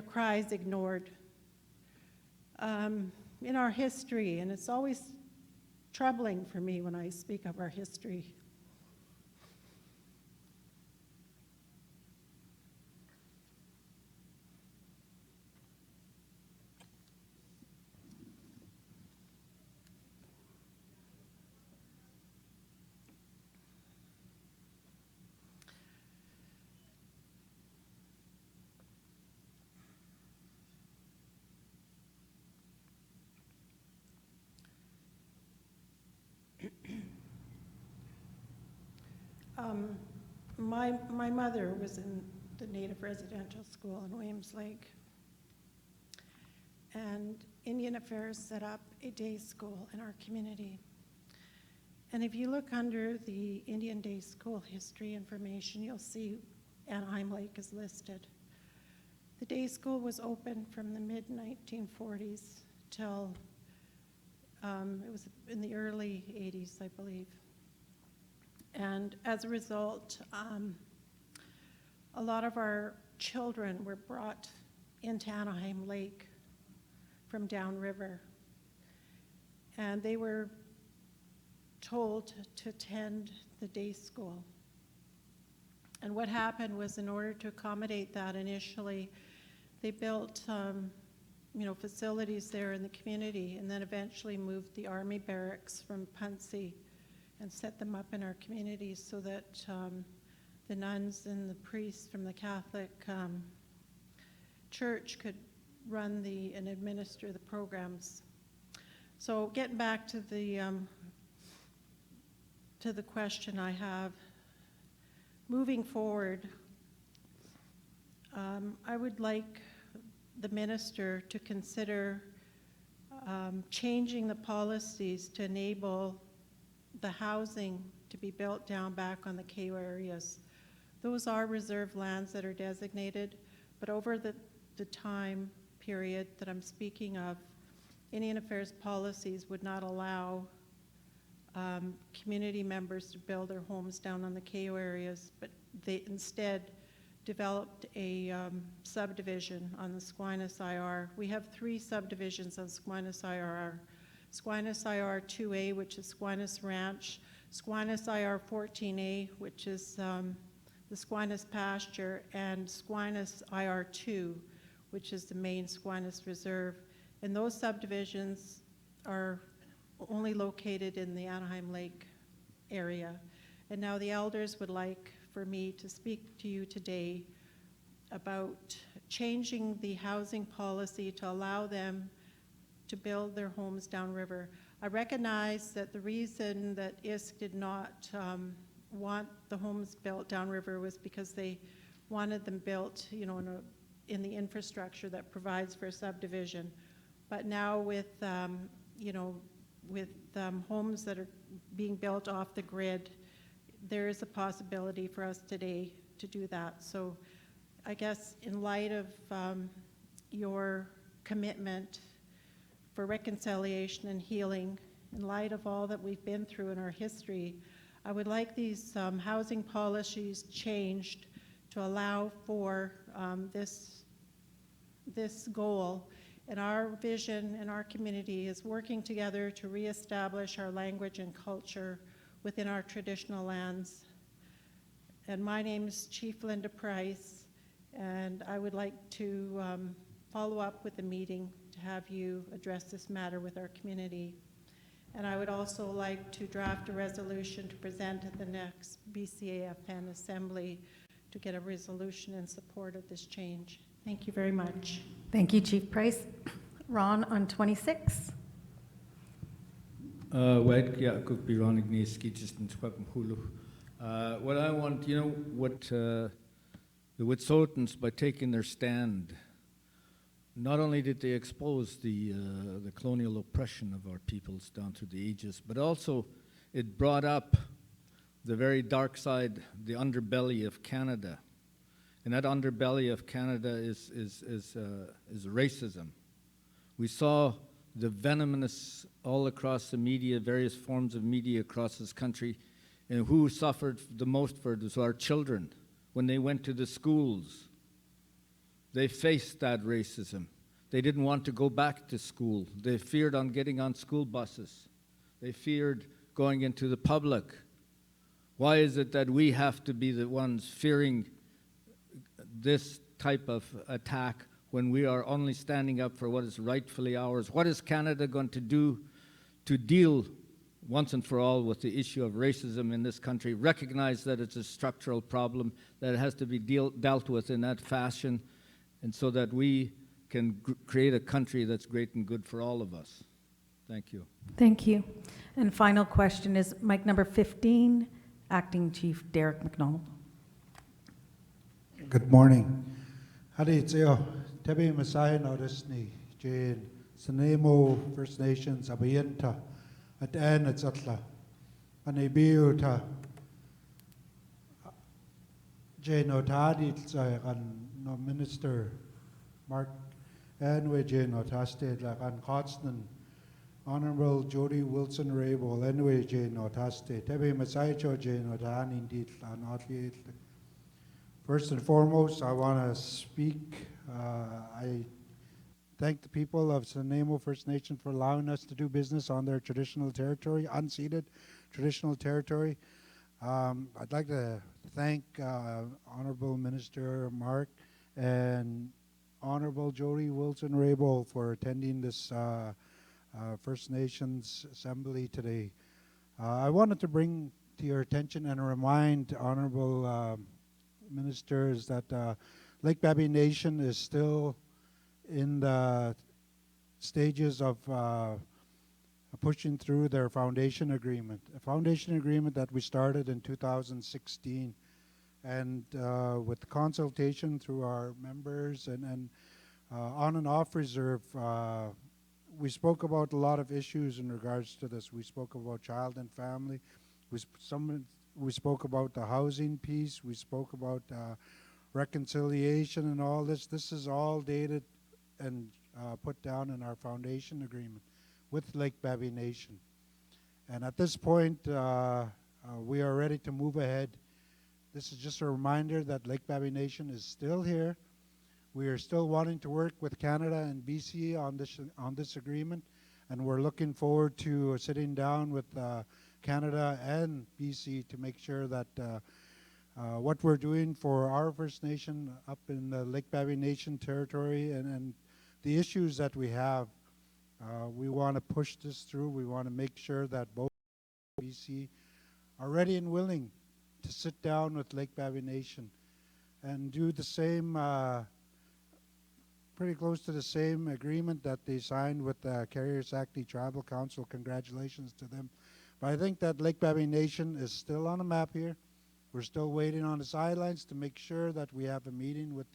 cries ignored. In our history, and it's always troubling for me when I speak of our history, my mother was in the Native Residential School in Williams Lake, and Indian Affairs set up a day school in our community. And if you look under the Indian Day School history information, you'll see Anaheim Lake is listed. The day school was open from the mid-1940s till it was in the early 80s, I believe. And as a result, a lot of our children were brought into Anaheim Lake from downriver. And they were told to attend the day school. And what happened was, in order to accommodate that initially, they built facilities there in the community, and then eventually moved the Army barracks from Punxsutawney and set them up in our communities so that the nuns and the priests from the Catholic Church could run and administer the programs. So getting back to the question I have, moving forward, I would like the minister to consider changing the policies to enable the housing to be built down back on the KO areas. Those are reserve lands that are designated, but over the time period that I'm speaking of, Indian Affairs policies would not allow community members to build their homes down on the KO areas, but they instead developed a subdivision on the Squamish IR. We have 3 subdivisions on Squamish IR. Squamish IR 2A, which is Squamish Ranch, Squamish IR 14A, which is the Squamish Pasture, and Squamish IR 2, which is the main Squamish Reserve. And those subdivisions are only located in the Anaheim Lake area. And now the elders would like for me to speak to you today about changing the housing policy to allow them to build their homes downriver. I recognize that the reason that ISK did not want the homes built downriver was because they wanted them built, in the infrastructure that provides for a subdivision. But now with, homes that are being built off the grid, there is a possibility for us today to do that. So I guess in light of your commitment for reconciliation and healing, in light of all that we've been through in our history, I would like these housing policies changed to allow for this goal. And our vision in our community is working together to reestablish our language and culture within our traditional lands. And my name is Chief Linda Price, and I would like to follow up with a meeting to have you address this matter with our community. And I would also like to draft a resolution to present at the next BCAFN assembly to get a resolution in support of this change. Thank you very much. Thank you, Chief Price. Ron, on 26. What I want, you know, what the Wet'suwet'ens, by taking their stand, not only did they expose the colonial oppression of our peoples down through the ages, but also it brought up the very dark side, the underbelly of Canada. And that underbelly of Canada is racism. We saw the venomous all across the media, various forms of media across this country, and who suffered the most for it was our children. When they went to the schools, they faced that racism. They didn't want to go back to school. They feared on getting on school buses. They feared going into the public. Why is it that we have to be the ones fearing this type of attack when we are only standing up for what is rightfully ours? What is Canada going to do to deal once and for all with the issue of racism in this country? Recognize that it's a structural problem, that it has to be dealt with in that fashion, and so that we can create a country that's great and good for all of us. Thank you. Thank you. And final question is mic number 15, Acting Chief Derek McDonald. Good morning. Hadi Tseo, Tebi Masai Nodisni, Jane, Sanemo First Nations, Abayenta, at An at Zatla, Anibiuta, Jane Otadi, no Minister Mark, Anwe Jane Otaste, like an Cotston, Honorable Jody Wilson Rabel, Anwe Jane Otaste, Tebi Masai Cho Jane Otan, indeed, and Otli. First and foremost, I want to speak. I thank the people of Sanemo First Nation for allowing us to do business on their traditional territory, unceded traditional territory. I'd like to thank Honorable Minister Mark and Honorable Jody Wilson Rabel for attending this First Nations Assembly today. I wanted to bring to your attention and remind Honorable Ministers that Lake Babi Nation is still in the stages of pushing through their foundation agreement, a foundation agreement that we started in 2016. And with consultation through our members and on and off reserve, we spoke about a lot of issues in regards to this. We spoke about child and family. We spoke about the housing piece. We spoke about reconciliation and all this. This is all dated and put down in our foundation agreement with Lake Babi Nation. And at this point, we are ready to move ahead. This is just a reminder that Lake Babi Nation is still here. We are still wanting to work with Canada and BC on this agreement, and we're looking forward to sitting down with Canada and BC to make sure that what we're doing for our First Nation up in the Lake Babi Nation territory and the issues that we have, we want to push this through. We want to make sure that both BC are ready and willing to sit down with Lake Babi Nation and do the same, pretty close to the same agreement that they signed with the Carrier-Sackney Tribal Council. Congratulations to them. But I think that Lake Babi Nation is still on the map here. We're still waiting on the sidelines to make sure that we have a meeting with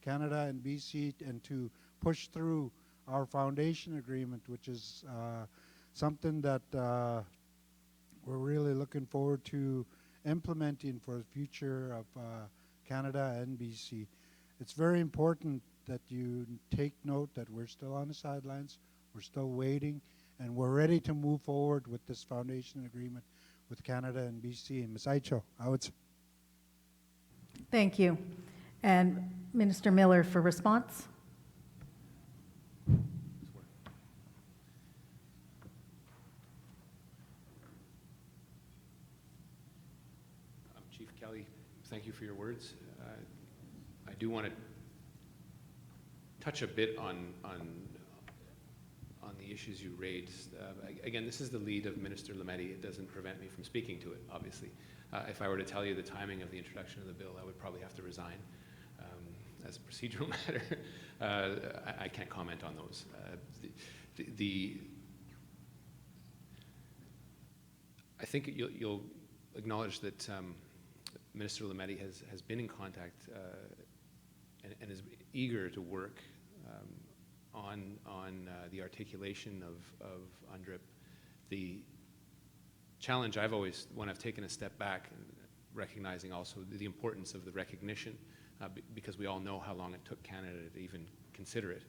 Canada and BC and to push through our foundation agreement, which is something that we're really looking forward to implementing for the future of Canada and BC. It's very important that you take note that we're still on the sidelines, we're still waiting, and we're ready to move forward with this foundation agreement with Canada and BC. And Ms. Aicho, I would say. Thank you. And Minister Miller for response. words. I do want to touch a bit on the issues you raised. Again, this is the lead of Minister Lametti. It doesn't prevent me from speaking to it, obviously. If I were to tell you the timing of the introduction of the bill, I would probably have to resign as a procedural matter. I can't comment on those. I think you'll acknowledge that Minister Lametti has been in contact and is eager to work on the articulation of UNDRIP. The challenge when I've taken a step back, and recognizing also the importance of the recognition, because we all know how long it took Canada to even consider it.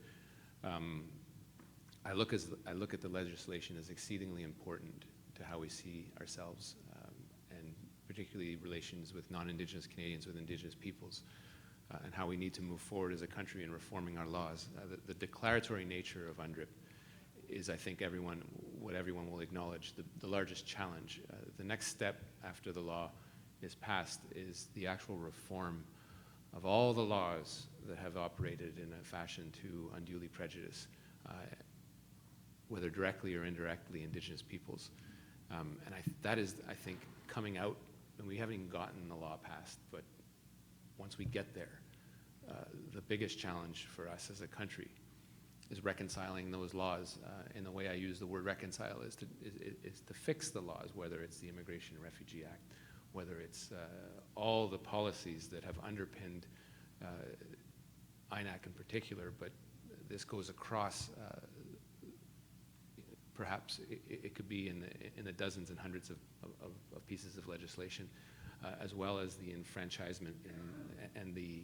I look at the legislation as exceedingly important to how we see ourselves, and particularly relations with non-Indigenous Canadians, with Indigenous peoples, and how we need to move forward as a country in reforming our laws. The declaratory nature of UNDRIP is, I think, what everyone will acknowledge, the largest challenge. The next step after the law is passed is the actual reform of all the laws that have operated in a fashion to unduly prejudice, whether directly or indirectly, Indigenous peoples. And that is, I think, coming out, and we haven't even gotten the law passed, but once we get there, the biggest challenge for us as a country is reconciling those laws. And the way I use the word reconcile is to fix the laws, whether it's the Immigration and Refugee Act, whether it's all the policies that have underpinned INAC in particular, but this goes across, perhaps it could be in the dozens and hundreds of pieces of legislation, as well as the enfranchisement and the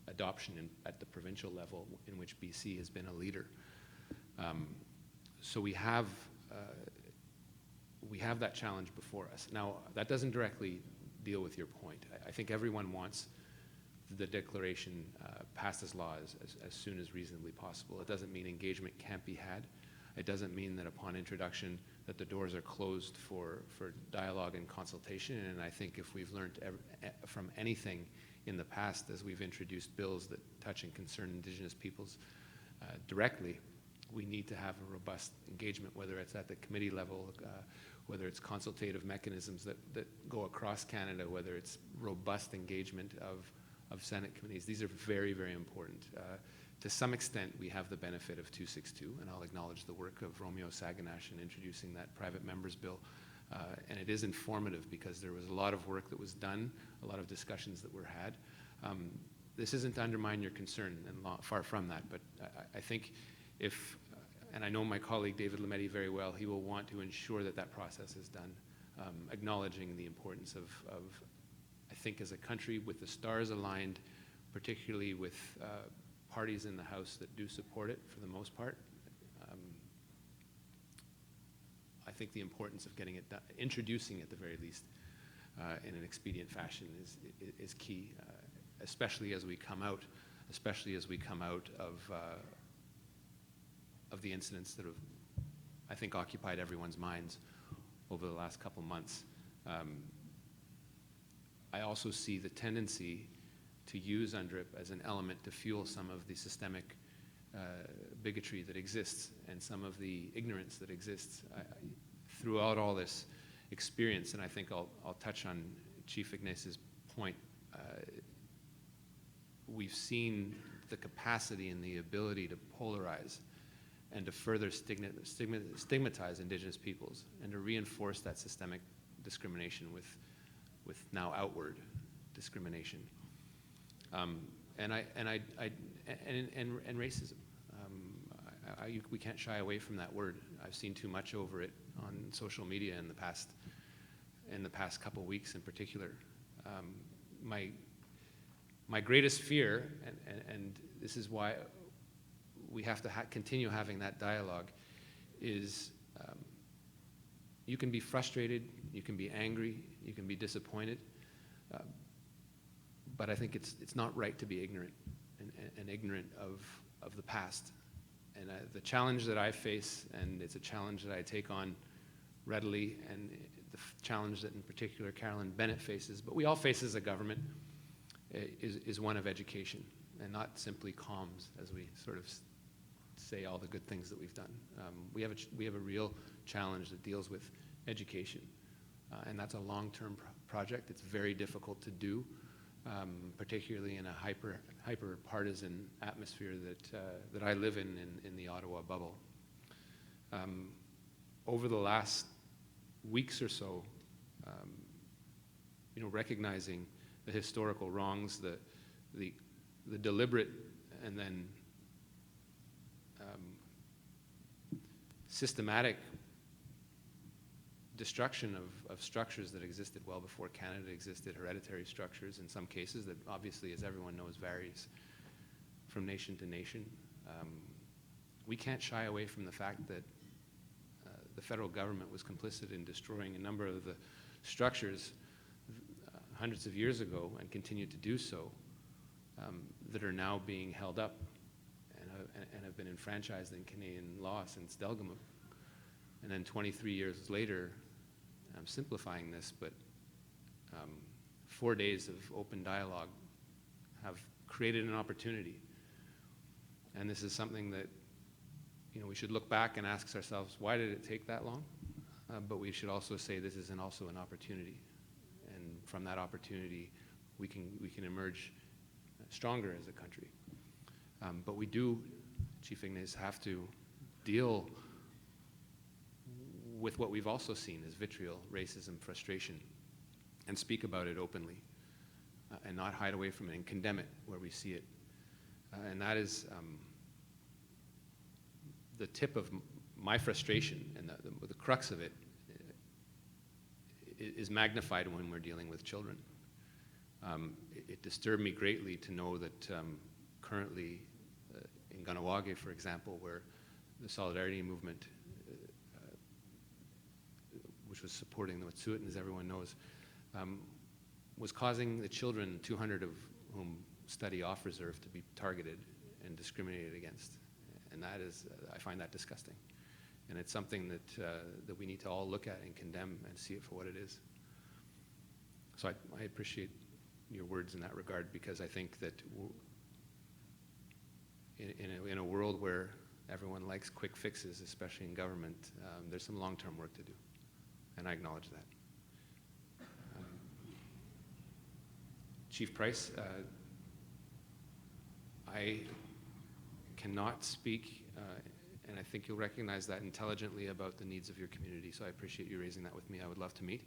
adoption at the provincial level, in which BC has been a leader. So we have that challenge before us. Now, that doesn't directly deal with your point. I think everyone wants the declaration passed as law as soon as reasonably possible. It doesn't mean engagement can't be had. It doesn't mean that upon introduction that the doors are closed for dialogue and consultation. And I think if we've learned from anything in the past, as we've introduced bills that touch and concern Indigenous peoples directly, we need to have a robust engagement, whether it's at the committee level, whether it's consultative mechanisms that go across Canada, whether it's robust engagement of Senate committees. These are very, very important. To some extent, we have the benefit of 262, and I'll acknowledge the work of Romeo Saganash in introducing that private members bill. And it is informative because there was a lot of work that was done, a lot of discussions that were had. This isn't to undermine your concern, and far from that, but I think and I know my colleague David Lametti very well, he will want to ensure that that process is done, acknowledging the importance of, I think as a country with the stars aligned, particularly with parties in the House that do support it for the most part. I think the importance of getting it done, introducing at the very least in an expedient fashion is key, especially as we come out of the incidents that have, I think, occupied everyone's minds over the last couple months. I also see the tendency to use UNDRIP as an element to fuel some of the systemic bigotry that exists and some of the ignorance that exists throughout all this experience. And I think I'll touch on Chief Ignatius' point. We've seen the capacity and the ability to polarize and to further stigmatize Indigenous peoples and to reinforce that systemic discrimination with now outward discrimination. And racism. We can't shy away from that word. I've seen too much over it on social media in the past couple weeks in particular. My greatest fear, and this is why we have to continue having that dialogue, is you can be frustrated, you can be angry, you can be disappointed, but I think it's not right to be ignorant and ignorant of the past. And the challenge that I face, and it's a challenge that I take on readily, and the challenge that in particular Carolyn Bennett faces, but we all face as a government, is one of education, and not simply comms, as we sort of say all the good things that we've done. We have a real challenge that deals with education, and that's a long-term project. It's very difficult to do, particularly in a hyper partisan atmosphere that I live in the Ottawa bubble. Over the last weeks or so, recognizing the historical wrongs, the deliberate and then systematic destruction of structures that existed well before Canada existed, hereditary structures in some cases that obviously, as everyone knows, varies from nation to nation. We can't shy away from the fact that the federal government was complicit in destroying a number of the structures hundreds of years ago and continue to do so, that are now being held up and have been enfranchised in Canadian law since Delgamuukw. And then 23 years later, I'm simplifying this, but 4 days of open dialogue have created an opportunity. And this is something that we should look back and ask ourselves, why did it take that long? But we should also say this is also an opportunity. And from that opportunity, we can emerge stronger as a country. But we do, Chief Ignace, have to deal with what we've also seen as vitriol, racism, frustration, and speak about it openly, and not hide away from it and condemn it where we see it. And that is the tip of my frustration, and the crux of it is magnified when we're dealing with children. It disturbed me greatly to know that currently in Kahnawake, for example, where the Solidarity Movement, which was supporting the Wet'suwet'en, as everyone knows, was causing the children, 200 of whom study off reserve, to be targeted and discriminated against. And that is, I find that disgusting. And it's something that we need to all look at and condemn and see it for what it is. So I appreciate your words in that regard, because I think that in a world where everyone likes quick fixes, especially in government, there's some long-term work to do. And I acknowledge that. Chief Price, I cannot speak, and I think you'll recognize that, intelligently about the needs of your community, so I appreciate you raising that with me. I would love to meet.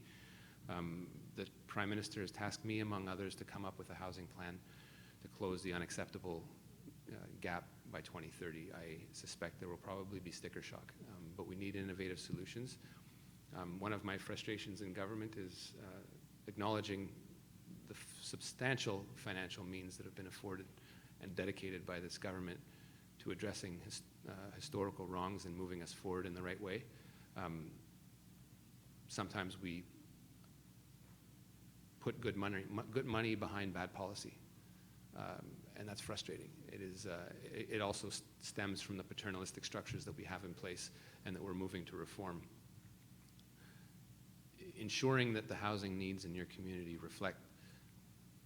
The Prime Minister has tasked me, among others, to come up with a housing plan to close the unacceptable gap by 2030. I suspect there will probably be sticker shock, but we need innovative solutions. One of my frustrations in government is acknowledging the substantial financial means that have been afforded and dedicated by this government to addressing historical wrongs and moving us forward in the right way. Sometimes we put good money behind bad policy, and that's frustrating. It also stems from the paternalistic structures that we have in place and that we're moving to reform. Ensuring that the housing needs in your community reflect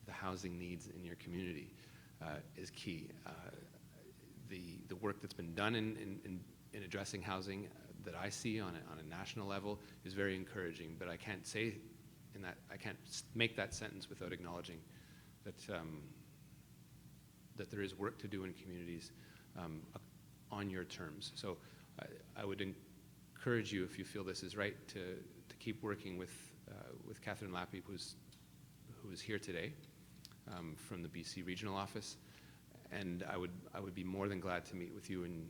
the housing needs in your community is key. The work that's been done in addressing housing that I see on a national level is very encouraging, but I can't say I can't make that sentence without acknowledging that that there is work to do in communities on your terms. So I would encourage you, if you feel this is right, to keep working with Catherine Lappy, who is here today from the BC Regional Office, and I would be more than glad to meet with you and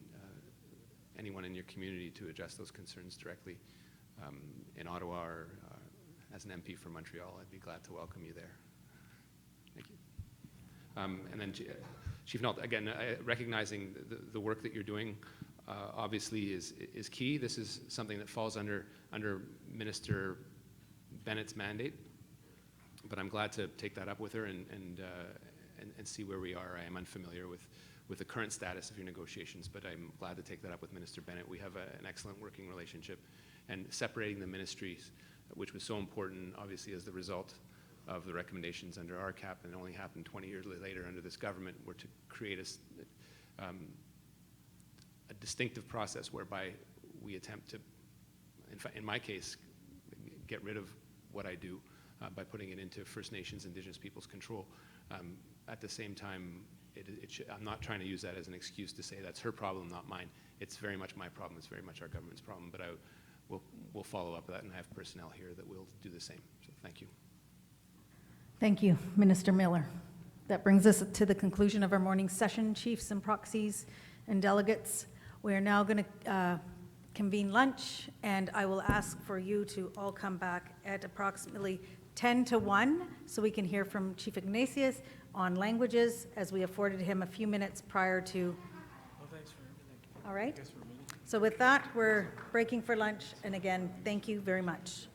anyone in your community to address those concerns directly in Ottawa or as an MP from Montreal. I'd be glad to welcome you there. Thank you. And then Chief Nault, again, recognizing the work that you're doing obviously is key. This is something that falls under Minister Bennett's mandate, but I'm glad to take that up with her and see where we are. I am unfamiliar with the current status of your negotiations, but I'm glad to take that up with Minister Bennett. We have an excellent working relationship, and separating the ministries, which was so important, obviously, as the result of the recommendations under our cap, and it only happened 20 years later under this government, were to create a distinctive process whereby we attempt to, in my case, get rid of what I do by putting it into First Nations, Indigenous peoples' control. At the same time, I'm not trying to use that as an excuse to say that's her problem, not mine. It's very much my problem. It's very much our government's problem. But we'll follow up with that, and I have personnel here that will do the same. So thank you. Thank you, Minister Miller. That brings us to the conclusion of our morning session, chiefs and proxies and delegates. We are now going to convene lunch, and I will ask for you to all come back at approximately 10 to 1 so we can hear from Chief Ignatius on languages, as we afforded him a few minutes prior to. Well, thanks for everything. All right. Thanks for a meeting. So with that, we're breaking for lunch, and again, thank you very much.